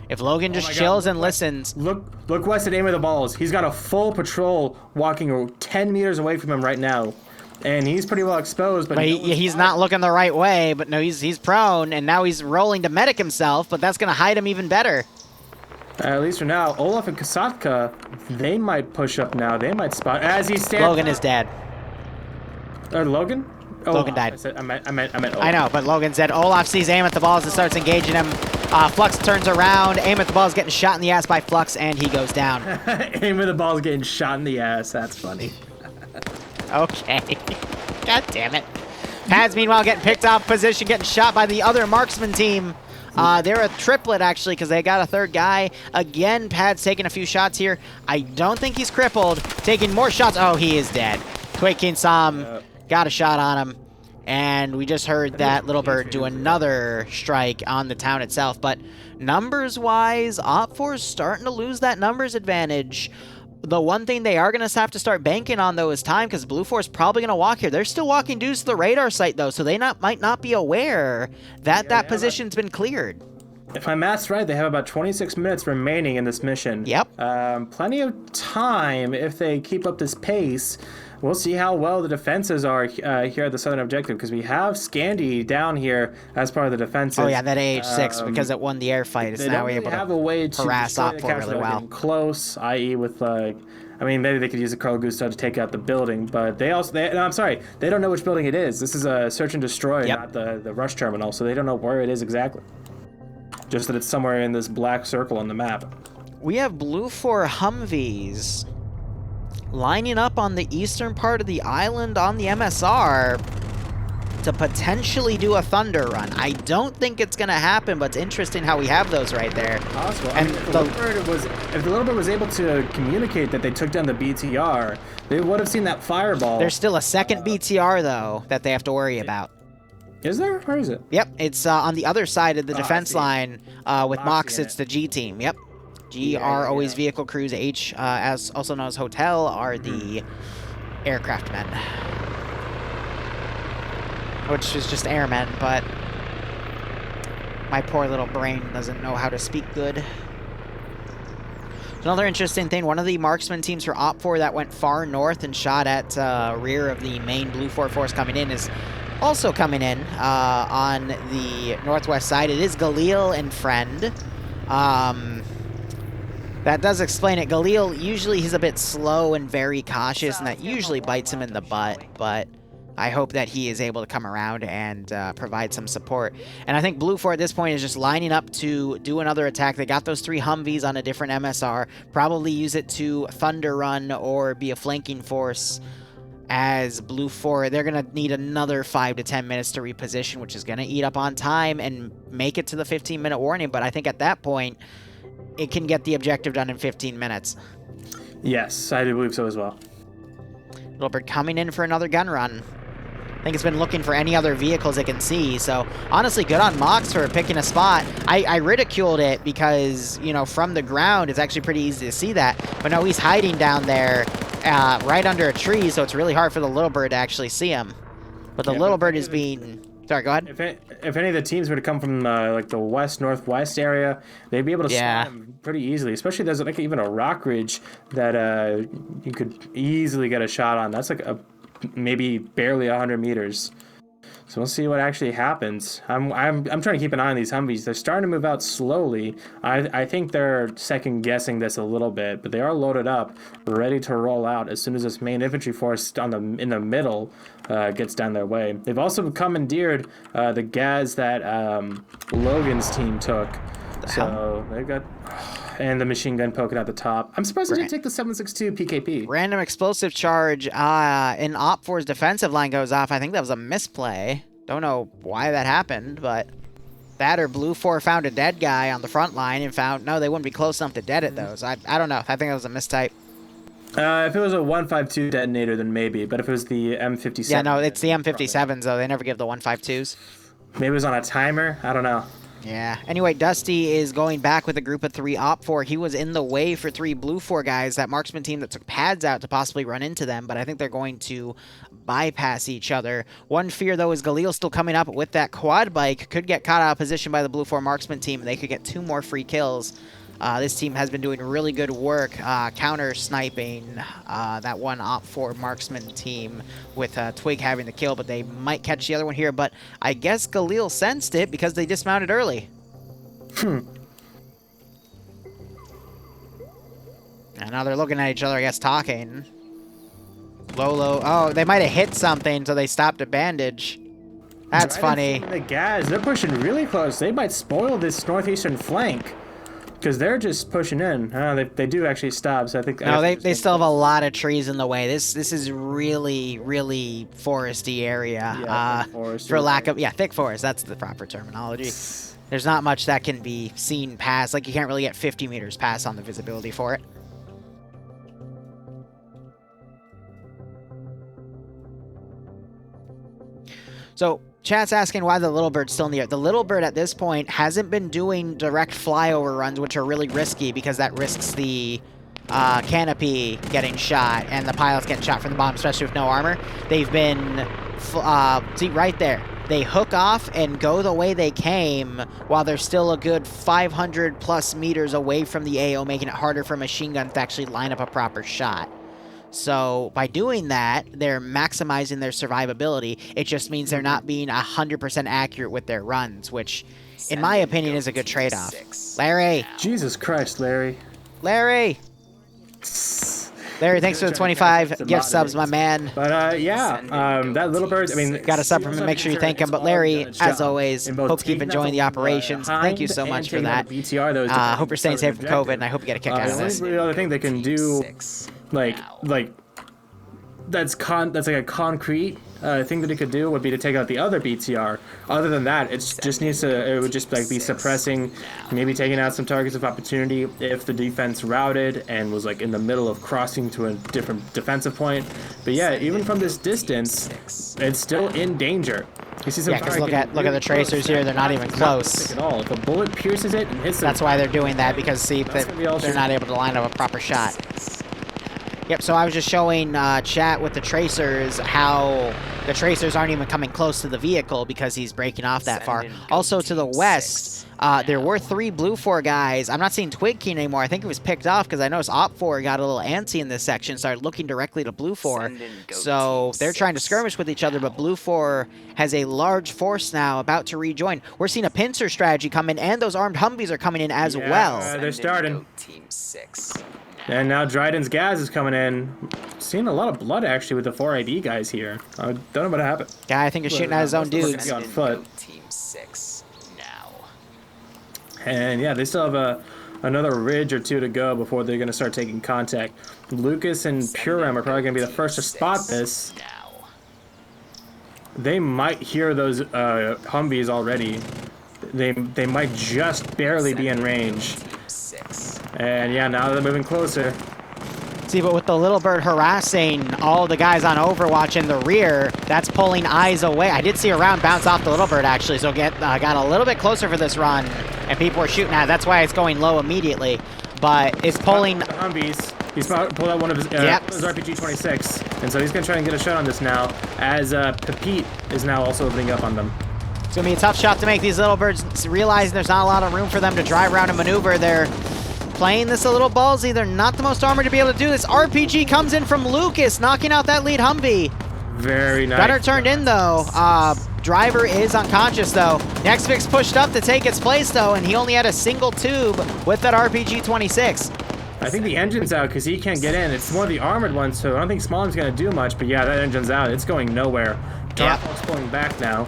If Logan just chills and listens. Look west at aim of the balls. He's got a full patrol walking 10 meters away from him right now. And he's pretty well exposed, but he's not looking the right way, but no, he's prone, and now he's rolling to medic himself, but that's going to hide him even better. At least for now, Olaf and Kasatka, they might push up now. They might spot as he stands. Logan is dead. Logan? Oh, Logan died. I meant Olaf. I know, but Logan's dead. Olaf sees aim at the balls and starts engaging him. Flux turns around. Aim at the balls getting shot in the ass by Flux, and he goes down. Aim at the balls getting shot in the ass. That's funny. Okay. God damn it. Pads, meanwhile, getting picked off position, getting shot by the other marksman team. They're a triplet, actually, because they got a third guy. Again, Pad's taking a few shots here. I don't think he's crippled. Taking more shots. Oh, he is dead. Quake King saw him. Got a shot on him. And we just heard that Little Bird do another strike on the town itself. But numbers-wise, Op4 is starting to lose that numbers advantage. The one thing they are going to have to start banking on, though, is time, because Blue 4 is probably going to walk here. They're still walking due to the radar site, though, so they might not be aware that that position's been cleared. If my math's right, they have about 26 minutes remaining in this mission. Yep. Plenty of time if they keep up this pace. We'll see how well the defenses are here at the Southern Objective, because we have Scandi down here as part of the defenses. Oh, yeah, that AH-6, because it won the air fight, is now able have a way to harass Op4 really well. Close, i.e. with, like, I mean, maybe they could use a Carl Gustav to take out the building, but they also, no, I'm sorry, they don't know which building it is. This is a search and destroy, not the rush terminal, so they don't know where it is exactly. Just that it's somewhere in this black circle on the map. We have Blue 4 Humvees lining up on the eastern part of the island on the MSR to potentially do a Thunder Run. I don't think it's going to happen, but it's interesting how we have those right there. Possible. And if the Little Bird was able to communicate that they took down the BTR, they would have seen that fireball. There's still a second BTR, though, that they have to worry about. Is there? Where is it? Yep, it's on the other side of the defense line with Mox. It's the G team. Yep. G are always vehicle crews. H, as also known as hotel, are the aircraft men, which is just airmen, but my poor little brain doesn't know how to speak good. Another interesting thing, one of the marksman teams for Op4 that went far north and shot at rear of the main Blue 4 force coming in is also coming in on the northwest side. It is Galil and Friend. That does explain it. Galil, usually he's a bit slow and very cautious, and that usually bites him in the butt, but I hope that he is able to come around and provide some support. And I think Blue 4 at this point is just lining up to do another attack. They got those 3 Humvees on a different MSR, probably use it to Thunder Run or be a flanking force. As Blue 4, they're going to need another 5 to 10 minutes to reposition, which is going to eat up on time and make it to the 15-minute warning. But I think at that point, it can get the objective done in 15 minutes. Yes, I do believe so as well. Little Bird coming in for another gun run. I think it's been looking for any other vehicles it can see. So, honestly, good on Mox for picking a spot. I ridiculed it because, you know, from the ground, it's actually pretty easy to see that. But no, he's hiding down there right under a tree, so it's really hard for the Little Bird to actually see him. But the Little Bird is being... Sorry, go ahead. If any of the teams were to come from like the west-northwest area, they'd be able to spot them pretty easily. Especially there's like even a rock ridge that you could easily get a shot on. That's like maybe barely 100 meters. So we'll see what actually happens. I'm trying to keep an eye on these Humvees. They're starting to move out slowly. I think they're second guessing this a little bit, but they are loaded up, ready to roll out as soon as this main infantry force in the middle gets down their way. They've also commandeered the Gaz that Logan's team took. So they've got... And the machine gun poking at the top. I'm surprised they didn't take the 7.62 PKP. Random explosive charge in Op4's defensive line goes off. I think that was a misplay. Don't know why that happened, but that or Blue 4 found a dead guy on the front line and found... No, they wouldn't be close enough to dead it those. I don't know. I think that was a mistype. If it was a 152 detonator, then maybe. But if it was the M57... Yeah, no, it's the M57s, though. They never give the 152s. Maybe it was on a timer? I don't know. Yeah. Anyway, Dusty is going back with a group of 3 Op4. He was in the way for 3 Blue 4 guys, that marksman team that took pads out to possibly run into them, but I think they're going to bypass each other. One fear, though, is Galil still coming up with that quad bike. Could get caught out of position by the Blue 4 marksman team, and they could get 2 more free kills. This team has been doing really good work counter-sniping that one Op4 marksman team with Twig having the kill, but they might catch the other one here. But I guess Galil sensed it because they dismounted early. And now they're looking at each other, I guess, talking. Lolo. Oh, they might have hit something, so they stopped to bandage. That's funny. The Gaz, they're pushing really close. They might spoil this northeastern flank. Because they're just pushing in. They do actually stop, so I think... No, they still have a lot of trees in the way. This is really, really foresty area. Yeah, forest, for lack of... Yeah, thick forest. That's the proper terminology. There's not much that can be seen past. Like, you can't really get 50 meters past on the visibility for it. So chat's asking why the Little Bird's still in the air. The Little Bird at this point hasn't been doing direct flyover runs, which are really risky because that risks the canopy getting shot and the pilots getting shot from the bottom, especially with no armor. They've been, see right there, they hook off and go the way they came while they're still a good 500 plus meters away from the AO, making it harder for machine guns to actually line up a proper shot. So by doing that, they're maximizing their survivability. It just means they're not being 100% accurate with their runs, which, in my opinion, is a good trade-off. Larry! Jesus Christ, Larry. Larry! Larry, thanks for the 25 gift subs, my man. But yeah, that Little Bird, I mean... Got a sub from him, make sure you thank him. But Larry, as always, hope you keep enjoying the operations. Thank you so much for that. Hope you're staying safe from COVID, and I hope you get a kick out of this. The other thing they can do, like that's like a concrete thing that it could do would be to take out the other BTR. Other than that, it would just like be suppressing, maybe taking out some targets of opportunity if the defense routed and was like in the middle of crossing to a different defensive point. But yeah, even from this distance, it's still in danger. You see some because look at the tracers here; they're not even close at all. If a bullet pierces it and hits them, that's why they're doing that, because see, they're not able to line up a proper shot. Yep, so I was just showing chat with the tracers how the tracers aren't even coming close to the vehicle because he's breaking off that far. Also to the west, there were 3 Blue 4 guys. I'm not seeing Twig Keen anymore. I think it was picked off because I noticed Op 4 got a little antsy in this section, started looking directly to Blue 4. So they're trying to skirmish with each other, but Blue 4 has a large force now about to rejoin. We're seeing a pincer strategy come in, and those armed Humvees are coming in as well. They're starting. Team 6. And now Dryden's Gaz is coming in. Seeing a lot of blood, actually, with the 4ID guys here. I don't know what happened. Guy, I think, is shooting at his own dudes. On foot. Team 6 now. And yeah, they still have another ridge or 2 to go before they're going to start taking contact. Lucas and Purem are probably going to be the first to spot this. They might hear those Humvees already. They might just barely be in range. And yeah, now they're moving closer. See, but with the Little Bird harassing all the guys on Overwatch in the rear, that's pulling eyes away. I did see a round bounce off the Little Bird, actually, so got a little bit closer for this run, and people were shooting at it. That's why it's going low immediately. But it's pulling... The Humvees. He's pulled out one of his RPG-26, and so he's going to try and get a shot on this now, as Pepite is now also opening up on them. It's going to be a tough shot to make. These Little Birds, realizing there's not a lot of room for them to drive around and maneuver. They're playing this a little ballsy. They're not the most armored to be able to do this. RPG comes in from Lucas, knocking out that lead Humvee. Very nice. Gunner turned in, though. Driver is unconscious, though. Nextvix pushed up to take its place, though, and he only had a single tube with that RPG-26. I think the engine's out because he can't get in. It's one of the armored ones, so I don't think Smalling's going to do much, but yeah, that engine's out. It's going nowhere. Tarfal's pulling back now.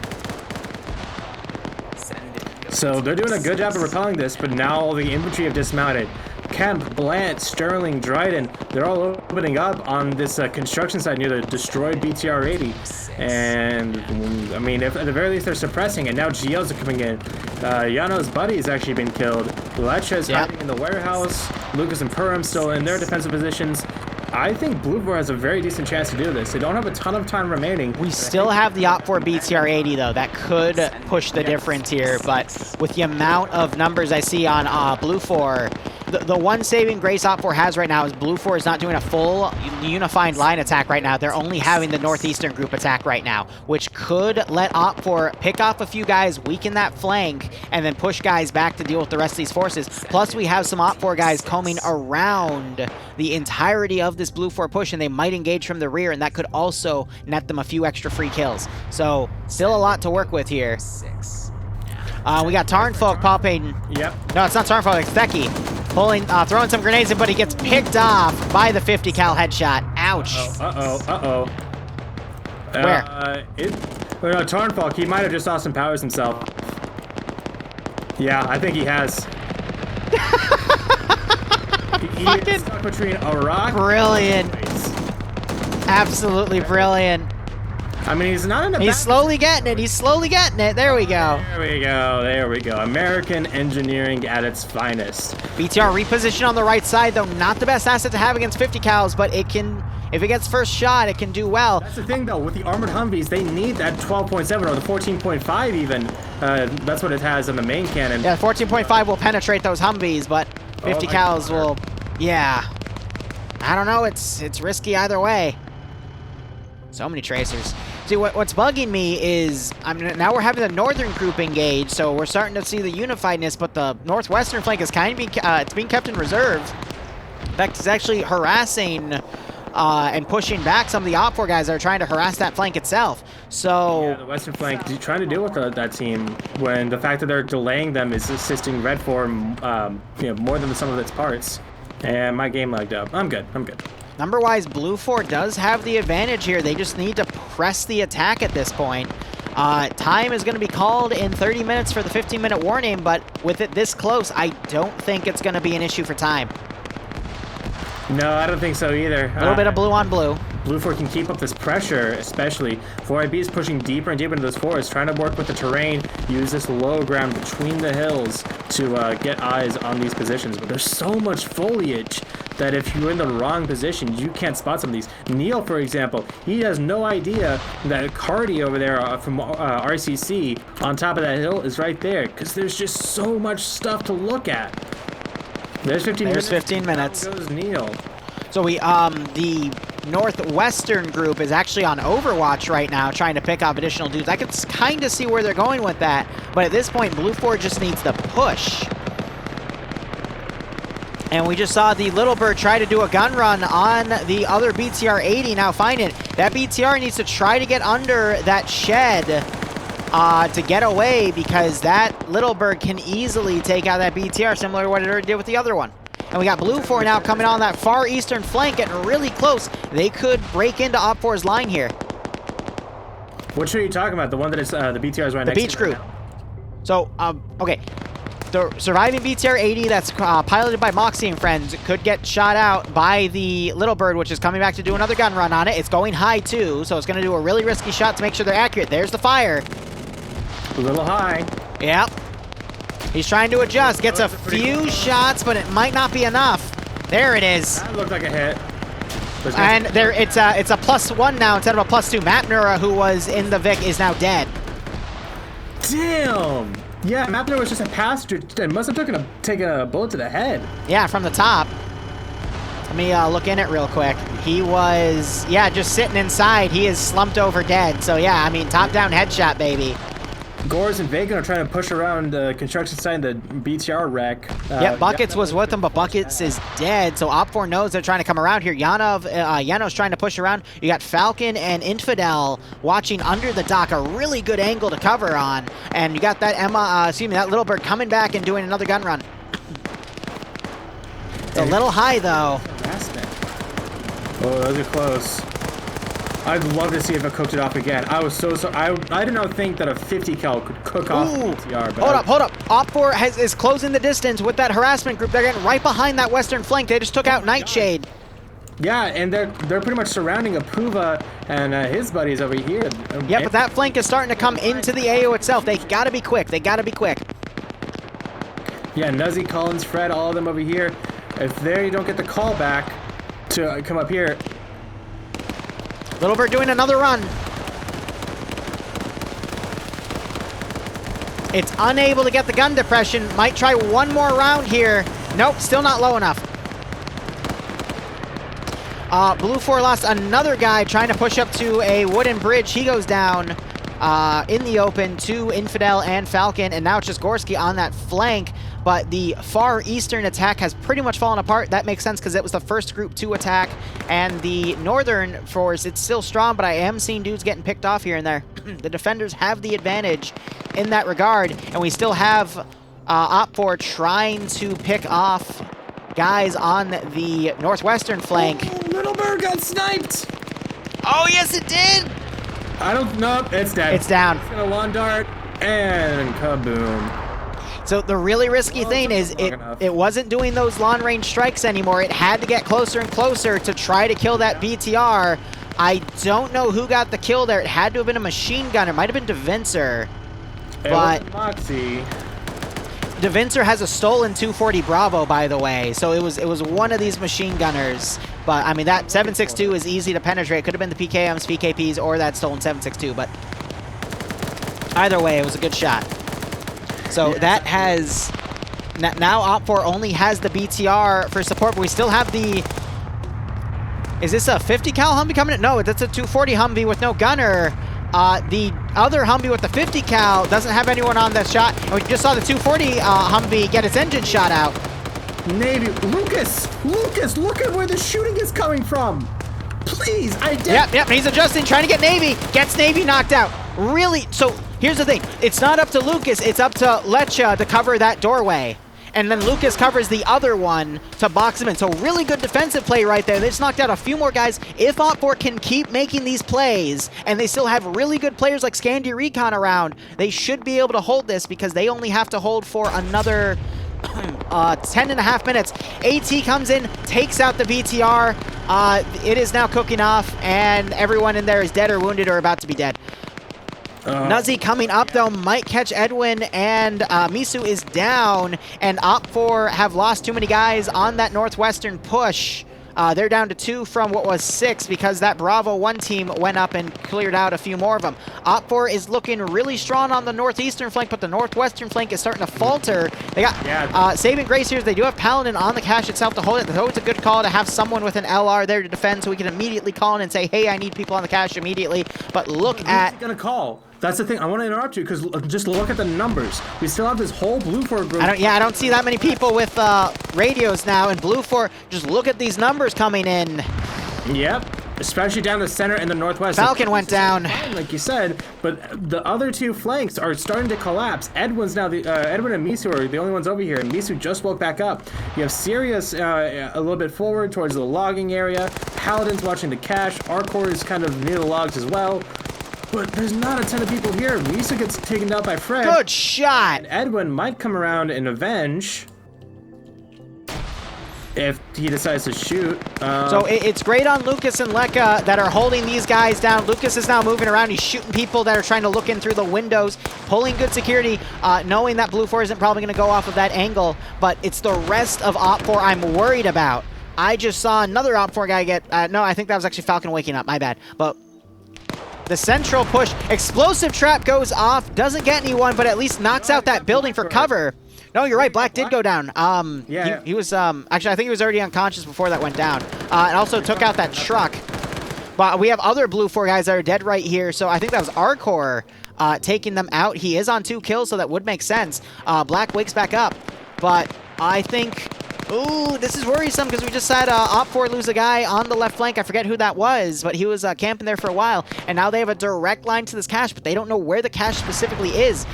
So they're doing a good job of repelling this, but now all the infantry have dismounted. Kemp, Blant, Sterling, Dryden, they're all opening up on this construction site near the destroyed BTR-80. And, I mean, at the very least, they're suppressing, and now GLs are coming in. Yano's buddy has actually been killed. Lecha's hiding in the warehouse. Lucas and Purim still in their defensive positions. I think Blue 4 has a very decent chance to do this. They don't have a ton of time remaining. We still have the Op 4 BTR-80, though. That could push the difference here, but with the amount of numbers I see on Blue 4, the one saving grace Op 4 has right now is Blue 4 is not doing a full unified line attack right now. They're only having the Northeastern group attack right now, which could let Op 4 pick off a few guys, weaken that flank, and then push guys back to deal with the rest of these forces. Plus, we have some Op 4 guys combing around the entirety of this Blue 4 push, and they might engage from the rear, and that could also net them a few extra free kills. So, still a lot to work with here. We got Tarnfolk popping. Yep. No, it's not Tarnfolk, it's Theki. Throwing some grenades in, but he gets picked off by the 50 cal headshot. Ouch. Uh-oh. Where? No, Tarnfolk, he might have just Austin Powers himself. Yeah, I think he has. He is stuck between a rock. Brilliant. Absolutely brilliant. I mean, he's not in the He's slowly getting it. He's slowly getting it. There we go. There we go. There we go. American engineering at its finest. BTR reposition on the right side, though. Not the best asset to have against 50 cals, but it can, if it gets first shot, it can do well. That's the thing, though. With the armored Humvees, they need that 12.7 or the 14.5 even. That's what it has on the main cannon. Yeah, 14.5 will penetrate those Humvees, but 50 cals will, yeah. I don't know. It's risky either way. So many tracers. See, what's bugging me is, now we're having the northern group engage, so we're starting to see the unifiedness, but the northwestern flank is kind of it's being kept in reserve. In fact, it's actually harassing and pushing back some of the OPFOR guys that are trying to harass that flank itself. So yeah, the western flank trying to deal with that team when the fact that they're delaying them is assisting Red 4 more than the sum of its parts. And my game lagged up. I'm good. Number-wise, Blue 4 does have the advantage here. They just need to press the attack at this point. Time is going to be called in 30 minutes for the 15-minute warning, but with it this close, I don't think it's going to be an issue for time. No, I don't think so either. A little bit of blue on blue. Blue 4 can keep up this pressure, especially. 4IB is pushing deeper and deeper into this forest, trying to work with the terrain, use this low ground between the hills to get eyes on these positions. But there's so much foliage that if you're in the wrong position, you can't spot some of these. Neil, for example, he has no idea that Cardi over there from RCC on top of that hill is right there, because there's just so much stuff to look at. There's 15 minutes. There's 15 minutes. Down goes Neil. So the northwestern group is actually on Overwatch right now, trying to pick off additional dudes. I can kind of see where they're going with that, but at this point, Blue 4 just needs to push. And we just saw the Little Bird try to do a gun run on the other BTR-80. Now find it. That BTR needs to try to get under that shed to get away, because that Little Bird can easily take out that BTR, similar to what it did with the other one. And we got Blue 4 now coming on that far eastern flank, getting really close. They could break into OPFOR's line here. Which are you talking about? The one that is the BTR is right next to? The beach group. So, okay. The surviving BTR-80 that's piloted by Moxie and friends could get shot out by the Little Bird, which is coming back to do another gun run on it. It's going high, too, so it's going to do a really risky shot to make sure they're accurate. There's the fire. A little high. Yep. He's trying to adjust. Gets a few shots, but it might not be enough. There it is. That looked like a hit. And there, it's a +1 now instead of a +2. Mapnura, who was in the Vic, is now dead. Damn. Yeah, Mapnura was just a passenger and must have taken a bullet to the head. Yeah, from the top. Let me look in it real quick. He was, yeah, just sitting inside. He is slumped over dead. So yeah, I mean, top-down headshot, baby. Gores and Vagan are trying to push around the construction site, the BTR wreck. Yep, Buckets was with him, but Buckets is dead, so OPFOR knows they're trying to come around here. Yano's trying to push around. You got Falcon and Infidel watching under the dock, a really good angle to cover on. And you got that that Little Bird coming back and doing another gun run. It's a little high, though. Oh, those are close. I'd love to see if it cooked it off again. I was so I did not think that a 50 cal could cook off the BTR. But Hold up. OPFOR is closing the distance with that harassment group. They're getting right behind that western flank. They just took out Nightshade. Yeah, and they're pretty much surrounding Apuva and his buddies over here. Yeah, but that flank is starting to come into the AO itself. They gotta be quick. Yeah, Nuzzy, Collins, Fred, all of them over here. If they don't get the call back to come up here. Little Bird doing another run. It's unable to get the gun depression. Might try one more round here. Nope, still not low enough. Blue 4 lost another guy trying to push up to a wooden bridge. He goes down in the open to Infidel and Falcon, and now it's just Gorski on that flank. But the far eastern attack has pretty much fallen apart. That makes sense because it was the first group to attack. And the northern force, it's still strong, but I am seeing dudes getting picked off here and there. The defenders have the advantage in that regard. And we still have OPFOR trying to pick off guys on the northwestern flank. Oh, Little Bird got sniped! Oh, yes, it did! I don't know. It's dead. It's down. It's gonna lawn dart, and kaboom. So the really risky thing is it wasn't doing those long-range strikes anymore. It had to get closer and closer to try to kill that BTR. I don't know who got the kill there. It had to have been a machine gunner. Might have been Devincer. But Moxie. Devincer has a stolen 240 Bravo, by the way. So it was one of these machine gunners. But I mean, that 762 is easy to penetrate. Could have been the PKMs, PKPs, or that stolen 762. But either way, it was a good shot. So that has now OPFOR only has the BTR for support, but we still have the. Is this a 50 cal Humvee coming in? No, that's a 240 Humvee with no gunner. The other Humvee with the 50 cal doesn't have anyone on that shot. And we just saw the 240 Humvee get its engine shot out. Navy, Lucas, look at where the shooting is coming from. Please, Yep, he's adjusting, trying to get Navy. Gets Navy knocked out. Really, so here's the thing. It's not up to Lucas, it's up to Lecha to cover that doorway. And then Lucas covers the other one to box him in. So really good defensive play right there. They just knocked out a few more guys. If OPFOR can keep making these plays, and they still have really good players like Scandy Recon around, they should be able to hold this because they only have to hold for another 10.5 minutes. AT comes in, takes out the BTR. It is now cooking off, and everyone in there is dead or wounded or about to be dead. Nuzzy coming up, though, might catch Edwin, and Misu is down, and OPFOR have lost too many guys on that northwestern push. They're down to 2 from what was 6 because that Bravo 1 team went up and cleared out a few more of them. OPFOR is looking really strong on the northeastern flank, but the northwestern flank is starting to falter. They got saving grace here. They do have Paladin on the cache itself to hold it, though it's a good call to have someone with an LR there to defend so we can immediately call in and say, hey, I need people on the cache immediately. But look at... Who's gonna call? That's the thing. I want to interrupt you because just look at the numbers. We still have this whole Blue4 group. I don't see that many people with radios now. And Blue4, just look at these numbers coming in. Yep, especially down the center and the northwest. Falcon went down, like you said, but the other 2 flanks are starting to collapse. Edwin's now Edwin and Misu are the only ones over here, and Misu just woke back up. You have Sirius a little bit forward towards the logging area. Paladin's watching the cache. Arcor is kind of near the logs as well. But there's not a ton of people here. Misu gets taken out by Fred. Good shot! And Edwin might come around and avenge if he decides to shoot. So it's great on Lucas and Lekka that are holding these guys down. Lucas is now moving around. He's shooting people that are trying to look in through the windows, pulling good security, knowing that Blue4 isn't probably going to go off of that angle. But it's the rest of OPFOR I'm worried about. I just saw another OPFOR guy get... no, I think that was actually Falcon waking up. My bad. But... the central push, explosive trap goes off, doesn't get anyone, but at least knocks out that building for cover. No, you're right, Black did go down. He was, actually, I think he was already unconscious before that went down. And also took out that truck. But we have other Blue4 guys that are dead right here, so I think that was Arcor taking them out. He is on 2 kills, so that would make sense. Black wakes back up, but I think... ooh, this is worrisome because we just had OPFOR lose a guy on the left flank. I forget who that was, but he was camping there for a while. And now they have a direct line to this cache, but they don't know where the cache specifically is.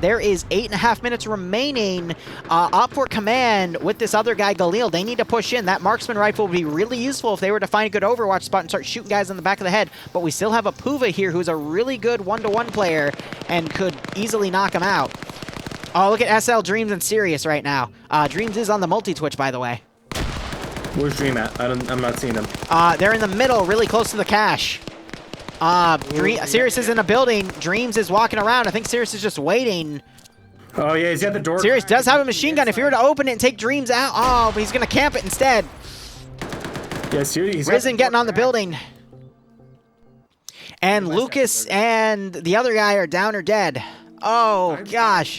There is 8.5 minutes remaining. OPFOR command with this other guy, Galil. They need to push in. That marksman rifle would be really useful if they were to find a good Overwatch spot and start shooting guys in the back of the head. But we still have a Puva here who's a really good 1-to-1 player and could easily knock him out. Oh, look at SL, Dreams, and Sirius right now. Dreams is on the multi-twitch, by the way. Where's Dream at? I'm not seeing him. They're in the middle, really close to the cache. Sirius is in a building. Dreams is walking around. I think Sirius is just waiting. Oh, yeah, he's at the door. Sirius does have a machine gun. If he were to open it and take Dreams out... oh, but he's going to camp it instead. Yeah, Sirius... Risen getting on the building. And Lucas and the other guy are down or dead. Oh, gosh.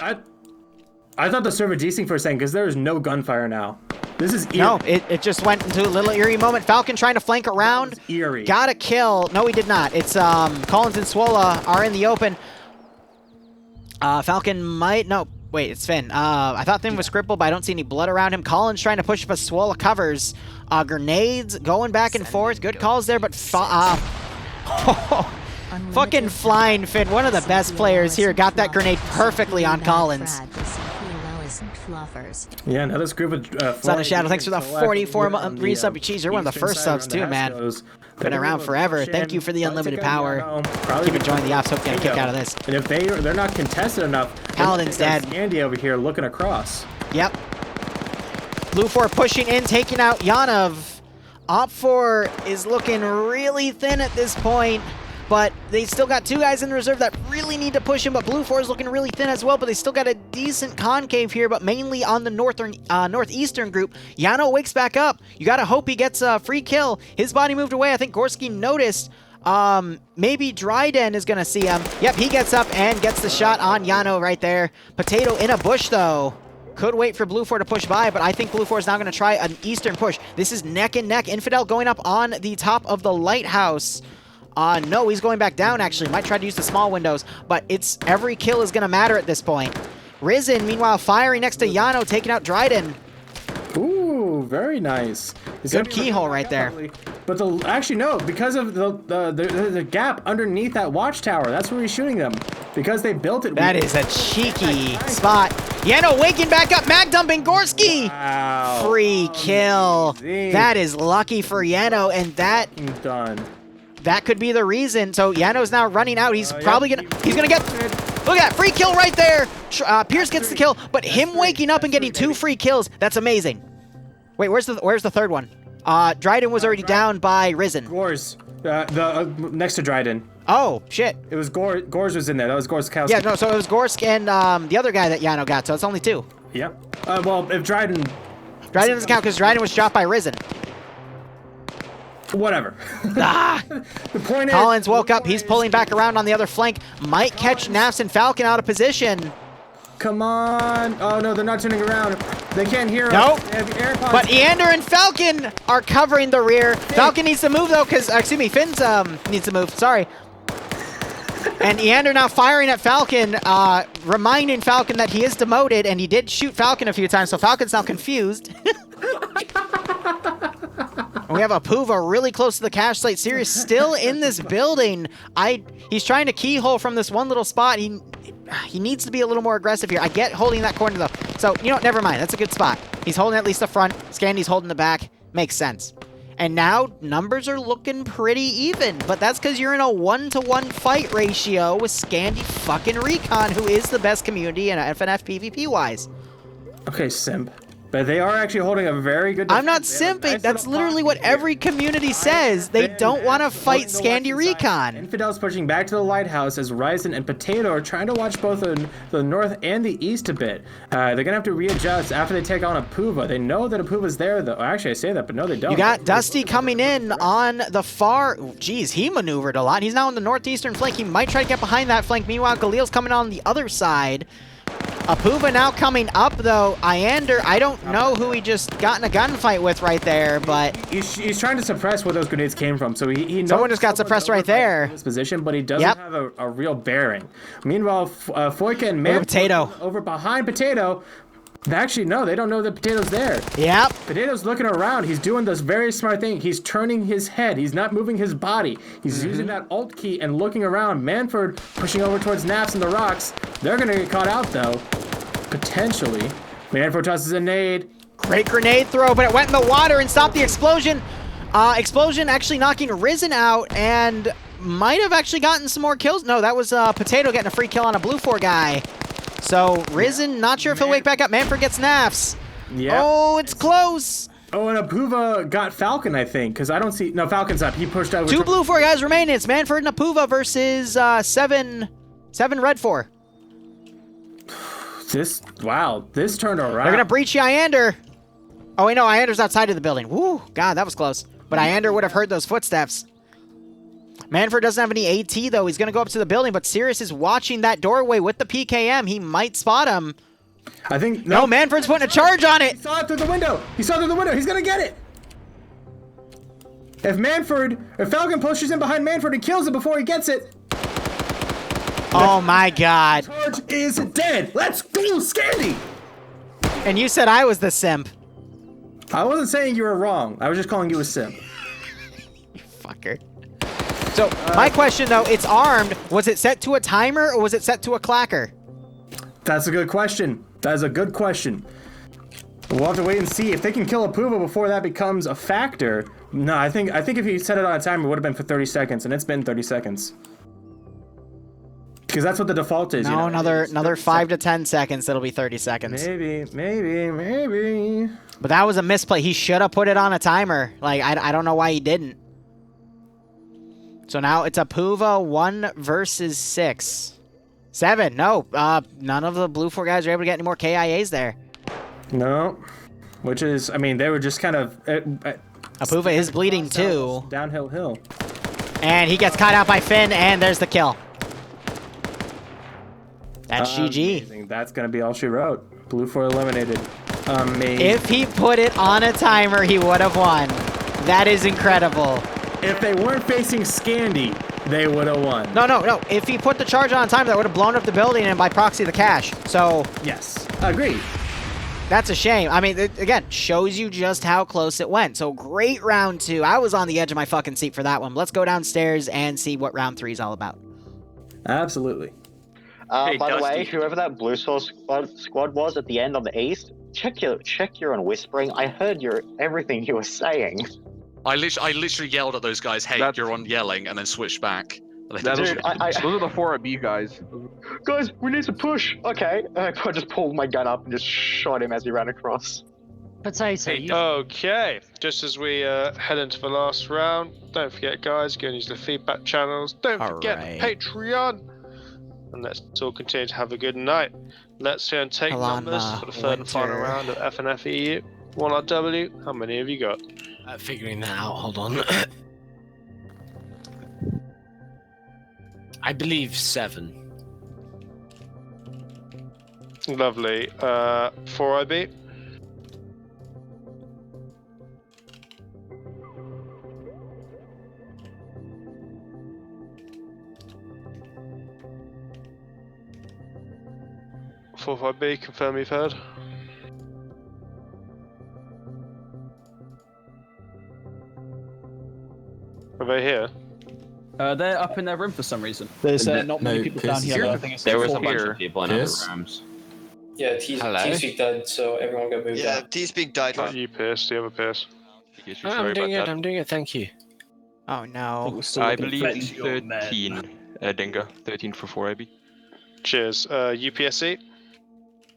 I thought the server desync for a second because there is no gunfire now. This is eerie. No, it just went into a little eerie moment. Falcon trying to flank around. Eerie. Got a kill. No, he did not. It's Collins and Swola are in the open. Falcon might... no, wait, it's Finn. I thought Finn was crippled, but I don't see any blood around him. Collins trying to push up a Swola covers. Grenades going back and forth. Good calls there, but... fucking flying Finn, one of the best players here, got that grenade perfectly on Collins. Yeah, now this group of... Son of Shadow, thanks for the 44 resub. Jeez, you're one of the first subs too, man. Been around forever. Thank you for the unlimited power. Keep enjoying the ops. Hope you get a kick out of this. And if they're not contested enough... Paladin's dead. Andy over here looking across. Yep. Blue4 pushing in, taking out Yanov. Op4 is looking really thin at this point, but they still got 2 guys in reserve that really need to push him, but Blue 4 is looking really thin as well, but they still got a decent concave here, but mainly on the northeastern group. Yano wakes back up. You gotta hope he gets a free kill. His body moved away. I think Gorski noticed. Maybe Dryden is gonna see him. Yep, he gets up and gets the shot on Yano right there. Potato in a bush, though. Could wait for Blue 4 to push by, but I think Blue 4 is now going to try an eastern push. This is neck and neck. Infidel going up on the top of the lighthouse. No, he's going back down, actually. Might try to use the small windows, but it's every kill is going to matter at this point. Risen, meanwhile, firing next to Yano, taking out Dryden. Ooh, very nice. Good keyhole right there. But actually no, because of the gap underneath that watchtower, that's where he's shooting them. Because they built it. That is a cheeky spot. Yano waking back up, mag dumping Gorski. Wow. Free kill. That is lucky for Yano, and that could be the reason. So Yano's now running out. He's probably gonna get. Look at that free kill right there. Pierce gets the kill, but him waking up and getting 2 free kills, that's amazing. Wait, where's the third one? Dryden was already down by Risen. Gors, next to Dryden. Oh, shit. It was Gors was in there. That was Gorskowski. Yeah, no, so it was Gorsk and the other guy that Yano got, so it's only 2. Yep. Well, if Dryden doesn't count because Dryden was shot by Risen. Whatever. The point is, Collins woke up. He's pulling back around on the other flank. Might catch Nafs and Falcon out of position. Come on. Oh, no, they're not turning around. They can't hear nope. us. They have AirPods. But Eander and Falcon are covering the rear. Falcon needs to move, though, because, excuse me, Finn's needs to move. Sorry. And Eander now firing at Falcon, reminding Falcon that he is demoted, and he did shoot Falcon a few times, so Falcon's now confused. We have a Puva really close to the cache site. Sirius still in this building. He's trying to keyhole from this one little spot. He needs to be a little more aggressive here. I get holding that corner, though. So, you know what? Never mind. That's a good spot. He's holding at least the front. Scandy's holding the back. Makes sense. And now, numbers are looking pretty even. But that's because you're in a 1-to-1 fight ratio with Scandy fucking Recon, who is the best community in FNF PvP-wise. Okay, simp. But they are actually holding a very good... I'm not simping. That's literally what every community says. They don't want to fight Scandy Recon. Infidel's pushing back to the lighthouse as Ryzen and Potato are trying to watch both the north and the east a bit. They're going to have to readjust after they take on a Puva. They know that a Puva's there, though. Actually, I say that, but no, they don't. You got Dusty coming in on the far... Geez, he maneuvered a lot. He's now on the northeastern flank. He might try to get behind that flank. Meanwhile, Galil's coming on the other side. Apuva now coming up, though. Iander, I don't know who he just got in a gunfight with right there, but... He's trying to suppress where those grenades came from, so he knows... Someone just got suppressed right there. ...this position, but he doesn't have a real bearing. Meanwhile, Foika and Man... Potato. Over behind Potato... Actually, no, they don't know that Potato's there. Yep. Potato's looking around. He's doing this very smart thing. He's turning his head. He's not moving his body. He's using that alt key and looking around. Manford pushing over towards Naps and the rocks. They're going to get caught out, though. Potentially. Manford tosses a nade. Great grenade throw, but it went in the water and stopped the explosion. Explosion actually knocking Risen out and might have actually gotten some more kills. No, that was Potato getting a free kill on a Blue 4 guy. So, Risen, not sure if he'll wake back up. Manford gets Nafs. Yeah. Oh, it's close. Oh, and Apuva got Falcon, I think, because I don't see... No, Falcon's up. He pushed over... 2 Blue 4 guys remaining. It's Manford and Apuva versus 7 Red 4. Wow, this turned around. They're going to breach Iander. Oh, wait, no, Iander's outside of the building. Woo, God, that was close. But Iander would have heard those footsteps. Manford doesn't have any AT, though. He's going to go up to the building, but Sirius is watching that doorway with the PKM. He might spot him. I think... No, Manford's putting a charge on it. He saw it through the window. He saw it through the window. He's going to get it. If Falcon pushes in behind Manford and kills it before he gets it... Oh, my God. Charge is dead. Let's go, Scandy. And you said I was the simp. I wasn't saying you were wrong. I was just calling you a simp. You fucker. So, my question, though, it's armed. Was it set to a timer or was it set to a clacker? That's a good question. That is a good question. We'll have to wait and see. If they can kill a Puva before that becomes a factor... No, I think if he set it on a timer, it would have been for 30 seconds, and it's been 30 seconds. Because that's what the default is. No, you know? another 5 to 10 seconds. It'll be 30 seconds. Maybe. But that was a misplay. He should have put it on a timer. Like, I don't know why he didn't. So now it's a Puva 1 versus 6. 7. No, none of the Blue 4 guys are able to get any more KIAs there. No. Which is, I mean, they were just kind of... Apuva is bleeding too. Downhill hill. And he gets caught out by Finn, and there's the kill. That's GG. Amazing. That's going to be all she wrote. Blue 4 eliminated. Amazing. If he put it on a timer, he would have won. That is incredible. If they weren't facing Scandi, they would have won. No. If he put the charge on time, that would have blown up the building and by proxy the cache. So... Yes. Agreed. That's a shame. I mean, it, again, shows you just how close it went. So great round 2. I was on the edge of my fucking seat for that one. Let's go downstairs and see what round 3 is all about. Absolutely. By the way, whoever that blue source squad was at the end on the east, check your own whispering. I heard everything you were saying. I literally yelled at those guys, "Hey, you're on yelling," and then switched back. Those are the 4 B guys. Guys, we need to push. Okay, I just pulled my gun up and just shot him as he ran across. Okay, just as we head into the last round, don't forget, guys, go and use the feedback channels. Don't forget the Patreon. And let's all continue to have a good night. Let's go and take numbers for the third and final round of FNF EU. 1RW, how many have you got? Figuring that out, hold on. I believe 7. Lovely. 4IB? Four 5B, confirm you've heard. Are they here? They're up in their room for some reason. There's not many people down here. I think it's there was a 4 bunch here. of people in other rooms. Yeah, T-Speak died, so everyone got moved Yeah, out. T-Speak died. Not you, Pierce, the other Pierce. I'm doing it, thank you. Oh no. I believe 13, Dingo. 13 for 4AB. Cheers. UPSC?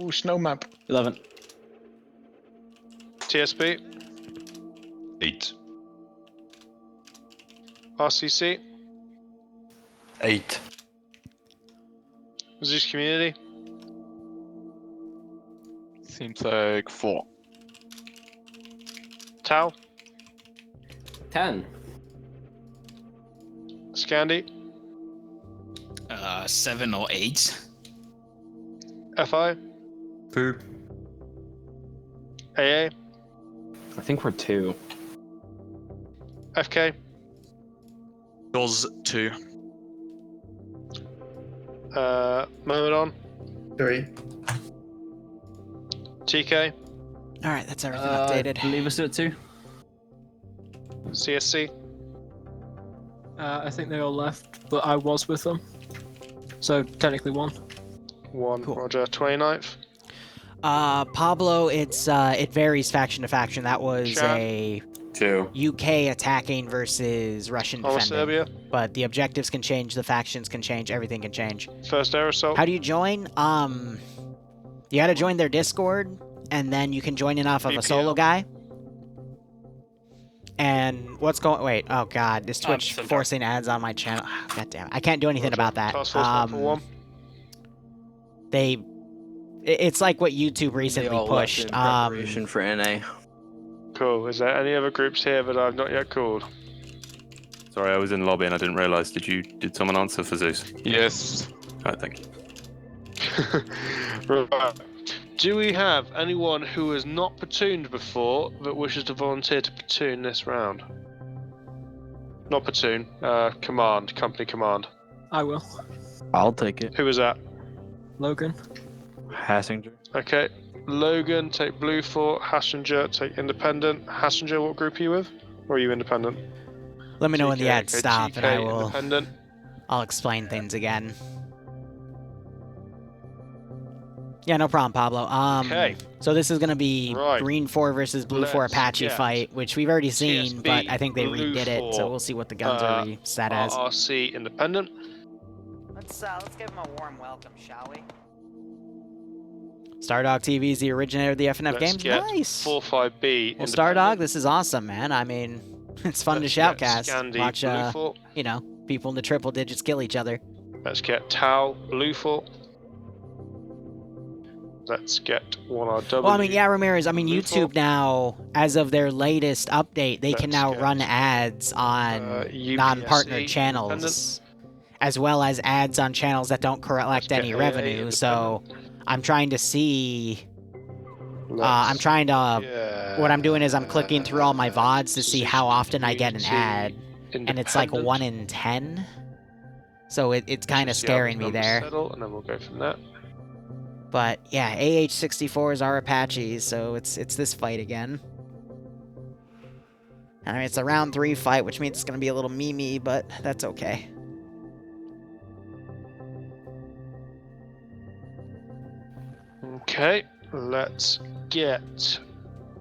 Ooh, snow map. 11. TSB? 8. RCC? 8. Zeus Community? Seems like 4. Tau? 10. Scandi? 7 or 8. FI? 2. AA? I think we're 2. FK? Does 2. Myrmidon? 3. TK? Alright, that's everything updated. Leave us at 2. CSC? I think they all left, but I was with them. So technically 1. 1. Cool. Roger. 29th? Pablo, it varies faction to faction. That was a 2. UK attacking versus Russian defending. Serbia? But the objectives can change, the factions can change, everything can change. First air assault? How do you join? You gotta join their Discord, and then you can join in off of a solo guy. And what's going? Wait, oh god, is Twitch forcing ads on my channel? Oh, god damn it, I can't do anything about that. It's like what YouTube recently pushed. Preparation for NA. Cool. Is there any other groups here that I've not yet called? Sorry, I was in lobby and I didn't realize. Did someone answer for Zeus? Yes. Alright, thank you. Right. Do we have anyone who has not platooned before that wishes to volunteer to platoon this round? Not platoon, company command. I will. I'll take it. Who was that? Logan. Hassinger. Okay. Logan, take Blue Fort. Hassinger, take Independent. Hassinger, what group are you with? Or are you Independent? Let me know when the ads okay, stop, GK, and I will. Independent. I'll explain things again. Yeah, no problem, Pablo. Okay. So this is gonna be Green 4 versus Blue 4 Apache fight, which we've already seen, but I think they redid it, so we'll see what the guns are reset as. RC Independent. Let's give him a warm welcome, shall we? Stardog TV is the originator of the FNF games. Nice. 45B. Well, Stardog, this is awesome, man. I mean, it's fun to shoutcast. Watch, you know, people in the triple digits kill each other. Let's get Tau Bluefort. Let's get 1RW. Well, I mean, yeah, Ramirez. I mean, YouTube now, as of their latest update, they can now run ads on non-partner channels, as well as ads on channels that don't collect any revenue. So, I'm trying to see. What I'm doing is I'm clicking through all my VODs to see how often I get an ad, and it's like 1 in 10. So it's kind of scaring me there. And then we'll go from there. But yeah, AH-64s are Apaches, so it's this fight again. I mean, it's a round 3 fight, which means it's going to be a little memey, but that's okay. Okay, let's get...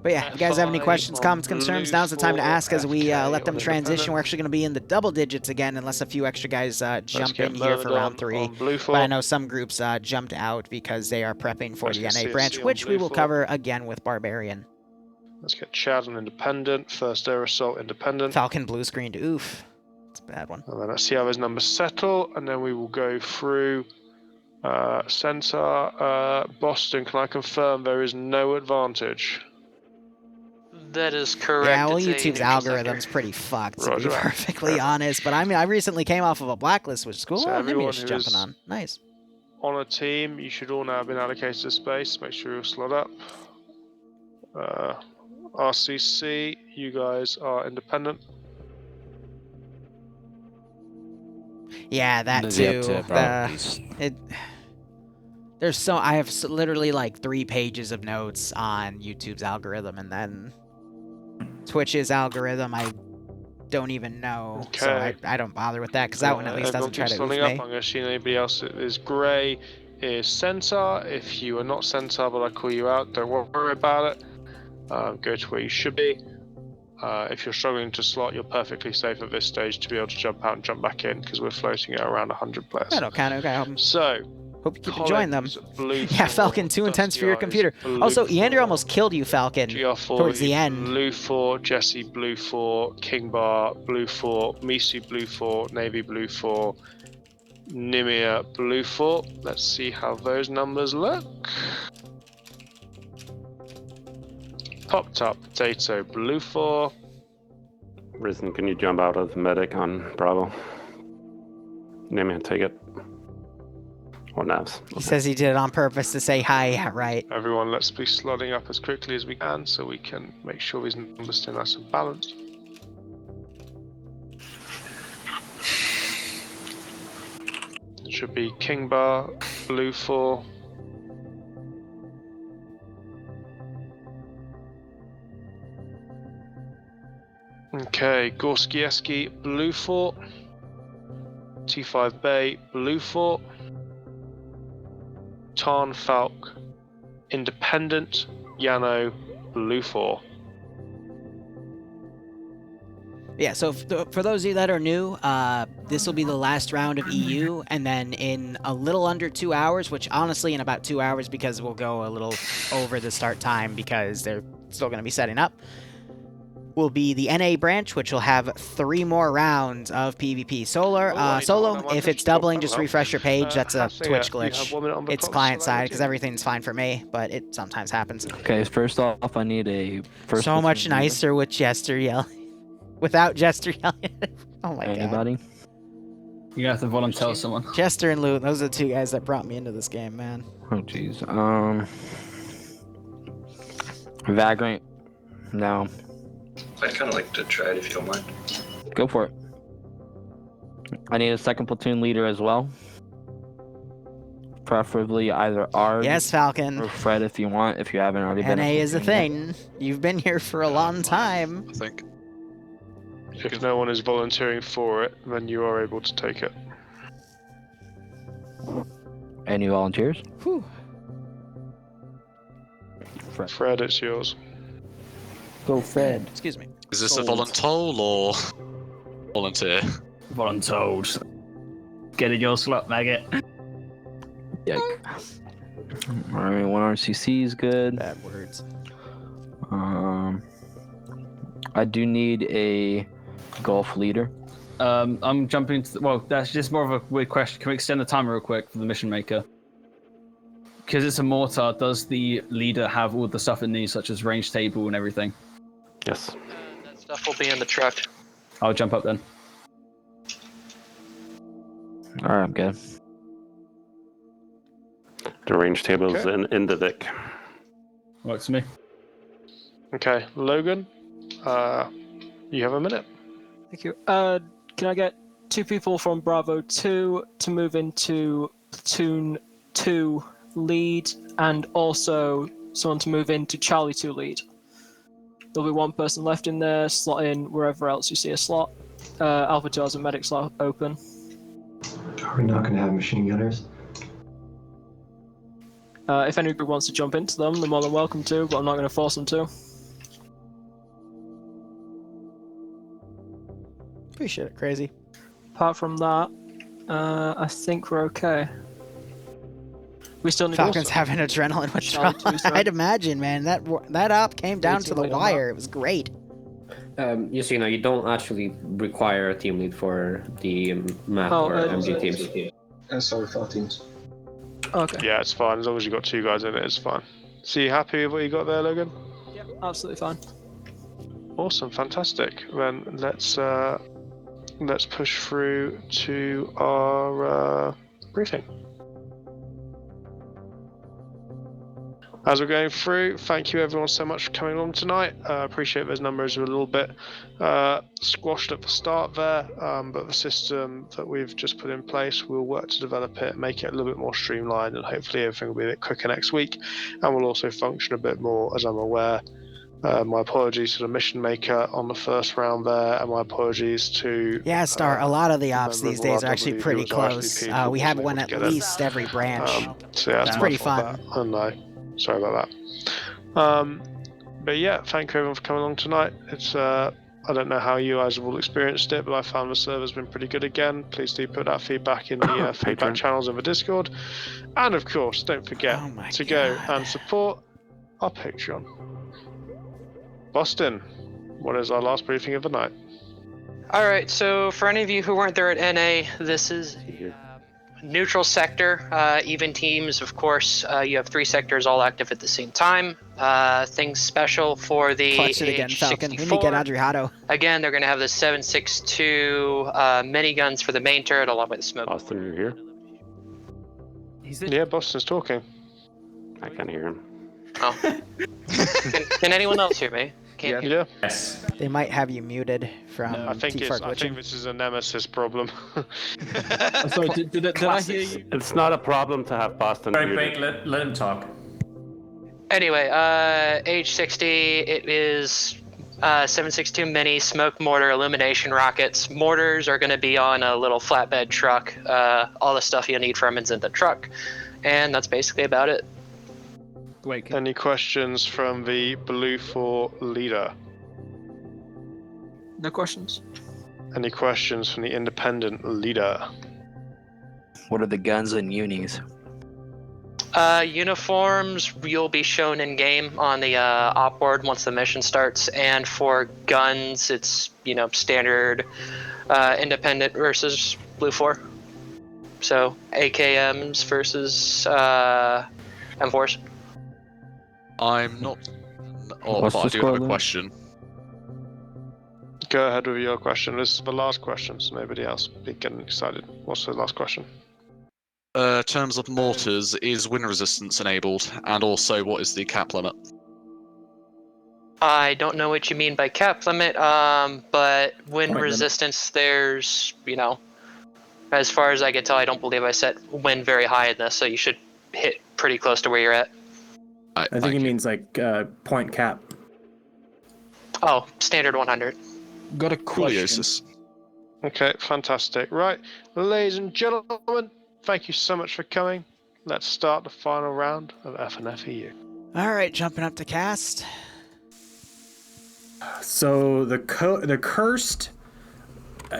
But yeah, if you guys have any questions, comments, concerns, now's the time to ask as we let them transition. We're actually going to be in the double digits again, unless a few extra guys jump in here for round 3. But I know some groups jumped out because they are prepping for the NA branch, which we will cover again with Barbarian. Let's get Chad on Independent, first Air Assault Independent. Falcon blue screened, oof. It's a bad one. And then let's see how those numbers settle, and then we will go through Centaur, Boston. Can I confirm there is no advantage? That is correct. Yeah, well, YouTube's algorithm's pretty fucked, to be perfectly honest. But I mean, I recently came off of a blacklist, which is cool. So Nimius jumping on. Nice. On a team, you should all now have been allocated a space. Make sure you'll slot up. RCC, you guys are independent. Yeah, that too. There's so I have literally like 3 pages of notes on YouTube's algorithm, and then Twitch's algorithm I don't even know. Okay. So I don't bother with that because that one at least doesn't try to oof me. I'm going to see anybody else that is grey is Centaur. If you are not Centaur but I call you out, don't worry about it. Go to where you should be. If you're struggling to slot, you're perfectly safe at this stage to be able to jump out and jump back in because we're floating at around 100 players. I don't count. Okay. So, hope you keep enjoying them. Yeah, Falcon, too intense for your computer. Also, Eander almost killed you, Falcon, towards the end. Blue 4, Jesse Blue 4, King Bar Blue 4, Misu Blue 4, Navy Blue 4, Nimia Blue 4. Let's see how those numbers look. Popped up Potato Blue 4. Risen, can you jump out of medic on Bravo? Nimia, take it. Or Navs. He says he did it on purpose to say hi, yeah, right. Everyone, let's be slotting up as quickly as we can so we can make sure these numbers stay nice and balanced. It should be King Bar, Blue 4. Okay, Gorskieski, Blue 4. T5 Bay, Blue 4. Tarn Falk, Independent, Yano, Blue 4. Yeah, so for those of you that are new, this will be the last round of EU, and then in a little under 2 hours, which honestly in about 2 hours because we'll go a little over the start time because they're still going to be setting up, will be the NA branch, which will have 3 more rounds of PvP. Solo, if it's doubling, just refresh your page. That's a Twitch glitch. It's client side, because everything's fine for me, but it sometimes happens. Okay, first off, I need a first... So much nicer with Jester yelling. Without Jester yelling. Oh my god. Anybody? You have to volunteer someone. Jester and Loot, those are the 2 guys that brought me into this game, man. Oh jeez. Vagrant. No. I'd kind of like to try it if you don't mind. Go for it. I need a second platoon leader as well. Preferably either R. Yes, Falcon. Or Fred if you want, if you haven't already been. NA is a thing. You've been here for a long time. I think. If no one is volunteering for it, then you are able to take it. Any volunteers? Whew. Fred, it's yours. Go Fred. Excuse me. Is this a voluntold or volunteer? Voluntold. Get in your slot, maggot. Yikes. Alright, 1 RCC is good. Bad words. I do need a golf leader. I'm jumping to well, that's just more of a weird question. Can we extend the timer real quick for the mission maker? Because it's a mortar, does the leader have all the stuff it needs, such as range table and everything? Yes. That stuff will be in the truck. I'll jump up then. Alright, I'm good. The range table's in the deck. Works for me. Okay, Logan, you have a minute. Thank you. Can I get 2 people from Bravo 2 to move into Platoon 2 lead, and also someone to move into Charlie 2 lead? There'll be 1 person left in there, slot in wherever else you see a slot. Alpha 2 has a medic slot open. Are we not going to have machine gunners? If anybody wants to jump into them, they're more than welcome to, but I'm not going to force them to. Appreciate it, crazy. Apart from that, I think we're okay. We still need Falcons having adrenaline withdrawal. I'd imagine, man. That op came down to the wire. It was great. Just so you know, you don't actually require a team lead for the map or MG teams. Sorry, 4 teams. Okay. Yeah, it's fine. As long as you got 2 guys in it, it's fine. So you happy with what you got there, Logan? Yeah, absolutely fine. Awesome, fantastic. Then let's push through to our briefing. As we're going through, thank you everyone so much for coming along tonight. Appreciate those numbers were a little bit squashed at the start there, but the system that we've just put in place, we'll work to develop it, make it a little bit more streamlined, and hopefully everything will be a bit quicker next week, and will also function a bit more, as I'm aware. My apologies to the mission maker on the first round there, and my apologies to... Yeah, Star, a lot of the ops these days are actually pretty close. We have one at least every branch. So yeah, it's pretty fun. I know. Sorry about that. But yeah, thank you everyone for coming along tonight. It's I don't know how you guys have all experienced it, but I found the server's been pretty good again. Please do put that feedback in the feedback channels of the Discord. And of course, don't forget to go and support our Patreon. Boston, what is our last briefing of the night? Alright, so for any of you who weren't there at NA, this is neutral sector, even teams, of course. You have 3 sectors all active at the same time. Things special for the Clutch it again, Falcon. We need to get Adriano. Again, they're going to have the 7.62 miniguns for the main turret, along with the smoke. Boston, you're here? Yeah, Boston's talking. I can't hear him. Oh. Can anyone else hear me? Yeah. Yes. They might have you muted from I think this is a nemesis problem. I'm sorry, did I hear you? It's not a problem to have Boston. Wait, let him talk. Anyway, age 60, it is 7.62 mini, smoke mortar, illumination rockets. Mortars are going to be on a little flatbed truck. All the stuff you'll need from it's in the truck. And that's basically about it. Wait, Any questions from the Blue 4 leader? No questions. Any questions from the independent leader? What are the guns and unis? Uniforms you'll be shown in game on the op board once the mission starts, and for guns it's standard independent versus Blue 4. So AKMs versus M4s. I'm not. Oh, What's but I the do score have a then? question. Go ahead with your question. This is the last question, so nobody else be getting excited. What's the last question? Terms of mortars, is wind resistance enabled? And also, what is the cap limit? I don't know what you mean by cap limit, but wind resistance, there's, as far as I can tell, I don't believe I set wind very high in this, so you should hit pretty close to where you're at. I think he means like point cap. Oh, standard 100. Got a question. Okay, fantastic. Right, ladies and gentlemen, thank you so much for coming. Let's start the final round of FNF EU. All right, jumping up to cast. So the cursed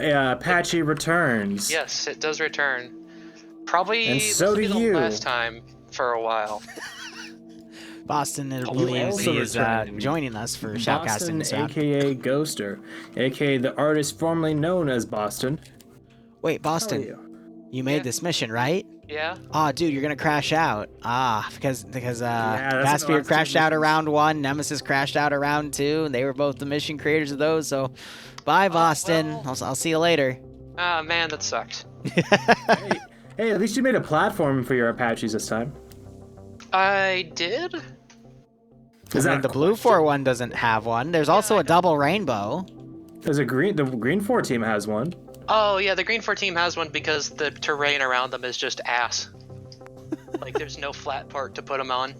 Apache returns. Yes, it does return. Probably And this so will be do the you. last time for a while. Boston You believes also he is returned. joining us for Boston, shoutcasting this round. aka Ghoster, aka the artist formerly known as Boston. Wait, Boston, How are you made this mission, right? Yeah. Oh, dude, you're gonna crash out. because that's the Caspian last two crashed out missions. around 1, Nemesis crashed out around 2, and they were both the mission creators of those. So, bye, Boston. I'll see you later. Ah, man, that sucked. Hey, at least you made a platform for your Apaches this time. I did? The Blue 4 one doesn't have one. There's also a double rainbow. There's the Green 4 team has one. Oh, yeah, the Green 4 team has one because the terrain around them is just ass. Like, there's no flat part to put them on.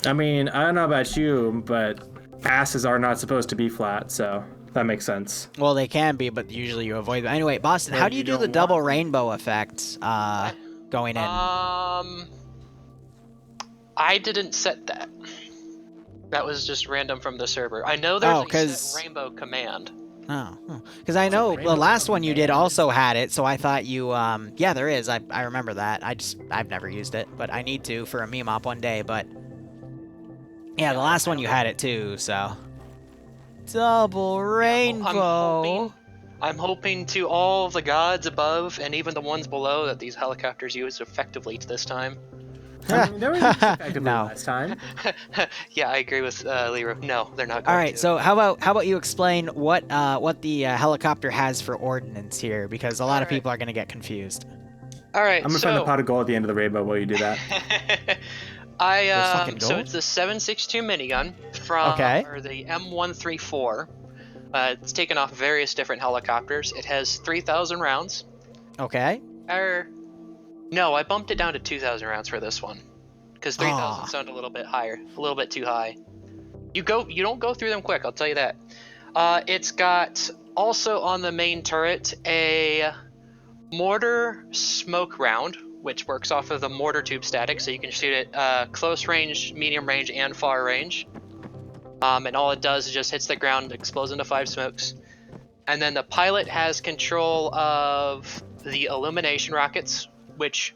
I mean, I don't know about you, but asses are not supposed to be flat, so that makes sense. Well, they can be, but usually you avoid them. Anyway, Boston, how do you do the double rainbow effect going in? I didn't set that. That was just random from the server. I know there's a set rainbow command. Oh, because I know the last one you did also had it, so I thought you, yeah, there is. I remember that. I've never used it, but I need to for a meme op one day, but yeah, the last one you had it too, so. Double rainbow. I'm hoping to all the gods above and even the ones below that these helicopters use effectively this time. I mean, they were used effectively last time. Yeah, I agree with Liru. No, they're not going All right, so how about you explain what the helicopter has for ordnance here, because a lot of people are going to get confused. All right, I'm gonna find the pot of gold at the end of the rainbow while you do that. So it's the 7.62 minigun from or the M134. It's taken off various different helicopters. It has 3,000 rounds. Okay. No, I bumped it down to 2,000 rounds for this one, because 3,000 sounded a little bit higher, a little bit too high. You don't go through them quick, I'll tell you that. It's got also on the main turret a mortar smoke round, which works off of the mortar tube static, so you can shoot it close range, medium range, and far range. And all it does is just hits the ground, explodes into 5 smokes. And then the pilot has control of the illumination rockets, which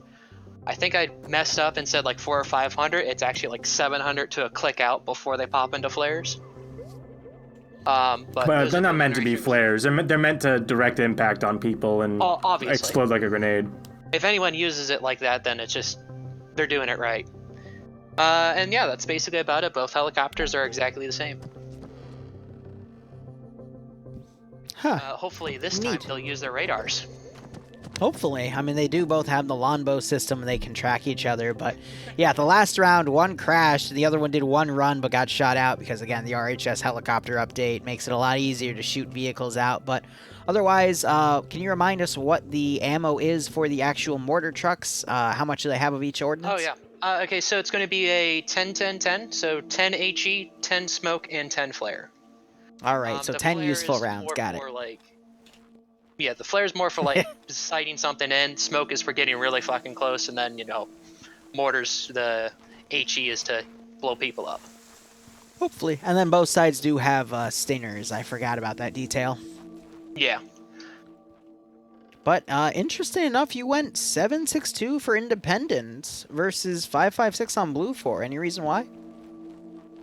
I think I messed up and said like 400 or 500. It's actually like 700 to a click out before they pop into flares. But they're not meant to be flares. They're meant to direct impact on people and explode like a grenade. If anyone uses it like that, then it's just they're doing it right. And yeah, that's basically about it. Both helicopters are exactly the same. Hopefully this time they'll use their radars. Hopefully. I mean, they do both have the longbow system and they can track each other, but yeah, the last round, one crashed, the other one did one run but got shot out because, again, the RHS helicopter update makes it a lot easier to shoot vehicles out, but otherwise, can you remind us what the ammo is for the actual mortar trucks? How much do they have of each ordnance? Oh, yeah. Okay, so it's going to be a 10-10-10, so 10 HE, 10 smoke, and 10 flare. All right, so 10 useful rounds, got it. Yeah, the flare is more for like sighting something in. Smoke is for getting really fucking close, and then mortars, the HE is to blow people up. Hopefully, and then both sides do have stingers. I forgot about that detail. Yeah. But interesting enough, you went 7.62 for independent versus 5.56 on Blue 4. Any reason why?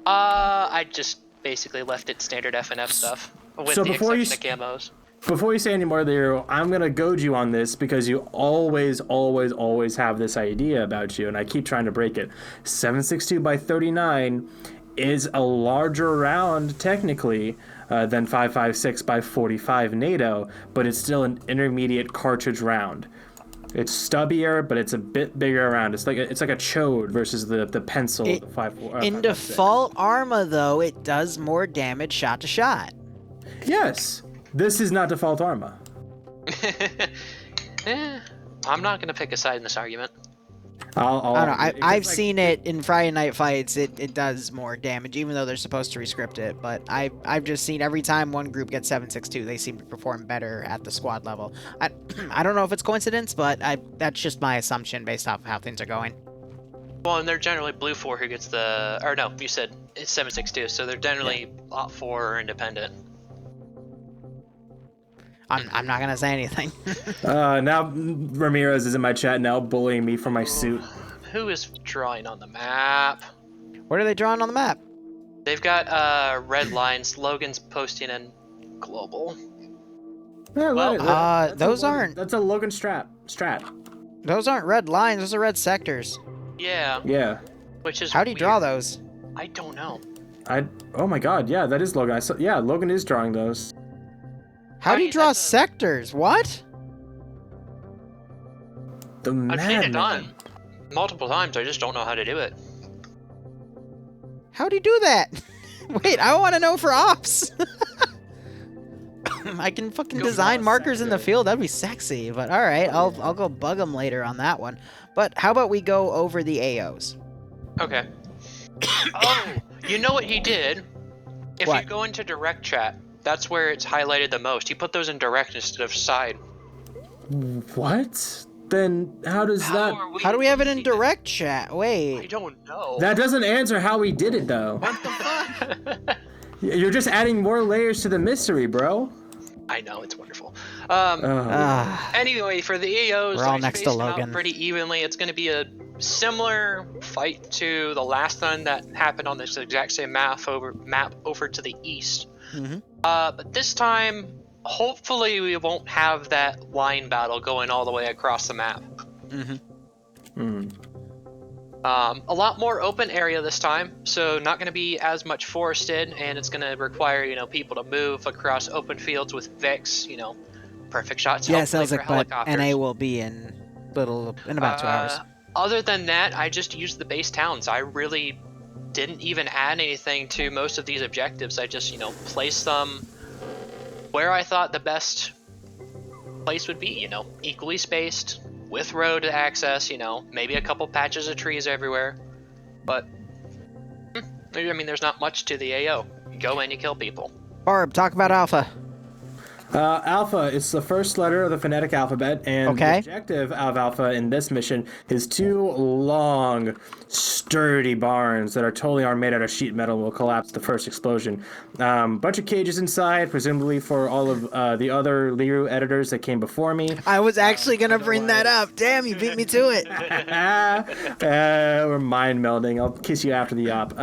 I just basically left it standard FNF stuff with the exception of camos. Before you say any more there, I'm going to goad you on this because you always have this idea about you, and I keep trying to break it. 7.62 by 39 is a larger round, technically, than 5.56 by 45 NATO, but it's still an intermediate cartridge round. It's stubbier, but it's a bit bigger round. It's like a chode versus the pencil. In default armor, though, it does more damage shot to shot. Yes. This is not default armor. I'm not going to pick a side in this argument. I don't know. I've seen it in Friday Night Fights. It does more damage, even though they're supposed to rescript it. But I've just seen every time one group gets 7.62, they seem to perform better at the squad level. I don't know if it's coincidence, but that's just my assumption based off of how things are going. Well, and they're generally Blue 4 who gets the... Or no, you said it's 7.62, so they're generally Lot 4 or independent. I'm not gonna say anything. Now Ramirez is in my chat now, bullying me for my suit. Who is drawing on the map? What are they drawing on the map? They've got red lines. Logan's posting in global. Yeah, those aren't. That's a Logan strat. Those aren't red lines. Those are red sectors. Yeah. Yeah. Which is How do you draw those? I don't know. Oh my god, yeah, that is Logan. Yeah, Logan is drawing those. How do you draw sectors? What? I've seen it done multiple times. I just don't know how to do it. How do you do that? Wait, I want to know for ops. I can fucking design markers in the field. That'd be sexy. But all right, I'll go bug them later on that one. But how about we go over the AOs? Okay. Oh, you know what he did? If What? you go into direct chat, that's where it's highlighted the most. He put those in direct instead of side. What? Then how does that? How do we have it in direct chat? Wait. I don't know. That doesn't answer how we did it though. What the fuck? You're just adding more layers to the mystery, bro. I know, it's wonderful. Anyway, for the AOs, We're all I next to spaced them out Logan. pretty evenly. It's going to be a similar fight to the last one that happened on this exact same map over to the east. Mm-hmm. But this time, hopefully we won't have that line battle going all the way across the map. Mm-hmm. A lot more open area this time, so not going to be as much forested, and it's going to require, people to move across open fields with Vix, perfect shots. Yes, hopefully Elzik, for but helicopters. NA will be in about 2 hours. Other than that, I just used the base towns. I really didn't even add anything to most of these objectives. I just, placed them where I thought the best place would be, equally spaced, with road access, maybe a couple patches of trees everywhere. But, there's not much to the AO. You go in, you kill people. Barb, talk about Alpha. Alpha is the first letter of the phonetic alphabet, and the objective of Alpha in this mission is 2 long, sturdy barns that are totally made out of sheet metal and will collapse at the first explosion. Bunch of cages inside, presumably for all of the other Liru editors that came before me. I was actually gonna bring that up. Damn, you beat me to it. We're mind melding. I'll kiss you after the op.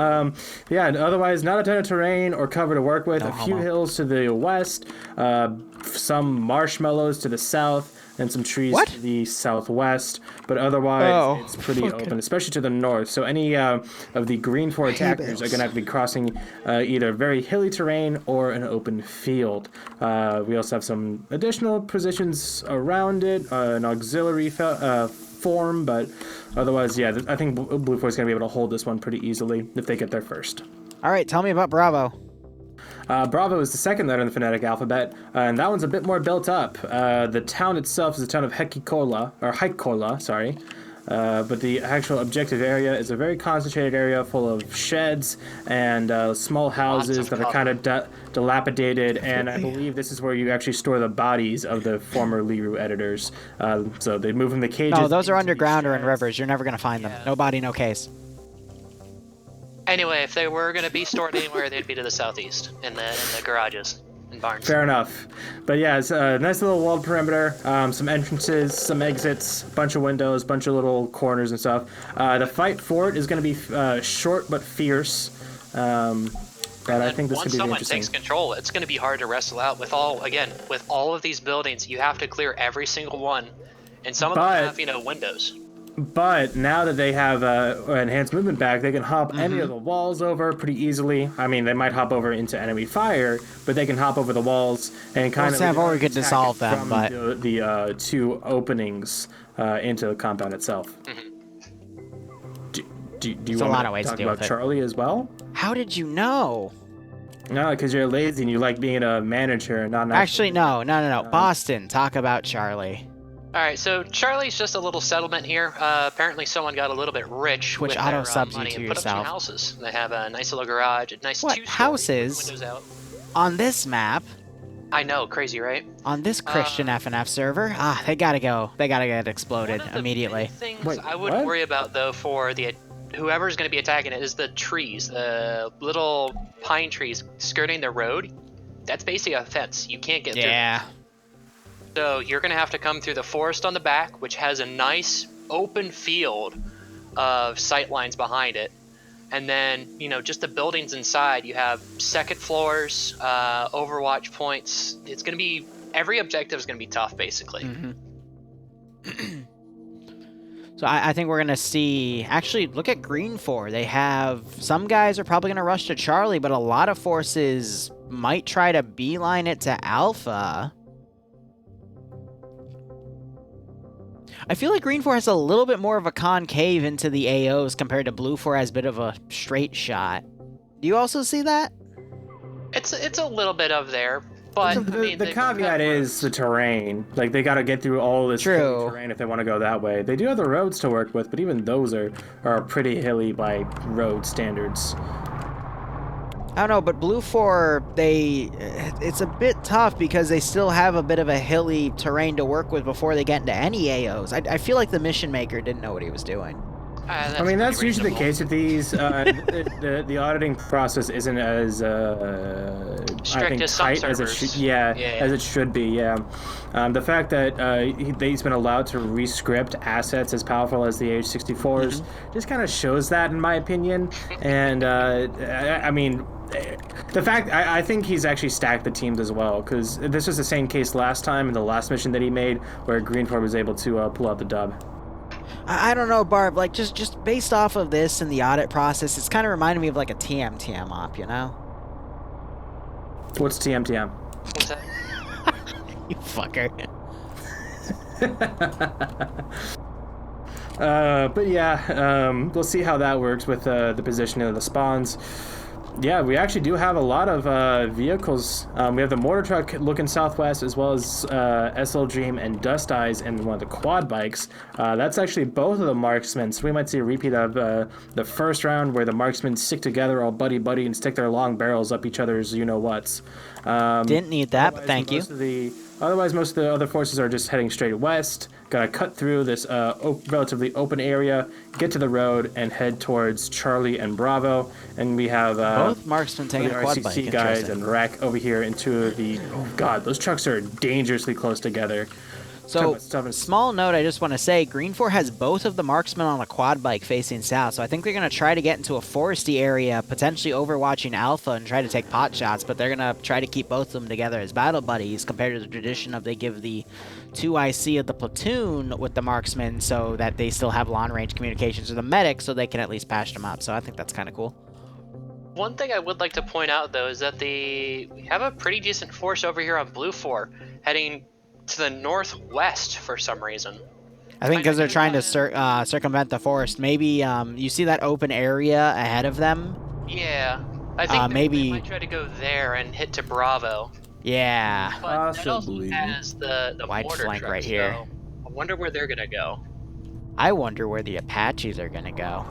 Yeah, and otherwise, not a ton of terrain or cover to work with. No a few homo. hills to the west, some marshmallows to the south, and some trees to the southwest. But otherwise, it's pretty open, especially to the north. So any of the green 4 attackers are going to have to be crossing either very hilly terrain or an open field. We also have some additional positions around it, an auxiliary form, but otherwise, yeah, I think Blue 4 is going to be able to hold this one pretty easily if they get there first. All right, tell me about Bravo. Bravo is the second letter in the phonetic alphabet, and that one's a bit more built up. The town itself is the town of Haikola, sorry. But the actual objective area is a very concentrated area full of sheds and small houses that are kind of dilapidated, and I believe this is where you actually store the bodies of the former Liru editors. So they move from the cages. No, those are underground or in rivers. You're never gonna find them. No body, no case. Anyway, if they were going to be stored anywhere, they'd be to the southeast, in the garages and barns. Fair enough. But yeah, it's a nice little walled perimeter, some entrances, some exits, bunch of windows, bunch of little corners and stuff. The fight for it is going to be short but fierce. But I think this could be interesting. Once someone takes control, it's going to be hard to wrestle out. With all of these buildings, you have to clear every single one, and some of them have, windows. But now that they have enhanced movement back, they can hop any of the walls over pretty easily. I mean, they might hop over into enemy fire, but they can hop over the walls and kind of or we could dissolve them, from but the 2 openings into the compound itself. Do you want to talk about Charlie as well? How did you know? No, because you're lazy and you like being a manager and not actually. No. Boston, talk about Charlie. Alright, so Charlie's just a little settlement here. Apparently someone got a little bit rich with their money and put up some houses. They have a nice little garage, a nice 2-story houses windows out. On this map? I know, crazy, right? On this Christian FNF server? They gotta go. They gotta get exploded immediately. Things I wouldn't worry about, though, for whoever's going to be attacking it is the trees. The little pine trees skirting the road. That's basically a fence. You can't get through. Yeah. So you're going to have to come through the forest on the back, which has a nice open field of sight lines behind it. And then, you know, just the buildings inside, you have second floors, overwatch points. It's going to be, every objective is going to be tough, basically. Mm-hmm. So I think we're going to see, actually, look at Green 4. They have, some guys are probably going to rush to Charlie, but a lot of forces might try to beeline it to Alpha. I feel like Green 4 has a little bit more of a concave into the AOs compared to Blue 4 has a bit of a straight shot. Do you also see that? It's a little bit of there, but I mean, the caveat is the terrain. Like, they got to get through all this hilly terrain if they want to go that way. They do have the roads to work with, but even those are pretty hilly by road standards. I don't know, but Blue 4, it's a bit tough because they still have a bit of a hilly terrain to work with before they get into any AOs. I feel like the mission maker didn't know what he was doing. I mean, that's usually the case with these. The auditing process isn't as strict as tight some as it servers. should. As it should be. Yeah. The fact that he's been allowed to rescript assets as powerful as the H64s just kind of shows that, in my opinion. And I mean, the fact I think he's actually stacked the teams as well, because this was the same case last time in the last mission that he made, where Green 4 was able to pull out the dub. I don't know, Barb, like, just based off of this and the audit process, it's kind of reminding me of, like, a TM op, you know? What's TM? What's that? You fucker. But yeah, we'll see how that works with the positioning of the spawns. Yeah, we actually do have a lot of vehicles. We have the mortar truck looking southwest, as well as SL Dream and Dust Eyes and one of the quad bikes. That's actually both of the marksmen, so we might see a repeat of the first round where the marksmen stick together all buddy-buddy and stick their long barrels up each other's you-know-whats. Didn't need that, but thank you. Otherwise, most of the other forces are just heading straight west. Gotta cut through this relatively open area, get to the road, and head towards Charlie and Bravo. And we have both marksmen taking a quad bike. RCC guys and Rack over here into the. Oh God, those trucks are dangerously close together. So, small note, I just want to say, Green 4 has both of the marksmen on a quad bike facing south, so I think they're going to try to get into a foresty area, potentially overwatching Alpha and try to take pot shots, but they're going to try to keep both of them together as battle buddies, compared to the tradition of they give the 2 IC of the platoon with the marksmen so that they still have long-range communications with the medic so they can at least patch them up, so I think that's kind of cool. One thing I would like to point out, though, is that we have a pretty decent force over here on Blue 4, heading to the northwest for some reason. I think because they're trying to circumvent the forest. Maybe you see that open area ahead of them? Yeah. I think maybe they might try to go there and hit to Bravo. Yeah. But that also has the wide mortar flank trucks, right here. so I wonder where they're going to go. I wonder where the Apaches are going to go.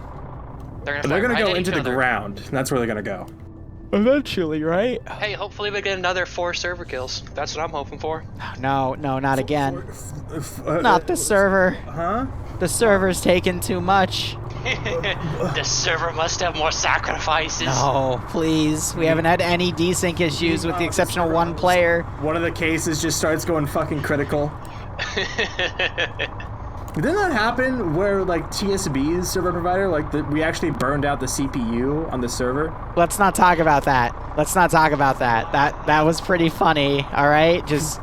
They're going to go into the ground. That's where they're going to go. Eventually, right? Hey, hopefully we get another 4 server kills. That's what I'm hoping for. No, not again. Not the server. Huh? The server's taken too much. The server must have more sacrifices. No, please. We haven't had any desync issues with the exception of one player. One of the cases just starts going fucking critical. Didn't that happen where, like, TSB's server provider, like, we actually burned out the CPU on the server? Let's not talk about that. Let's not talk about that. That was pretty funny, all right? Just,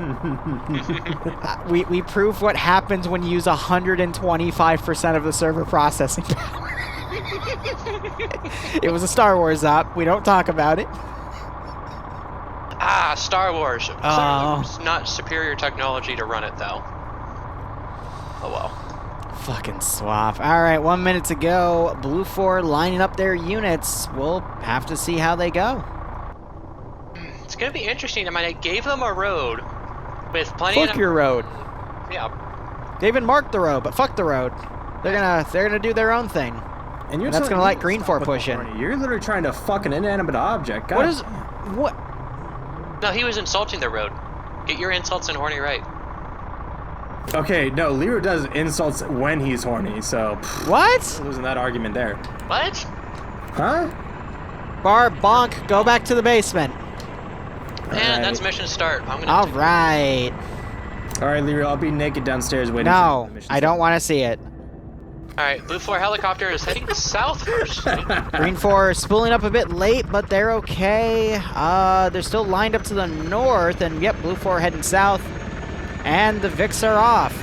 we proved what happens when you use 125% of the server processing power. It was a Star Wars op. We don't talk about it. Ah, Star Wars. It's not superior technology to run it, though. Oh well. Fucking swap. Alright, 1 minute to go. Blue 4 lining up their units. We'll have to see how they go. It's gonna be interesting. I mean, I gave them a road with plenty of... Fuck your road. Yeah. They even marked the road, but fuck the road. They're gonna do their own thing. And that's gonna let Green 4 push in. You're literally trying to fuck an inanimate object. God. What? No, he was insulting the road. Get your insults in horny right. Okay, no, Liru does insults when he's horny, so... What? Losing that argument there. What? Huh? Barb, bonk, go back to the basement. And that's mission start. I'm gonna Alright. All right, Liru, I'll be naked downstairs waiting. No, I don't want to see it. All right, Blue 4 helicopter is heading south first. Green 4 spooling up a bit late, but they're okay. They're still lined up to the north, and yep, Blue 4 heading south. And the Vics are off.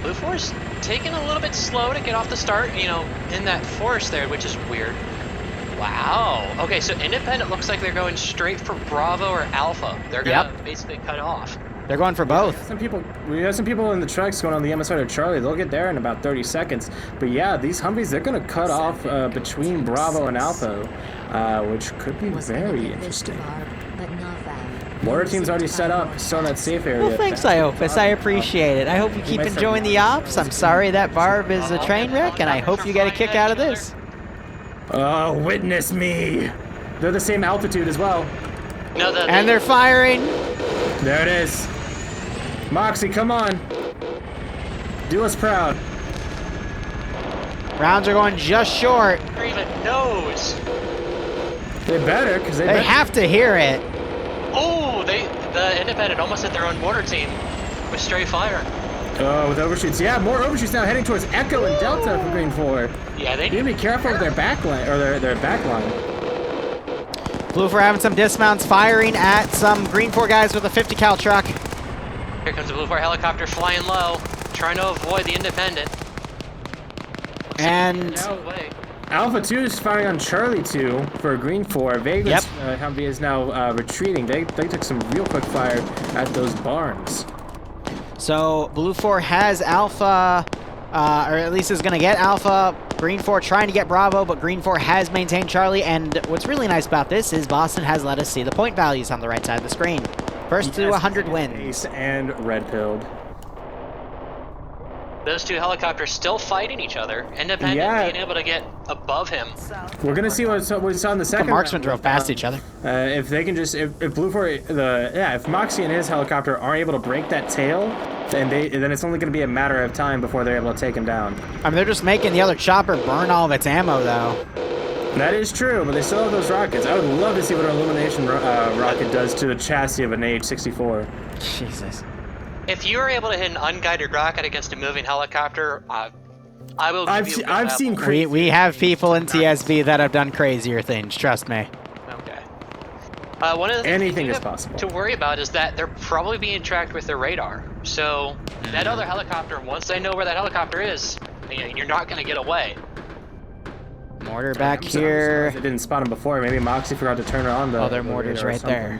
Blue 4's taking a little bit slow to get off the start, you know, in that forest there, which is weird. Wow. Okay, so Independent looks like they're going straight for Bravo or Alpha. They're gonna basically cut off. They're going for both. We have some people in the trucks going on the MSR to Charlie. They'll get there in about 30 seconds. But yeah, these Humvees, they're going to cut off between Bravo and Alpha, which could be very interesting. Mortar team's already set up, still in that safe area. Well, thanks, Iopus. I appreciate it. I hope you keep enjoying the ops. I'm sorry that Barb is a train wreck, and I hope you get a kick out of this. Oh, witness me. They're the same altitude as well. No, and they're firing. There it is. Moxie, come on. Do us proud. Rounds are going just short. Or even knows. They better, because they have to hear it. Oh, the Independent almost hit their own mortar team with stray fire. Oh, with overshoots. Yeah, more overshoots now heading towards Echo and Delta for Green 4. Yeah, they need to be careful with their backline, or their backline. Blue 4 having some dismounts, firing at some Green 4 guys with a 50 cal truck. Here comes the Blue 4 helicopter flying low, trying to avoid the Independent. And Alpha 2 is firing on Charlie 2 for Green 4. Vegas Humvee is now retreating. They took some real quick fire at those barns. So Blue 4 has Alpha, or at least is going to get Alpha. Green 4 trying to get Bravo, but Green 4 has maintained Charlie. And what's really nice about this is Boston has let us see the point values on the right side of the screen. First to 100 wins. Ace and red pilled. Those two helicopters still fighting each other. Independent being able to get above him. We're gonna see what we saw in the second. The marksmen drove past each other. If they can just, if Blue 4, if Moxie and his helicopter aren't able to break that tail, then it's only gonna be a matter of time before they're able to take him down. I mean, they're just making the other chopper burn all of its ammo, though. That is true, but they still have those rockets. I would love to see what an illumination rocket does to the chassis of an AH-64. Jesus. If you are able to hit an unguided rocket against a moving helicopter, I will. I've seen. We have people in TSB that have done crazier things. Trust me. Okay. One of the anything is possible to worry about is that they're probably being tracked with their radar. So that other helicopter, once they know where that helicopter is, you're not going to get away. Mortar back here. They didn't spot him before. Maybe Moxie forgot to turn on the. Oh, their mortar's right there.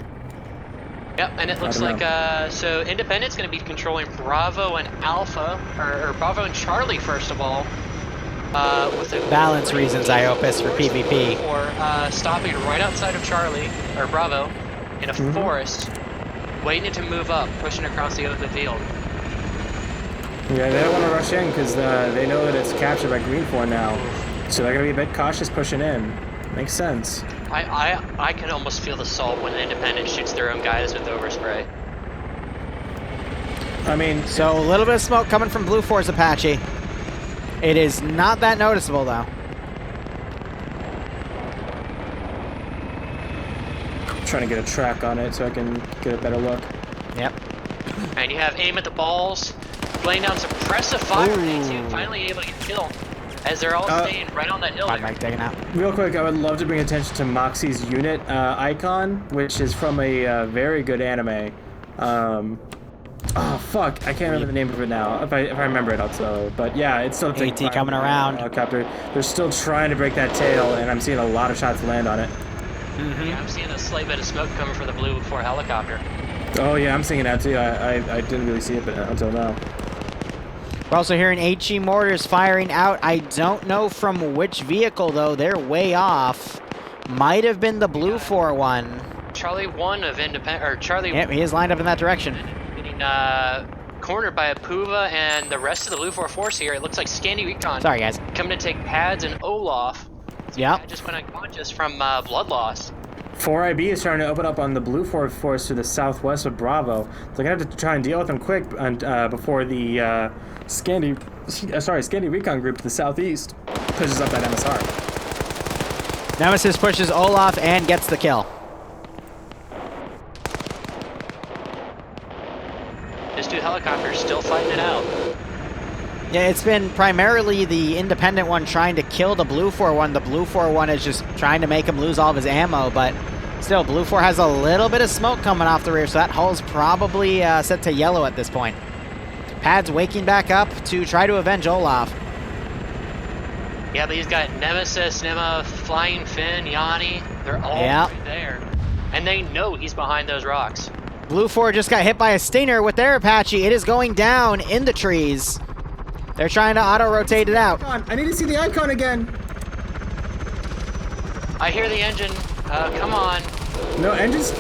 Yep, and it looks like so Independent's going to be controlling Bravo and Alpha, or Bravo and Charlie first of all. With the balance reasons, Iopus for PvP. Or stopping right outside of Charlie or Bravo in a forest, waiting to move up, pushing across the open field. Yeah, they don't want to rush in because they know that it's captured by Green 4 now. So they're going to be a bit cautious pushing in. Makes sense. I can almost feel the salt when an Independent shoots their own guys with overspray. I mean... So a little bit of smoke coming from Blue 4's Apache. It is not that noticeable, though. I'm trying to get a track on it so I can get a better look. Yep. And you have aim at the balls, laying down suppressive fire, and finally able to get killed. As they're all staying right on that hill there. Taken out. Real quick, I would love to bring attention to Moxie's unit icon, which is from a very good anime. Oh fuck, I can't remember the name of it now. If I remember it, I'll tell you. But yeah, it's still AT coming around. Helicopter. They're still trying to break that tail, and I'm seeing a lot of shots land on it. Yeah, I'm seeing a slight bit of smoke coming from the Blue 4 helicopter. Oh yeah, I'm seeing that too. I didn't really see it until now. We're also hearing HE mortars firing out. I don't know from which vehicle, though. They're way off. Might have been the Blue 4 one. Charlie 1 of Independent, or Charlie... Yep, he is lined up in that direction. Getting cornered by a Puva and the rest of the Blue 4 force here. It looks like Scandi Recon. Sorry, guys. Coming to take pads and Olaf. Yeah. Just went unconscious from blood loss. 4IB is trying to open up on the Blue 4 force to the southwest of Bravo. They're going to have to try and deal with them quick before the Scandi Recon group to the southeast pushes up that MSR. Nemesis pushes Olaf and gets the kill. those two helicopters still fighting it out. Yeah, it's been primarily the independent one trying to kill the Blue 4 one. The Blue 4 one is just trying to make him lose all of his ammo, but still, Blue 4 has a little bit of smoke coming off the rear, so that hull's probably set to yellow at this point. Pad's waking back up to try to avenge Olaf. Yeah, but he's got Nemesis, Nema, Flying Finn, Yanni. They're all right there. And they know he's behind those rocks. Blue 4 just got hit by a Stinger with their Apache. It is going down in the trees. They're trying to auto-rotate it out. I need to see the icon again. I hear the engine. Come on. No engines?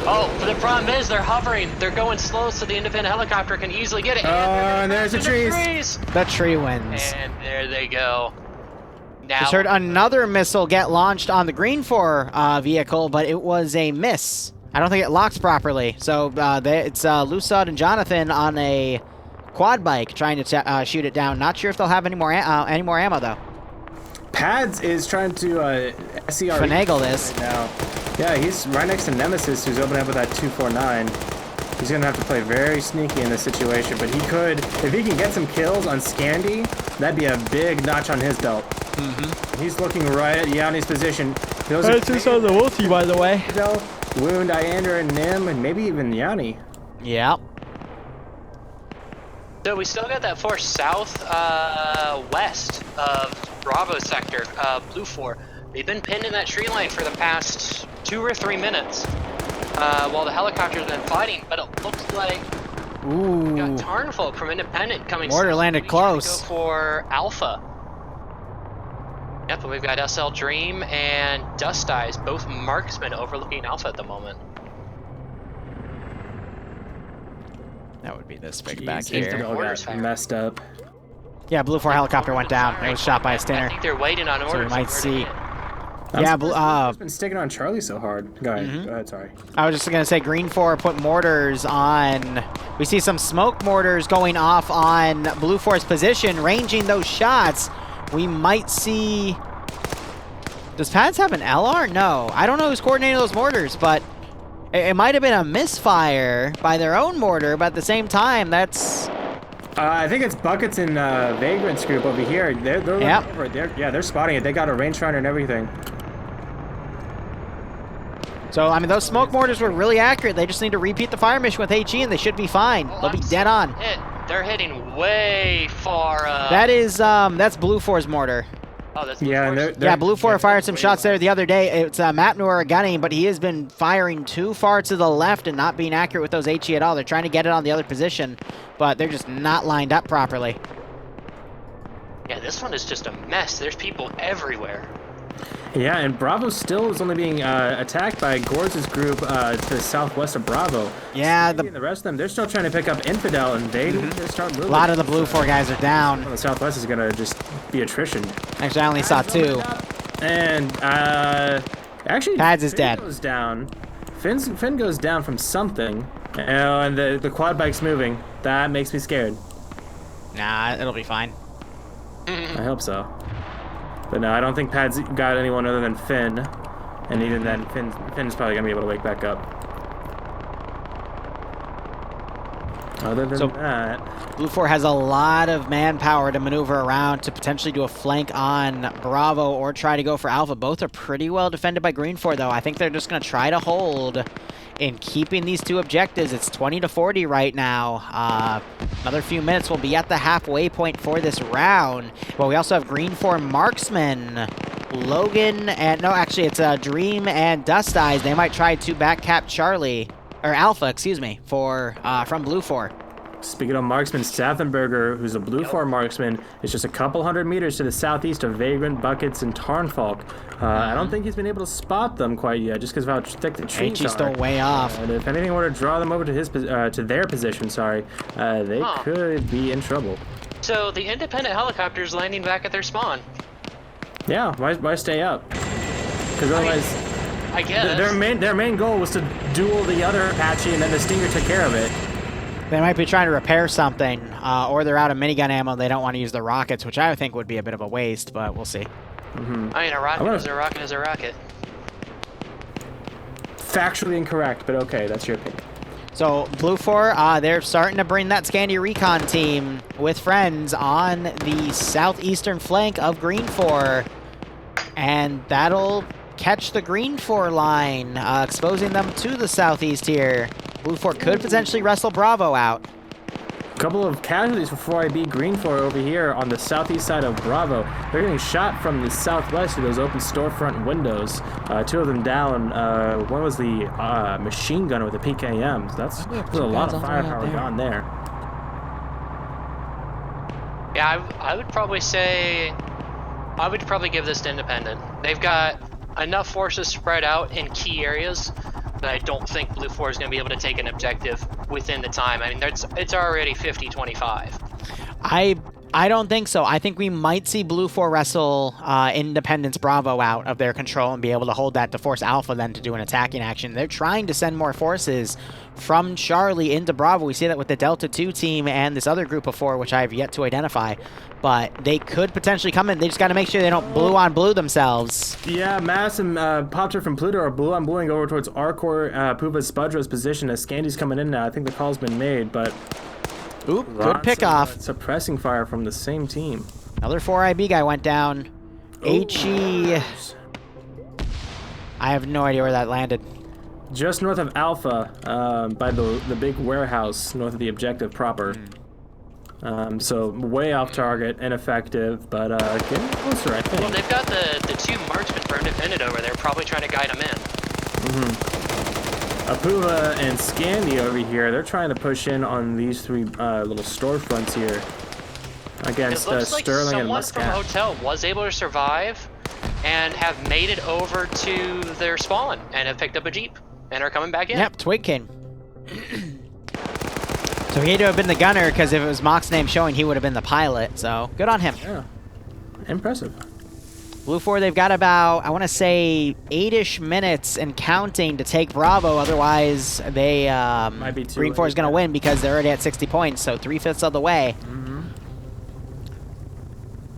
Oh, but the problem is they're hovering. They're going slow so the independent helicopter can easily get it. And there's the trees. The tree wins. And there they go. Now Just heard another missile get launched on the Green 4 vehicle, but it was a miss. I don't think it locked properly. So it's Lusad and Jonathan on a quad bike trying to shoot it down. Not sure if they'll have any more ammo though. Pads is trying to SCR finagle this right now. Yeah, he's right next to Nemesis, who's opening up with that 249. He's gonna have to play very sneaky in this situation, but he could, if he can get some kills on Scandi, that'd be a big notch on his belt. He's looking right at Yanni's position. Those are just on the multi, by the way. Wound Iander and Nim, and maybe even Yanni. Yeah. So we still got that force south west of Bravo sector, Blue 4. They've been pinned in that tree line for the past 2 or 3 minutes while the helicopters have been fighting, but it looks like we got Tarnfolk from Independent coming. Mortar landed close. To go for Alpha. Yep, but we've got SL Dream and Dust Eyes, both marksmen overlooking Alpha at the moment. That would be this big back here. Got messed up. Yeah, Blue 4 helicopter went down. It was shot by a Stinger. I think they're waiting on orders. So we might see. Yeah, Blue's been sticking on Charlie so hard. Go ahead. Go ahead, sorry. I was just gonna say Green 4 put mortars on. We see some smoke mortars going off on Blue 4's position, ranging those shots. We might see. Does Pads have an LR? No. I don't know who's coordinating those mortars, but it might have been a misfire by their own mortar, but at the same time, that's... I think it's Buckets and Vagrant's group over here. They're looking over it. They're spotting it. They got a rangefinder and everything. So, I mean, those smoke mortars were really accurate. They just need to repeat the fire mission with HE, and they should be fine. They'll be dead on. They're hitting way far. That is, that's Blue 4's mortar. Oh, that's Blue 4's? Yeah, Blue 4 fired some shots there the other day. It's Matt Noor gunning, but he has been firing too far to the left and not being accurate with those HE at all. They're trying to get it on the other position, but they're just not lined up properly. Yeah, this one is just a mess. There's people everywhere. Yeah, and Bravo still is only being attacked by Gorge's group to the southwest of Bravo. Yeah, the rest of them, they're still trying to pick up Infidel, and they start moving. A lot of the Blue 4 guys are down. The southwest is gonna just be attrition. Actually, I only saw 2. And actually, Pads is dead. Goes down. Finn goes down from something, and the quad bike's moving. That makes me scared. Nah, it'll be fine. I hope so. But no, I don't think Pad's got anyone other than Finn. And even then, Finn's probably going to be able to wake back up. Other than that... Blue 4 has a lot of manpower to maneuver around to potentially do a flank on Bravo or try to go for Alpha. Both are pretty well defended by Green 4, though. I think they're just going to try to hold in keeping these 2 objectives. It's 20-40 right now. Another few minutes, we'll be at the halfway point for this round. But we also have Green 4 marksmen, Logan, and no, actually it's Dream and Dust Eyes. They might try to backcap Charlie, or Alpha, excuse me, for from Blue 4. Speaking of marksman, Staffenberger, who's a Blue 4 marksman, is just a couple hundred meters to the southeast of Vagrant, Buckets, and Tarnfolk. I don't think he's been able to spot them quite yet, just because of how thick the trees are. HE's still way off. And if anything were to draw them over to their position, they could be in trouble. So the independent helicopter's landing back at their spawn. Yeah, why stay up? Because otherwise, I guess their main goal was to duel the other Apache, and then the Stinger took care of it. They might be trying to repair something, or they're out of minigun ammo and they don't want to use the rockets, which I think would be a bit of a waste, but we'll see. I mean, a rocket is a rocket is a rocket. Factually incorrect, but okay, that's your opinion. So Blue 4, they're starting to bring that Scandi Recon team with friends on the southeastern flank of Green 4. And that'll catch the Green 4 line, exposing them to the southeast here. Blue 4 could potentially wrestle Bravo out. A couple of casualties for 4IB Green 4 over here on the southeast side of Bravo. They're getting shot from the southwest through those open storefront windows. Two of them down. One was the machine gunner with the PKMs. There's a lot of firepower gone there. Yeah, I would probably say, I would probably give this to Independent. They've got enough forces spread out in key areas that I don't think Blue 4 is going to be able to take an objective within the time. I mean, it's already 50-25. I don't think so. I think we might see Blue 4 wrestle Independence Bravo out of their control and be able to hold that to force Alpha then to do an attacking action. They're trying to send more forces from Charlie into Bravo. We see that with the Delta 2 team and this other group of 4, which I have yet to identify. But they could potentially come in. They just got to make sure they don't blue on blue themselves. Yeah, Mass and Popter from Pluto are blue on bluing over towards Arcor, Puva's Spudro's position as Scandy's coming in now. I think the call's been made, but... Oop, good pick off. Suppressing fire from the same team. Another 4IB guy went down. HE. I have no idea where that landed. Just north of Alpha, by the big warehouse north of the objective proper. So way off target, ineffective, but getting closer, I think. Well, they've got the two marksmen for Independent over there, probably trying to guide them in. Apuva and Scandy over here, they're trying to push in on these three little storefronts here against It looks like Sterling and someone from Muscat. Hotel was able to survive and have made it over to their spawn and have picked up a Jeep and are coming back in. Yep, Twigkin. So he had to have been the gunner, because if it was Mock's name showing, he would have been the pilot. So good on him. Yeah, impressive. Blue 4, they've got about, I want to say, 8-ish minutes and counting to take Bravo. Otherwise, they Green 4 is going to win because they're already at 60 points, so 3/5 of the way.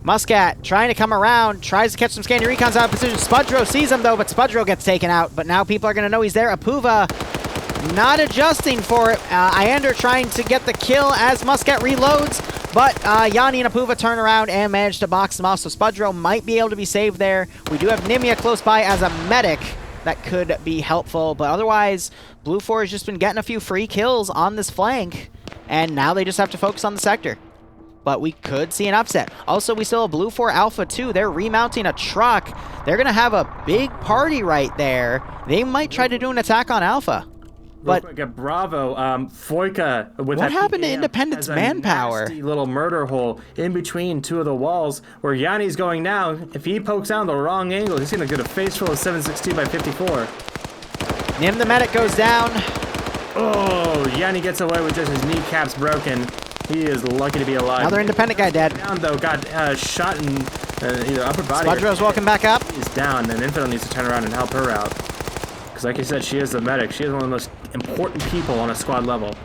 Muscat trying to come around, tries to catch some Scandi Recons out of position. Spudro sees him, though, but Spudro gets taken out. But now people are going to know he's there. Apuva not adjusting for it. Iander trying to get the kill as Muscat reloads. But Yanni and Apuva turn around and manage to box them off, so Spudro might be able to be saved there. We do have Nimia close by as a medic. That could be helpful, but otherwise, Blue 4 has just been getting a few free kills on this flank, and now they just have to focus on the sector. But we could see an upset. Also, we still have Blue 4 Alpha 2. They're remounting a truck. They're going to have a big party right there. They might try to do an attack on Alpha. But quick, Bravo, Foika with what that happened to PKM Independence has a manpower? nasty little murder hole in between two of the walls where Yanni's going now. If he pokes out the wrong angle, he's going to get a face full of 762 by 54. Nim the medic goes down. Oh, Yanni gets away with just his kneecaps broken. He is lucky to be alive. Another Independent guy dead. Down though, got shot in either upper body. Spudro's walking back up. He's down, and Infidel needs to turn around and help her out. Because like you said, she is the medic. She is one of the most important people on a squad level.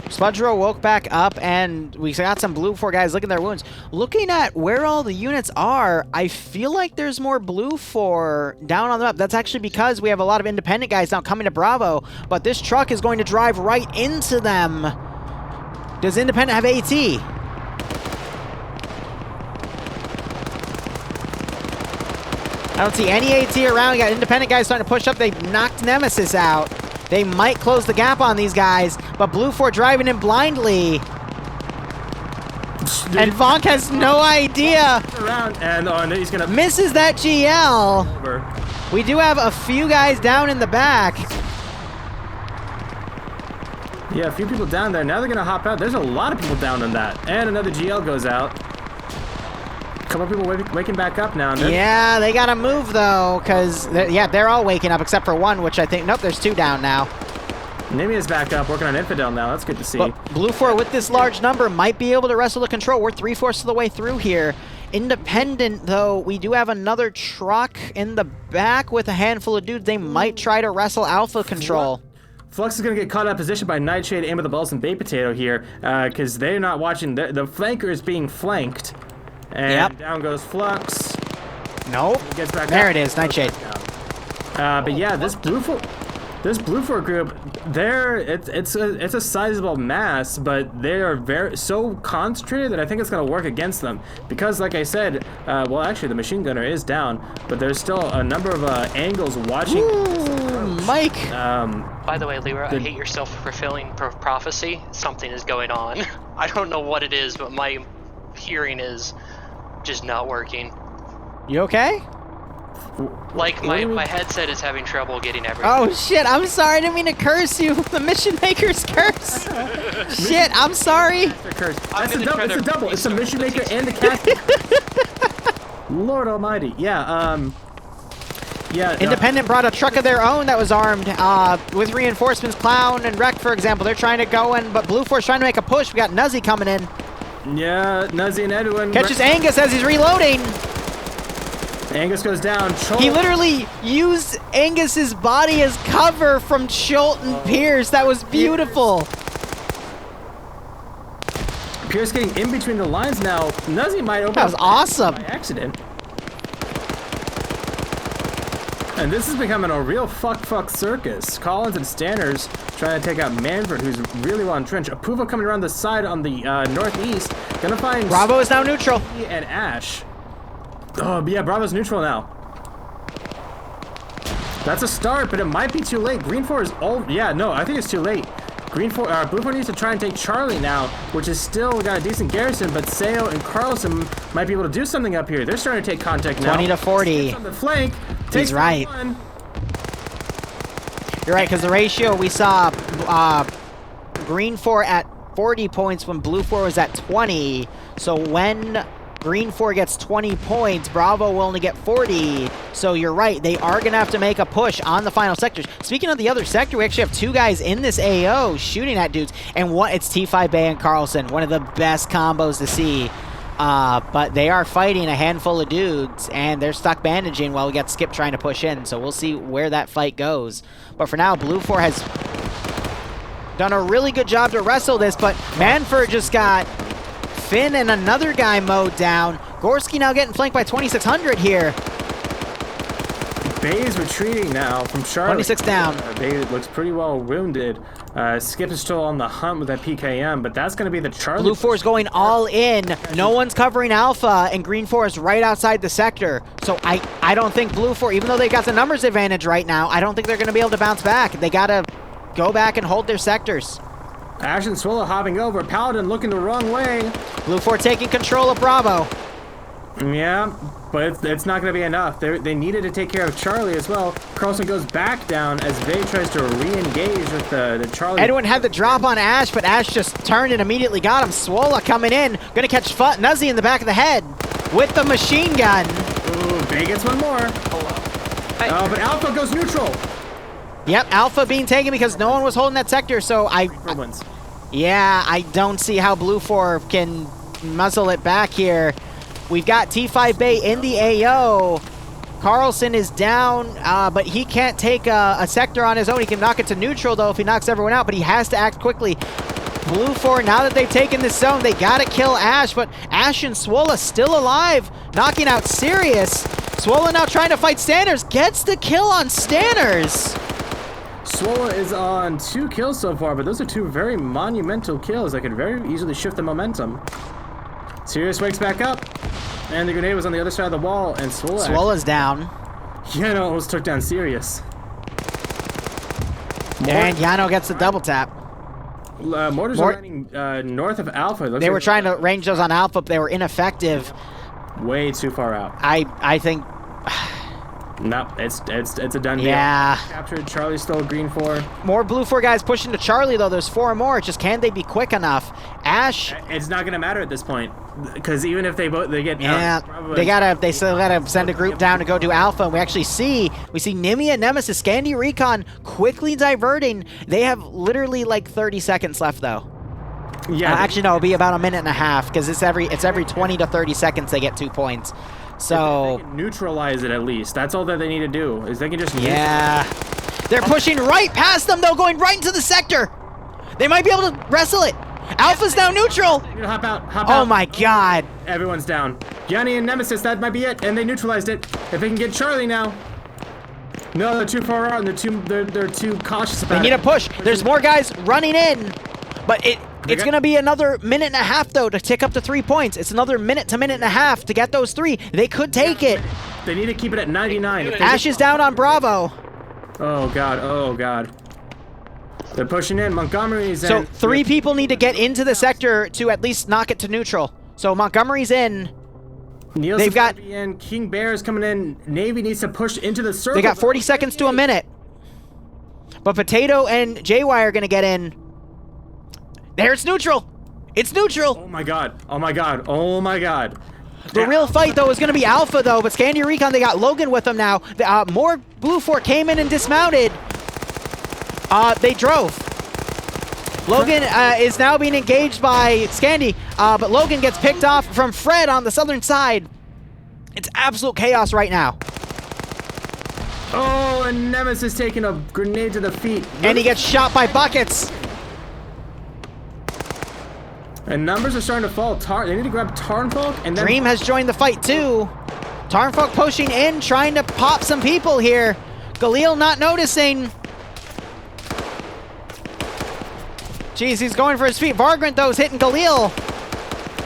Spudro woke back up, and we got some Blue 4 guys looking at their wounds. Looking at where all the units are, I feel like there's more Blue 4 down on the map. That's actually because we have a lot of Independent guys now coming to Bravo, but this truck is going to drive right into them. Does Independent have AT? I don't see any AT around. We got Independent guys starting to push up. They knocked Nemesis out. They might close the gap on these guys, but Blue 4 driving in blindly. And Vonk has no idea. Around and he's gonna misses that GL. We do have a few guys down in the back. Yeah, a few people down there. Now they're gonna hop out. There's a lot of people down on that. And another GL goes out. A couple people waking back up now. Yeah, they gotta move though, because they're all waking up except for one, which I think, nope, there's two down now. Nimia's back up, working on Infidel now. That's good to see. But Blue 4 with this large number might be able to wrestle the control. We're 3/4 of the way through here. Independent, though, we do have another truck in the back with a handful of dudes. They might try to wrestle Alpha control. Flux is going to get caught out of position by Nightshade, Aim of the Balls, and Baked Potato here, because they're not watching. The flanker is being flanked. And down goes Flux. Nope. He gets back there up. It is, Nightshade. But yeah, this Blue 4... this Blue 4 group, it's a sizable mass, but they are so concentrated that I think it's going to work against them. Because, like I said, well, actually, the machine gunner is down, but there's still a number of angles watching. Ooh, Mike. By the way, Liru, I hate your self-fulfilling prophecy. Something is going on. I don't know what it is, but my hearing is just not working. You okay? Like, my headset is having trouble getting everything. Oh, shit. I'm sorry. I didn't mean to curse you. The Mission Maker's curse. Shit, I'm sorry. That's a double. It's a double. It's the Mission Maker and the cast. Lord almighty. Yeah, yeah. Independent brought a truck of their own that was armed with reinforcements. Clown and Wreck, for example. They're trying to go in, but Blue Force trying to make a push. We got Nuzzy coming in. Yeah, Nuzzy and Edwin. Catches Angus as he's reloading. Angus goes down. He literally used Angus's body as cover from Schultz and Pierce. That was beautiful. Pierce getting in between the lines now. Nuzzy might open. That was awesome. By accident. And this is becoming a real fuck circus. Collins and Stanners trying to take out Manfred, who's really well entrenched. Apuva coming around the side on the northeast. Gonna find Bravo is now neutral. And Ash. Oh, yeah, Bravo's neutral now. That's a start, but it might be too late. Green 4 is all... Yeah, no, I think it's too late. Blue 4 needs to try and take Charlie now, which is still got a decent garrison, but Seo and Carlson might be able to do something up here. They're starting to take contact now. 20 to 40. On the flank. He's right. You're right, because the ratio we saw Green 4 at 40 points when Blue 4 was at 20. So when Green 4 gets 20 points, Bravo will only get 40. So you're right, they are going to have to make a push on the final sectors. Speaking of the other sector, we actually have two guys in this AO shooting at dudes. And it's T5 Bay and Carlson, one of the best combos to see. But they are fighting a handful of dudes, and they're stuck bandaging while we got Skip trying to push in. So we'll see where that fight goes. But for now, Blue 4 has done a really good job to wrestle this, but Manfred just got Finn and another guy mowed down. Gorski now getting flanked by 2600 here. Bay's retreating now from Charlotte. 26 down. Bay looks pretty well wounded. Skip is still on the hunt with that PKM, but that's going to be the Charlie. Blue 4 is going all in. No one's covering Alpha, and Green 4 is right outside the sector. So I don't think Blue 4, even though they got the numbers advantage right now, I don't think they're going to be able to bounce back. They got to go back and hold their sectors. Ash and Swallow hopping over. Paladin looking the wrong way. Blue 4 taking control of Bravo. Yeah, but it's not going to be enough. They needed to take care of Charlie as well. Carlson goes back down as Vay tries to re-engage with the Charlie. Edwin had the drop on Ash, but Ash just turned and immediately got him. Swola coming in. Going to catch Nuzzy in the back of the head with the machine gun. Ooh, Vay gets one more. Oh, but Alpha goes neutral. Yep, Alpha being taken because no one was holding that sector, so I don't see how Blue 4 can muzzle it back here. We've got T5 Bay in the AO. Carlson is down, but he can't take a sector on his own. He can knock it to neutral, though, if he knocks everyone out, but he has to act quickly. Blue 4, now that they've taken this zone, they gotta kill Ash, but Ash and Swola still alive, knocking out Sirius. Swola now trying to fight Stanners, gets the kill on Stanners. Swola is on 2 kills so far, but those are 2 very monumental kills that could very easily shift the momentum. Sirius wakes back up, and the grenade was on the other side of the wall, and Swola's down. Yano almost took down Sirius. And Yano gets the double tap. Mortars are landing north of Alpha. They were trying to range those on Alpha, but they were ineffective. Way too far out. I think... No, it's a done deal. Yeah. Captured. Charlie stole Green 4. More Blue 4 guys pushing to Charlie, though. There's 4 more. Just can they be quick enough? Ash. It's not gonna matter at this point, because even if they get they still gotta send a group down to go do Alpha. And we actually see Nimia, Nemesis, Scandi, Recon quickly diverting. They have literally like 30 seconds left, though. Yeah. Actually, no, it'll be about a minute and a half because it's every 20 to 30 seconds they get 2 points. So they can neutralize it at least. That's all that they need to do. Is they can just they're pushing right past them though, going right into the sector. They might be able to wrestle it. Alpha's now neutral. Hop out. Oh my god. Everyone's down. Yanni and Nemesis, that might be it. And they neutralized it. If they can get Charlie now. No, they're too far out, and they're too cautious about it. They need a push. There's more guys running in, but it's going to be another minute and a half, though, to tick up to 3 points. It's another minute to minute and a half to get those 3. They could take it. They need to keep it at 99. Ash is down on Bravo. Oh, God. Oh, God. They're pushing in. Montgomery's in. So 3 people need to get into the sector to at least knock it to neutral. So Montgomery's in. Nielsen's got in. King Bear is coming in. Navy needs to push into the circle. They got 40 seconds to a minute. But Potato and JY are going to get in. There, it's neutral. It's neutral. Oh, my God. Oh, my God. Oh, my God. The real fight, though, is going to be Alpha, though. But Scandia Recon, they got Logan with them now. More Blue 4 came in and dismounted. They drove. Logan is now being engaged by Scandy, but Logan gets picked off from Fred on the southern side. It's absolute chaos right now. Oh, and Nemesis taking a grenade to the feet. And he gets shot by buckets. And numbers are starting to fall. They need to grab Tarnfolk, and then Dream has joined the fight too. Tarnfolk pushing in, trying to pop some people here. Galil not noticing. Jeez, he's going for his feet. Vargrant, though, is hitting Galil.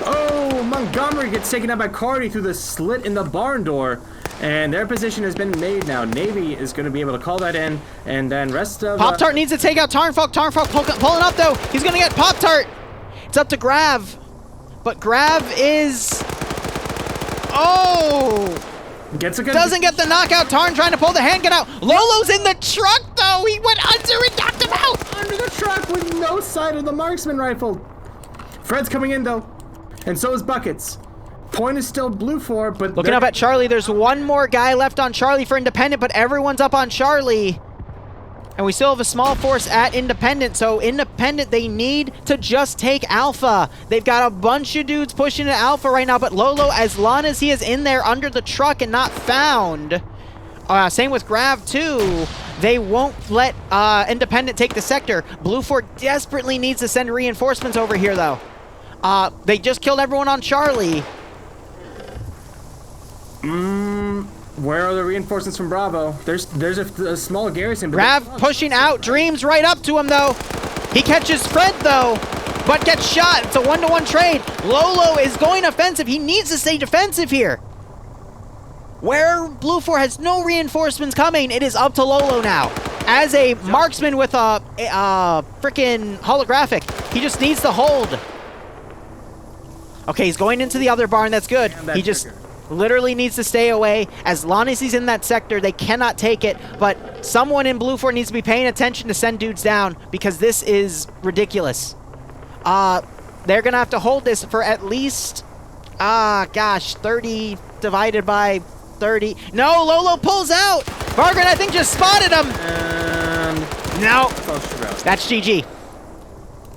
Oh, Montgomery gets taken out by Cardi through the slit in the barn door. And their position has been made now. Navy is going to be able to call that in. And then rest of... Pop-Tart needs to take out Tarnfolk. Tarnfolk pulling up, though. He's going to get Pop-Tart. It's up to Grav. But Grav is... Oh! Doesn't get the knockout. Tarn trying to pull the handgun out. Lolo's in the truck, though. He went under and knocked him out. Under the truck with no sight of the marksman rifle. Fred's coming in, though. And so is Buckets. Point is still Blue 4, but... Looking up at Charlie. There's one more guy left on Charlie for Independent, but everyone's up on Charlie. And we still have a small force at Independent, so Independent, they need to just take Alpha. They've got a bunch of dudes pushing to Alpha right now, but Lolo, as long as he is in there under the truck and not found, same with Grav too, they won't let Independent take the sector. Blue 4 desperately needs to send reinforcements over here, though. They just killed everyone on Charlie. Where are the reinforcements from Bravo? There's a small garrison. Grav pushing out. Dreams right up to him, though. He catches Fred, though, but gets shot. It's a 1-to-1 trade. Lolo is going offensive. He needs to stay defensive here. Where Blue 4 has no reinforcements coming, it is up to Lolo now. As a marksman with a freaking holographic, he just needs to hold. Okay, he's going into the other barn. That's good. He just... literally needs to stay away. As long as he's in that sector, they cannot take it. But someone in Blue 4 needs to be paying attention to send dudes down because this is ridiculous. They're going to have to hold this for at least, 30 divided by 30. No, Lolo pulls out. Vargren, I think, just spotted him. No, that's GG.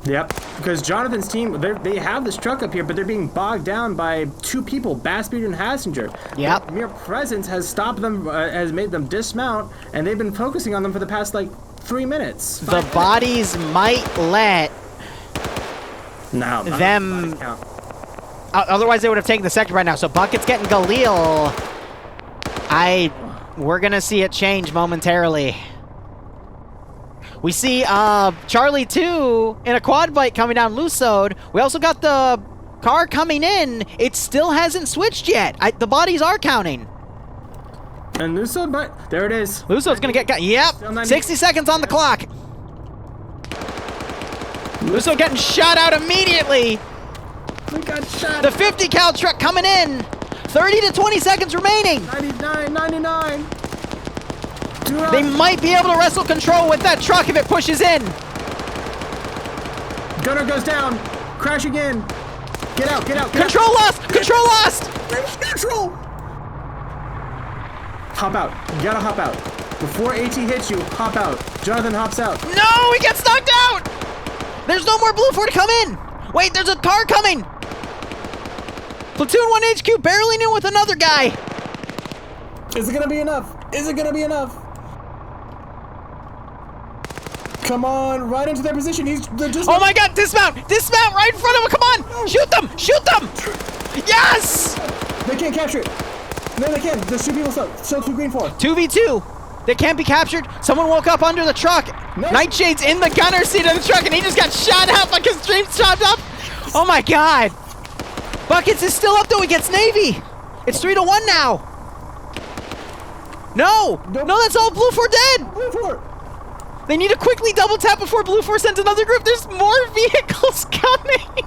Yep, because Jonathan's team, they have this truck up here, but they're being bogged down by 2 people, Bassbeard and Hassinger. Yep. Their mere presence has stopped them, has made them dismount, and they've been focusing on them for the past, 3 minutes. The bodies might let them... otherwise, they would have taken the sector right now. So Bucket's getting Galil. We're going to see it change momentarily. We see Charlie 2 in a quad bike coming down Lusode. We also got the car coming in. It still hasn't switched yet. The bodies are counting. And Lusode, but there it is. Lusode's going to get... Yep, 60 seconds on the clock. Lusode getting shot out immediately. We got shot. The 50 cal truck coming in. 30 to 20 seconds remaining. 99. They might be able to wrestle control with that truck if it pushes in. Gunner goes down. Crashing in. Get out. Control lost. Control lost. Neutral. Hop out. You gotta hop out. Before AT hits you, hop out. Jonathan hops out. No, he gets knocked out. There's no more Blue 4 to come in. Wait, there's a car coming. Platoon 1 HQ barreling in with another guy. Is it gonna be enough? Come on, right into their position. Oh my God, dismount right in front of him. Come on, shoot them. Yes! They can't capture it. No, they can. There's 2 people still 2 green 4. 2v2. They can't be captured. Someone woke up under the truck. Nightshade's in the gunner seat of the truck, and he just got shot out like his dreams chopped up. Oh my god. Buckets is still up though against Navy. It's 3-1 now. No, that's all. Blue 4 dead. Blue 4. They need to quickly double tap before Blue 4 sends another group. There's more vehicles coming.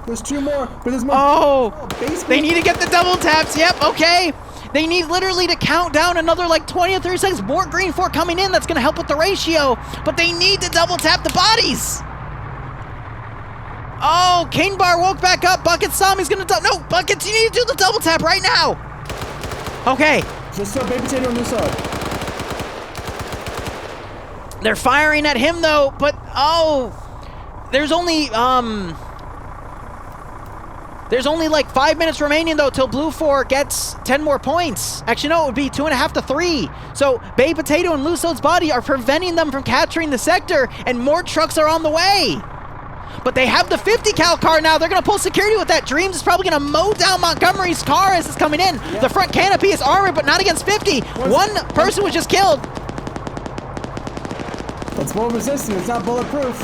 There's 2 more, but there's more. Oh, they need to get the double taps. Yep, okay. They need literally to count down another like 20 or 30 seconds. More green 4 coming in. That's going to help with the ratio. But they need to double tap the bodies. Oh, Cane Bar woke back up. Buckets saw him. He's going to... No, Buckets, you need to do the double tap right now. Okay. Just so Baby Potato on this side. They're firing at him though, but... Oh. There's only like 5 minutes remaining though till Blue 4 gets 10 more points. Actually, no, it would be 2.5 to 3. So Bay Potato and Luso's body are preventing them from capturing the sector, and more trucks are on the way. But they have the 50 cal car now. They're going to pull security with that. Dreams is probably going to mow down Montgomery's car as it's coming in. The front canopy is armored, but not against 50. One person was just killed. It's more resistant. It's not bulletproof.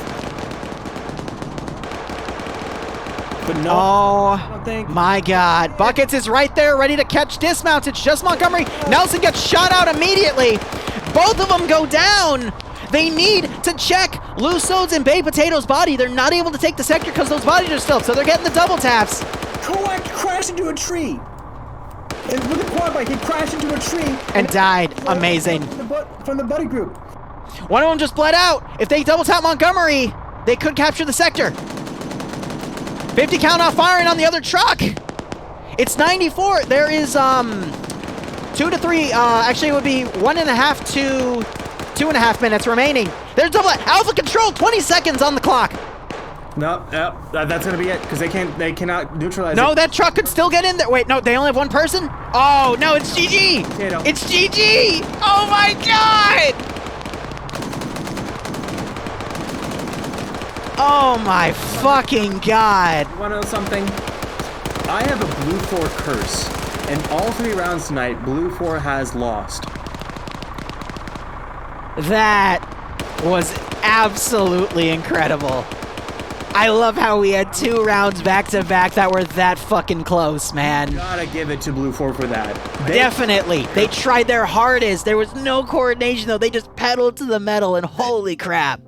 But no, I don't think. My god. Buckets is right there, ready to catch dismounts. It's just Montgomery. Nelson gets shot out immediately. Both of them go down. They need to check Luso's and Bay Potato's body. They're not able to take the sector because those bodies are still, so they're getting the double taps. Koak crashed into a tree. And with a quad bike, he crashed into a tree. And died. Amazing. From the buddy group. One of them just bled out. If they double tap Montgomery, they could capture the sector. 50 count off firing on the other truck. It's 94. There is 2 to 3. Actually, it would be 1.5 to 2.5 minutes remaining. There's double Alpha Control. 20 seconds on the clock. No, that's gonna be it because they cannot neutralize. No, it. That truck could still get in there. Wait, no, they only have one person. Oh no, it's GG. It's GG. Oh my god. Oh my fucking god. You wanna know something? I have a Blue 4 curse. In all 3 rounds tonight, Blue 4 has lost. That was absolutely incredible. I love how we had 2 rounds back to back that were that fucking close, man. You gotta give it to Blue 4 for that. Definitely. They tried their hardest. There was no coordination though. They just pedaled to the metal and holy crap.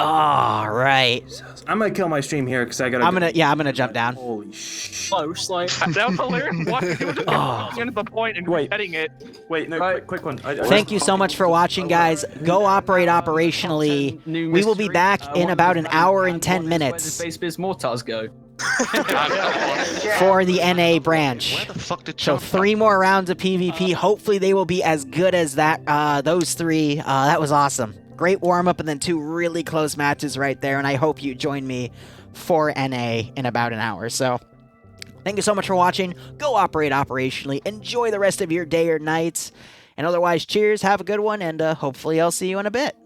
All right. I'm gonna kill my stream here because I gotta. I'm gonna jump down. Holy shit! Close, like. That was hilarious. Why you were the point and getting it? Wait, no, quick one. Thank you so much for watching, guys. Go operate operationally. We will be back in about an hour and 10 minutes. Where did Space Biz Mortars go? For the NA branch. Where the fuck did So 3 more rounds of PvP. Hopefully they will be as good as that. Those 3. That was awesome. Great warm-up and then 2 really close matches right there, and I hope you join me for NA in about an hour. So, thank you so much for watching. Go operate operationally. Enjoy the rest of your day or night. And otherwise, cheers, have a good one, and hopefully I'll see you in a bit.